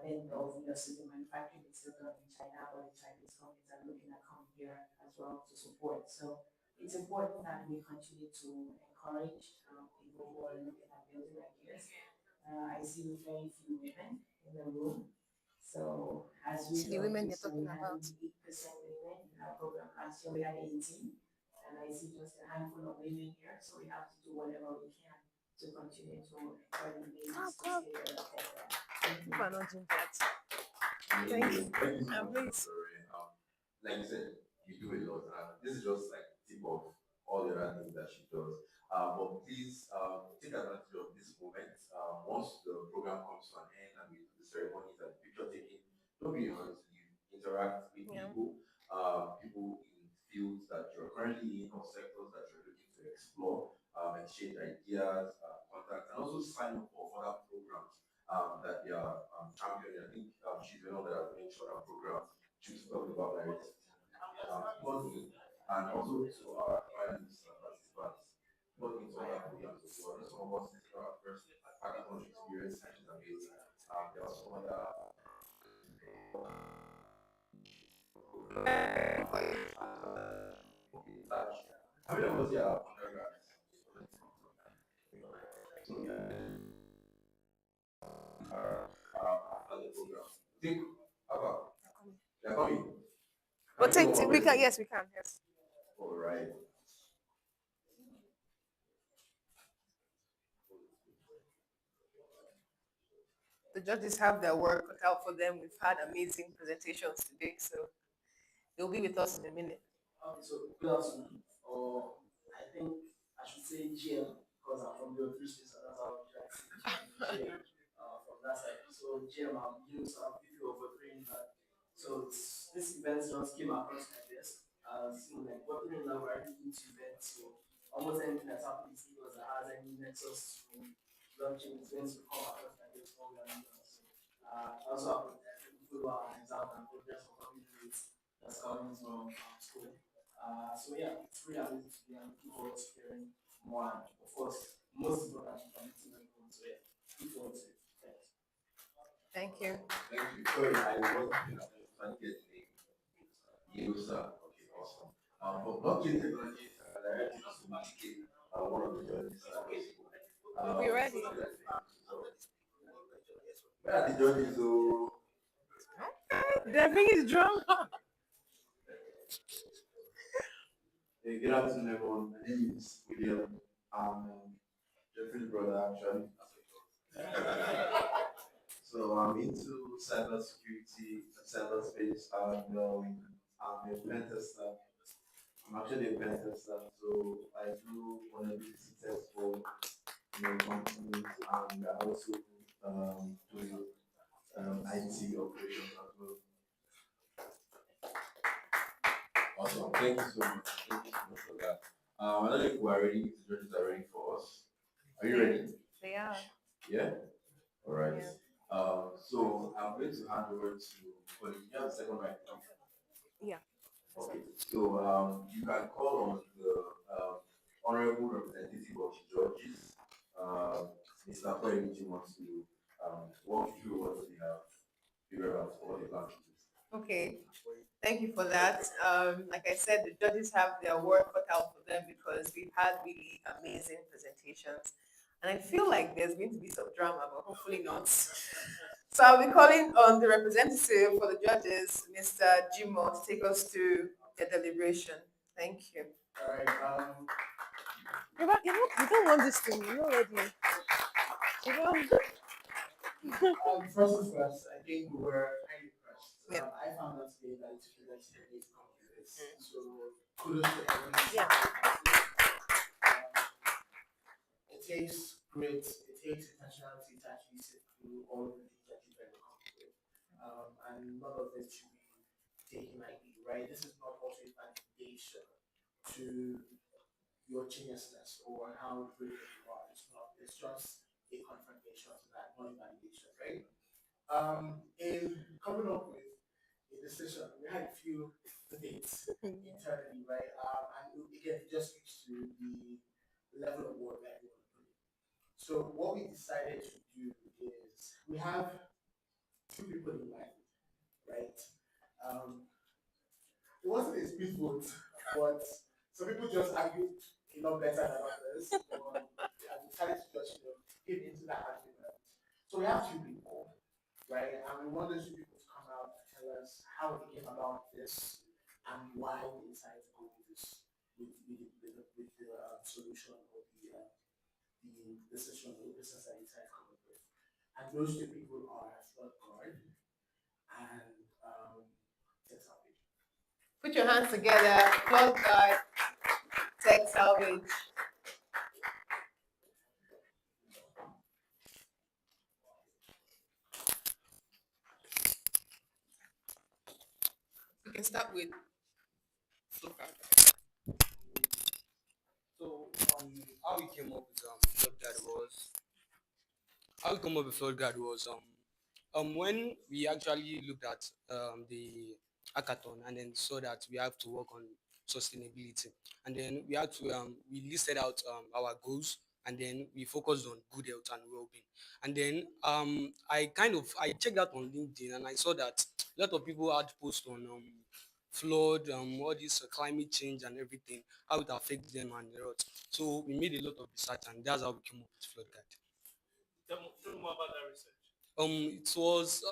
Then obviously the manufacturing is still done in China, but the Chinese companies are looking at coming here as well to support. So it's important that we continue to encourage people who are looking at building ideas. I see very few women in the room. So as we The women you're so talking we had about. 8% women in our program last year. We had 18, and I see just a handful of women here. So we have to do whatever we can to continue to encourage the ladies to stay there and take that. Thank you. People are not doing that. Thank you. Thank you so And much, please. Dr. Ray. Like you said, you do a lot, and this is just like tip of all the other things that she does. But please take advantage of this moment. Once the program comes to an end and we do the ceremonies and the picture taking, don't be in a hurry to leave. Interact with people in fields that you're currently in or sectors that you're looking to explore, exchange ideas, contacts, and also sign up for other programs that they are championing. I think she's the one that has mentioned our program. She's talking about diversity, plug and also to our finalists and participants, plug into other programs as well. I know some of us, this is our first hackathon experience, which is amazing. There are some other How many of us here are undergrads? So after the program, think about they're coming. But Can we take, go one we person? can, yes, we can, yes. All right. The judges have their work cut out for them. We've had amazing presentations today, so they'll be with us in a minute. So good afternoon, or I think I should say GM because I'm from the official space, so that's how I like to say GM from that side. So GM, I'm used to VP of Operating that. So this event just came across my desk as like working in laboratory into events. So almost anything that's happening in Lagos that has any nexus to blockchain is going to come across my desk for we are doing. So also happen that people follow our exam and progress of coming that's coming from school. So yeah, it's really amazing to be and looking forward to hearing more. And of course, most important from meeting everyone. So yeah, look forward to it. Thanks. Thank you. Thank you. Sorry, I wasn't paying attention. I didn't get the name. User. Okay, awesome. For blockchain technologies, directly to Mike, one of the judges. We'll be ready. Where are the judges? So, They're bringing the drum. hey, good afternoon, everyone. My name is William. I'm Jeffrey's brother, actually. So I'm into cybersecurity, cyberspace, and I'm a pen tester. I'm actually a pen tester, so I do vulnerability tests for companies, and I also do IT operations as well. Awesome. Thank you so much. Thank you so much for that. I don't know if we're ready, if the judges are ready for us. Are you ready? They are. Yeah? All right. Yeah. So I'm going to hand over to Colin. You have a second mic. Yeah. Okay. So you can call on the honorable representative of the judges, Mr. Koyemichi wants to walk you through what they have figured out, what they plan to do. Okay. Thank you for that. Like I said, the judges have their work cut out for them because we've had really amazing presentations. And I feel like there's going to be some drama, but hopefully not. So I'll be calling on the representative for the judges, Mr. Jimo, to take us through the deliberation. Thank you. All right. You don't want this thing, you're not ready. You don't. First things first, I think we were highly impressed. Yeah. I found out today that it's really to come with this. So kudos to everyone. Yeah. It takes grit, it takes intentionality to actually sit through all of the things that you've ever come up with. And none of it should be taken lightly, right? This is not also a validation to your geniusness or how brilliant you are. It's not. It's just a confirmation to that, not a validation, right? In coming up with a decision, we had a few debates internally, right? And again, it just speaks to the level of work that we want to put in. So what we decided to do is we have two people in mind, right? It wasn't a split vote, but some people just argued better than others. And decided to just give into that argument. So we have two people, right? And we want those two people to come out and tell us how they came about this and why they decided to go with this, with the solution or the decision or the business that they decided to come up with. And those two people are Flood Guard and Tech Salvage. Put your hands together. Flood Guard, Tech Salvage. You can start with Flood Guard. So how we came up with Flood Guard was how we come up with Flood Guard was when we actually looked at the hackathon and then saw that we have to work on sustainability, and then we had to we listed out our goals, and then we focused on good health and well-being. And then I checked out on LinkedIn and I saw that a lot of people had posts on flood, all this climate change and everything, how it affects them and the rest. So we made a lot of research, and that's how we came up with flood guide. Tell me more about that research. It was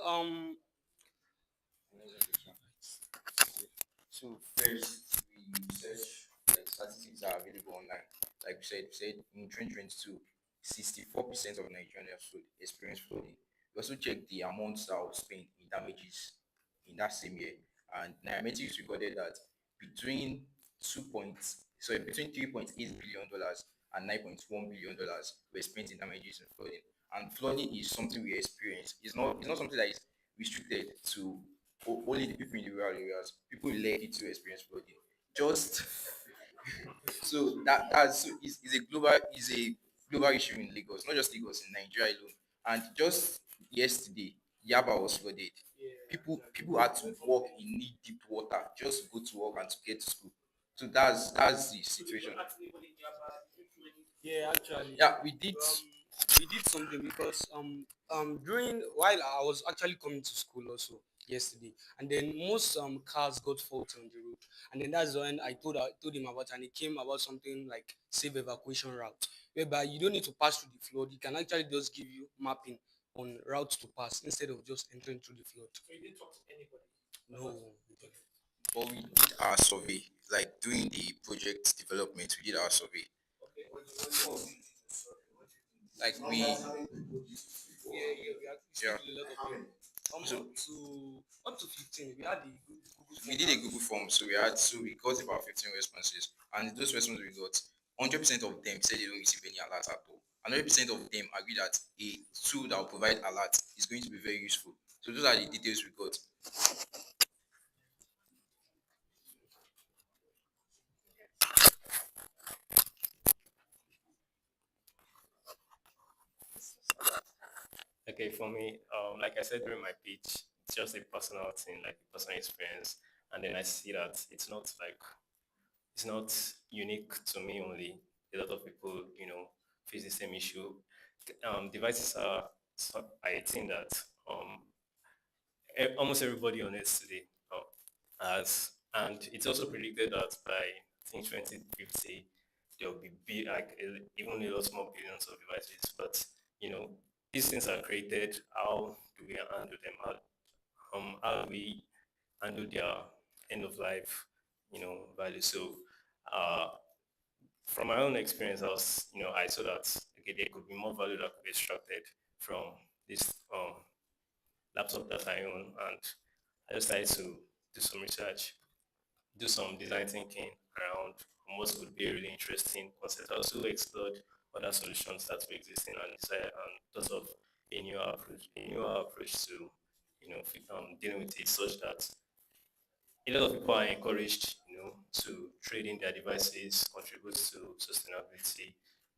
So first, we research like statistics are available online. Like we said in 2022, 64% of Nigerians would experience flooding. We also checked the amounts that was spent in damages in that same year, and Nairametrics recorded that between between $3.8 billion and $9.1 billion were spent in damages and flooding. And flooding is something we experience. It's not something that is restricted to only the people in the rural areas. People in Lekki to experience flooding. Just so that's so is a global issue in Lagos, not just Lagos, in Nigeria alone. And just yesterday, Yaba was flooded. People had to walk in knee deep water just to go to work and to get to school. So that's the situation. Yeah, actually, Yeah, we did. we did something because during while I was actually coming to school also yesterday, and then most cars got faulty on the road, and then that's when I told him about, and it came about something like safe evacuation route, whereby you don't need to pass through the flood. You can actually just give you mapping on routes to pass instead of just entering through the flood. So you didn't talk to anybody. No. But we did our survey, like during the project development, we did our survey. Okay. Like we, Yeah, we actually yeah. did a lot of them. So Up to 15. We had the Google we form. did a Google form, so we got about 15 responses, and those responses we got, 100% of them said they don't receive any alert at all. 100% of them agree that a tool that will provide alert is going to be very useful. So those are the details we got. Okay, for me, like I said during my pitch, it's just a personal thing, like a personal experience, and then I see that it's not unique to me only. A lot of people, face the same issue. Devices are, so I think that almost everybody on Earth today has, and it's also predicted that by I think 2050 there will be like even a lot more billions of devices. But you know, these things are created. How do we handle them? How do we handle their end of life, value? So, uh, from my own experience, I saw that okay, there could be more value that could be extracted from this laptop that I own, and I just started to do some research, do some design thinking around what would be a really interesting concept. I also explored other solutions that were existing and decided and thought of a new approach to dealing with it, such that a lot of people are encouraged, to trade in their devices, contribute to sustainability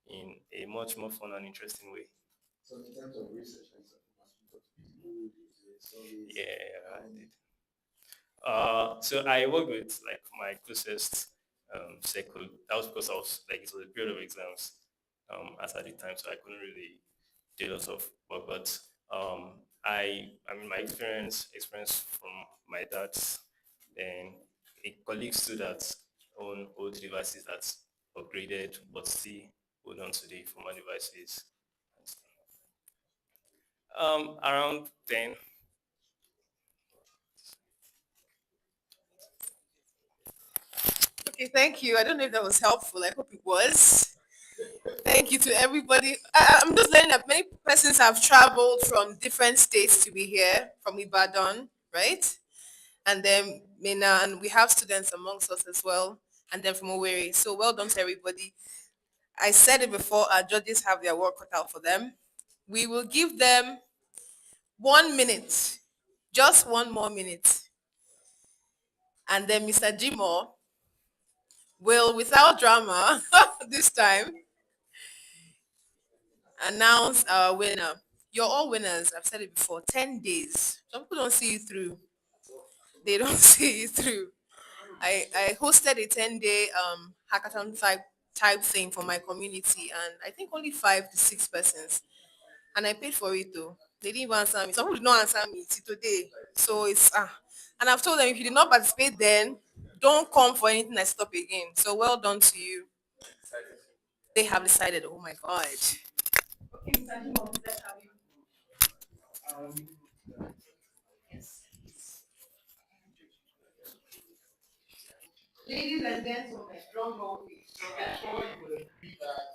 in a much more fun and interesting way. So in terms of research and stuff, you must talk to people, surveys. Yeah, I did. So I worked with like my closest circle. That was because I was like it was a period of exams at the time, so I couldn't really do a lot of work. But I mean my experience from my dad's, then a colleagues too that own old devices that's upgraded but still hold on to the former devices. Around 10. Okay, thank you. I don't know if that was helpful. I hope it was. Thank you to everybody. I'm just learning that many persons have traveled from different states to be here, from Ibadan, right? And then Mina, and we have students amongst us as well, and then from Owerri. So well done to everybody. I said it before, our judges have their work cut out for them. We will give them 1 minute, just one more minute. And then Mr. Jimo will, without drama, this time, announce our winner. You're all winners. I've said it before. 10 days. Some people don't see you through. They don't see you through. I hosted a 10-day hackathon type thing for my community, and I think only 5 to 6 persons. And I paid for it though. They didn't even answer me. Some people did not answer me till today. So it's And I've told them if you did not participate then, don't come for anything I stop again. So well done to you. They have decided, oh my God. Okay, Mr. Jimo, let's have you. Ladies and gentlemen, drum roll please. So I'm sure you would agree that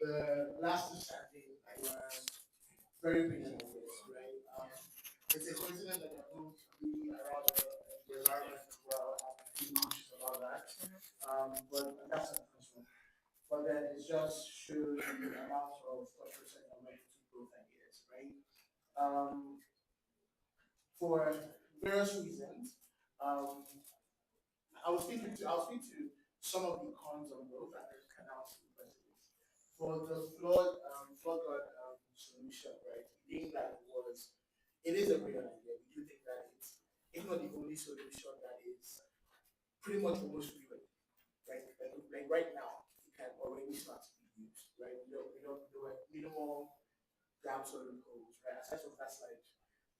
the last two Saturdays were very meaningful, right? It's a coincidence that you're going to be around the environment as well. I'm really conscious about that. But and that's unfortunate. But then it just shows the amount of thought process that went into both ideas, right? Um, for various reasons, um, I'll speak to some of the cons on both, and then can answer the questions. For the flood solution, right? Being that it is a brilliant idea. We do think that it's, if not the only solution that is pretty much almost free, right? Like right now, it can already start to be used, right? There were minimal gaps or loopholes, right? Aside from that slide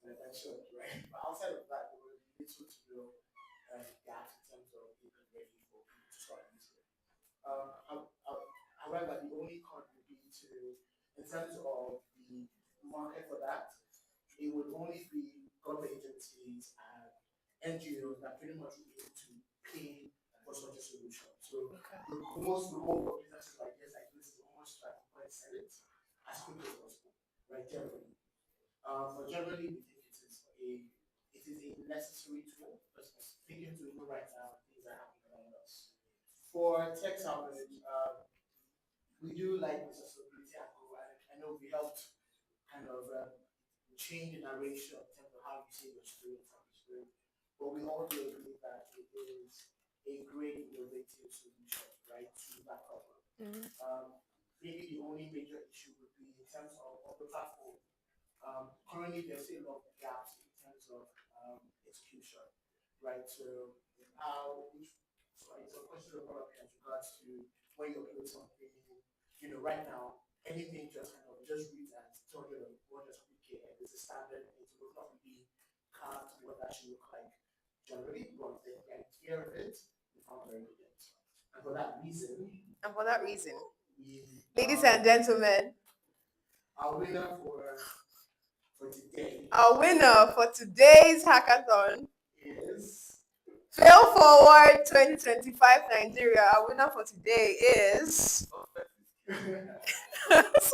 that I mentioned, right? But outside of that, there were little to no gaps in terms of being ready for people to start using it. However, the only con would be in terms of the market for that, it would only be government agencies and NGOs that pretty much would be able to pay for such a solution. So the goal for businesses like this is almost try to sell it as quickly as possible, right? Generally. But generally we think it is a necessary tool, because speaking to you right now, things are happening around us. For tech salvage, we do like the sustainability angle, and I know we helped kind of change the narration in terms of how you say your story from the story. But we also believe that it is a great innovative solution, right, to that problem. Maybe the only major issue would be in terms of the platform. Currently, there's still a lot of gaps in terms of execution, right? So how which so it's a question of product as regards to when you upload something, right now anything just reads as 200 or 100 and it's a standard. It will not really carved what that should look like generally, but the idea of it we found very good. And for that reason, Ladies and gentlemen, our winner for today our winner for today's hackathon is Fail Forward 2025 Nigeria. Our winner for today is is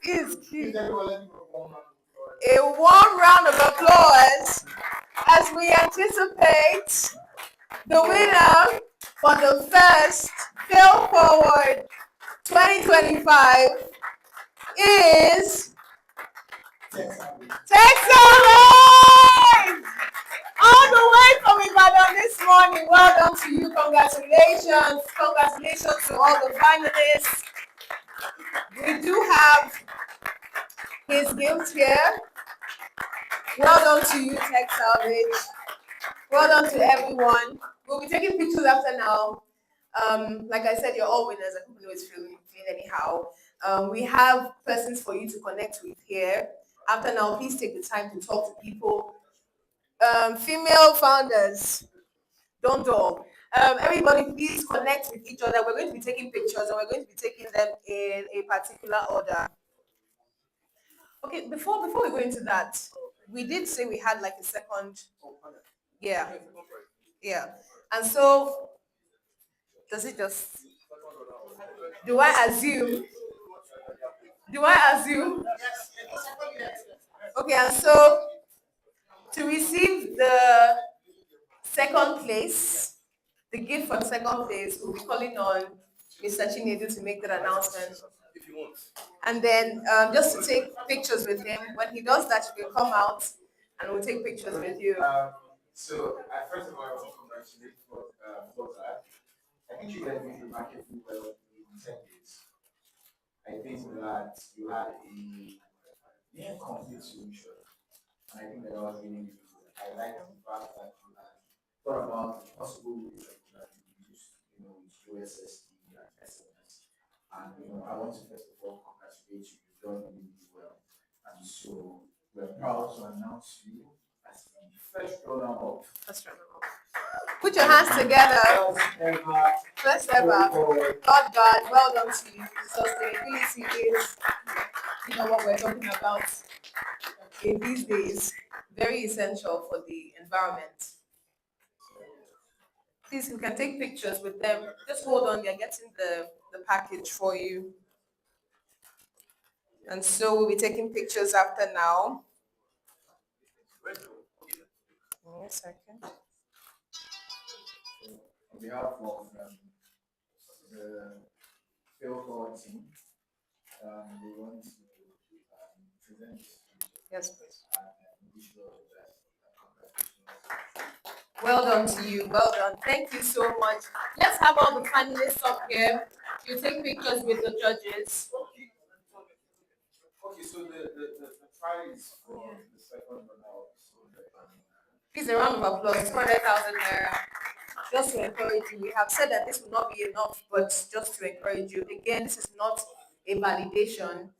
Please everyone let me know one round of applause. a warm round of applause as we anticipate the winner for the first Fail Forward 2025 is Texas! All the way from Ibadan this morning. Well done to you. Congratulations. Congratulations to all the finalists. We do have his gift here. Well done to you, Tech Salvage. Well done to everyone. We'll be taking pictures after now. Like I said, you're all winners. I hope you know it's feeling anyhow. We have persons for you to connect with here. After now, please take the time to talk to people. Female founders, don't dull. Everybody, please connect with each other. We're going to be taking pictures and we're going to be taking them in a particular order. Okay, before we go into that, we did say we had like a second. Yeah. Yeah. And so, does it just. Do I assume? Okay, and so to receive the second place, the gift for the second place, we'll be calling on Mr. Chinedu to make that announcement. And then just to take pictures with him. When he does that, you can come out and we'll take pictures with you. So, first of all, I want to congratulate Flota. I think you guys made the market do well in 10 days. I think that you had a complete solution. And I think that was really, really good. I like the fact that you had thought about the possible ways that you can use, with USSD and SMS. And, I want to first of all congratulate you. You've done really, really well. And so we're proud to announce you as the First runner-up. Put your hands together. First ever. God, well done to you. Sustainability is, what we're talking about in these days. Very essential for the environment. Please, you can take pictures with them. Just hold on, they're getting the package for you. And so we'll be taking pictures after now. Give me a second. On behalf of the Fail Forward team, we want to present Yes, please. and wish you all the best. Congratulations. Well done to you. Well done. Thank you so much. Let's have all the finalists up here. You take pictures with the judges. Okay, so the prize for the second round is 200,000. Please, a round of applause. 200,000 naira. Just to encourage you. We have said that this will not be enough, but just to encourage you. Again, this is not a validation.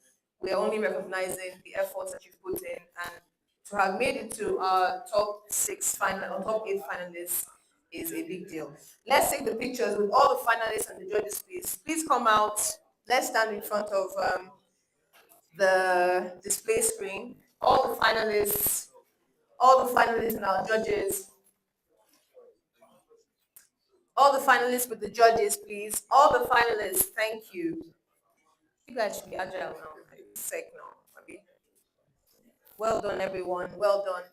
We are only recognizing the efforts that you've put in, and to have made it to our top 6 final or top 8 finalists is a big deal. Let's take the pictures with all the finalists and the judges, please. Please come out. Let's stand in front of the display screen. All the finalists and our judges. All the finalists with the judges, please. All the finalists, thank you. You guys should be agile now. Sick now. Maybe. Well done, everyone. Well done.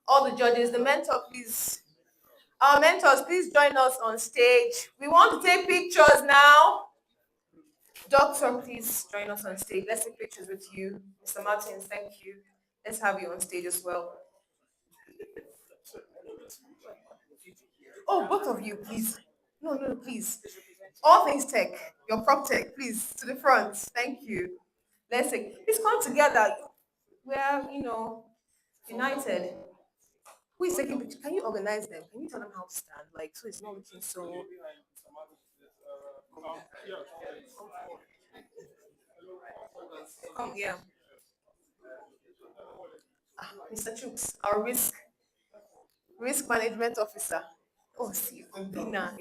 All the judges, the mentor, please. Our mentors, please join us on stage. We want to take pictures now. Doctor, please join us on stage. Let's take pictures with you. Mr. Martins, thank you. Let's have you on stage as well. Oh, both of you, please. No, please. All things tech, your prop tech, please, to the front. Thank you. Let's say, please come together. We're, united. Who is taking pictures? Can you organize them? Can you tell them how to stand? Like, so it's not looking so. Come here. Mr. Chooks, our risk management officer. Oh, see, Umbina.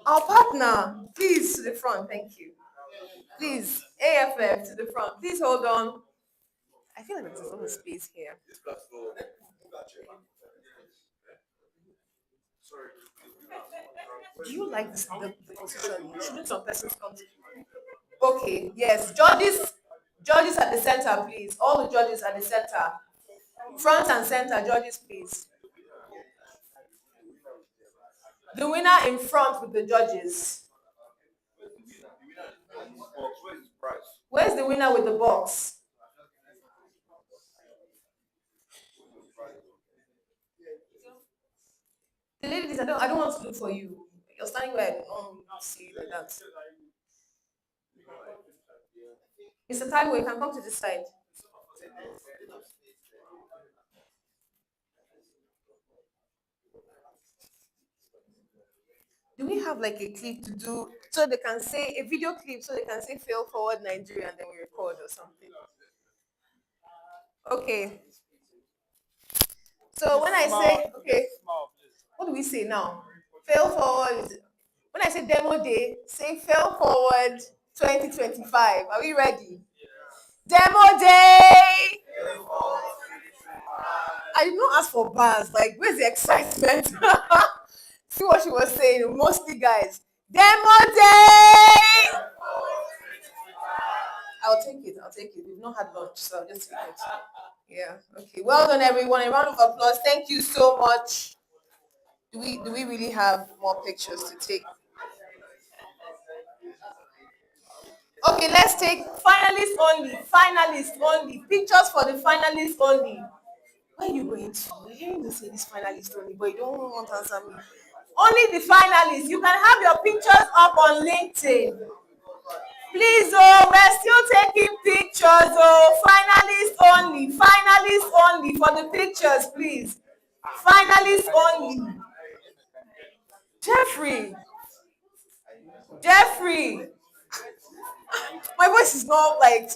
Our partner, please to the front. Thank you. Please, AFF to the front. Please hold on. I feel like there's a lot of space here. Do you like the position? Shouldn't some persons come to you? Okay, yes. Judges at the center, please. All the judges at the center. Front and center, judges, please. The winner in front with the judges. Where's the winner with the box? The ladies, I don't want to look for you. You're standing where I don't see you like that. Mr. Taiwo, you can come to this side. Do we have like a clip to do so they can say a video clip so they can say fail forward Nigeria and then we record or something? Okay. So when I say okay, what do we say now? Fail forward. When I say demo day, say fail forward 2025. Are we ready? Demo day! I did not ask for bars. Like, where's the excitement? See what she was saying, mostly guys. Demo day! I'll take it. We've not had lunch, so I'll just take it. Yeah, okay. Well done, everyone. A round of applause. Thank you so much. Do we really have more pictures to take? Okay, let's take finalists only. Finalists only. Pictures for the finalists only. Where are you going to? We're hearing you say this finalist only, but you don't want to answer me. Only the finalists. You can have your pictures up on LinkedIn. Please, we're still taking pictures. Finalists only. Finalists only for the pictures, please. Finalists only. Jeffrey. My voice is not like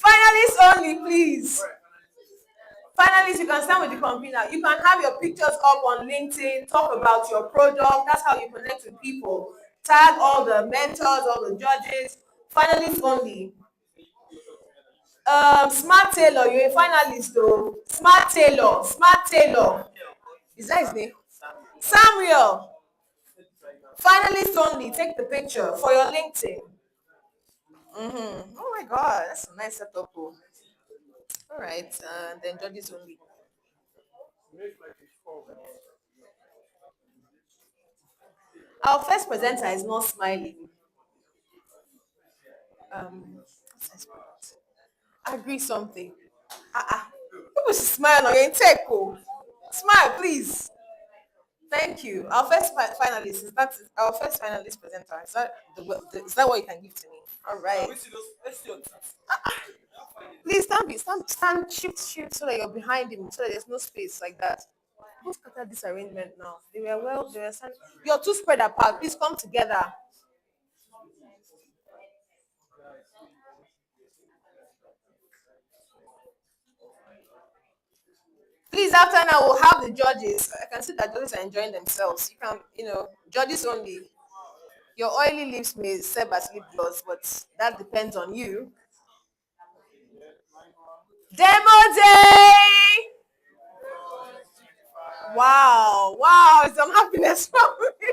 finalists only, please. Finalists, you can stand with the convener. You can have your pictures up on LinkedIn, talk about your product. That's how you connect with people. Tag all the mentors, all the judges. Finalists only. Smart Taylor, you're a finalist though. Smart Taylor, Smart Taylor. Is that his name? Samuel. Finalist only. Take the picture for your LinkedIn. Oh my God, that's a nice setup. Oh. All right, then judges only. Our first presenter is not smiling. What's his product? Agree something. People should smile on your take. Oh. Smile, please. Thank you. Our first finalist is that our first finalist presenter. Is that what you can give to me? All right. Please stand, shift so that you're behind him, so that there's no space like that. Who scattered this arrangement now? They were standing. You're too spread apart. Please come together. Please, after now, we'll have the judges. I can see that judges are enjoying themselves. You can, judges only. Your oily lips may serve as lip gloss, but that depends on you. Demo day! Wow, wow, some happiness from me.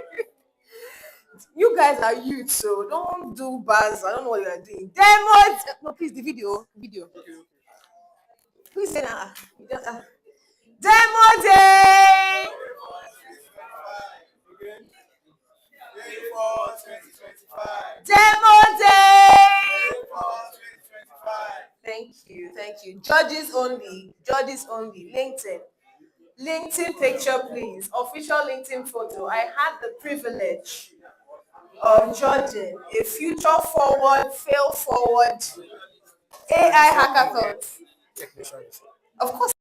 You guys are youth, so don't do buzz. I don't know what you are doing. Demo, no, please, the video. Please say that. Demo day. Demo day. Thank you. Judges only. Judges only. LinkedIn. LinkedIn picture, please. Official LinkedIn photo. I had the privilege of judging a future forward, fail forward AI hackathon. Of course.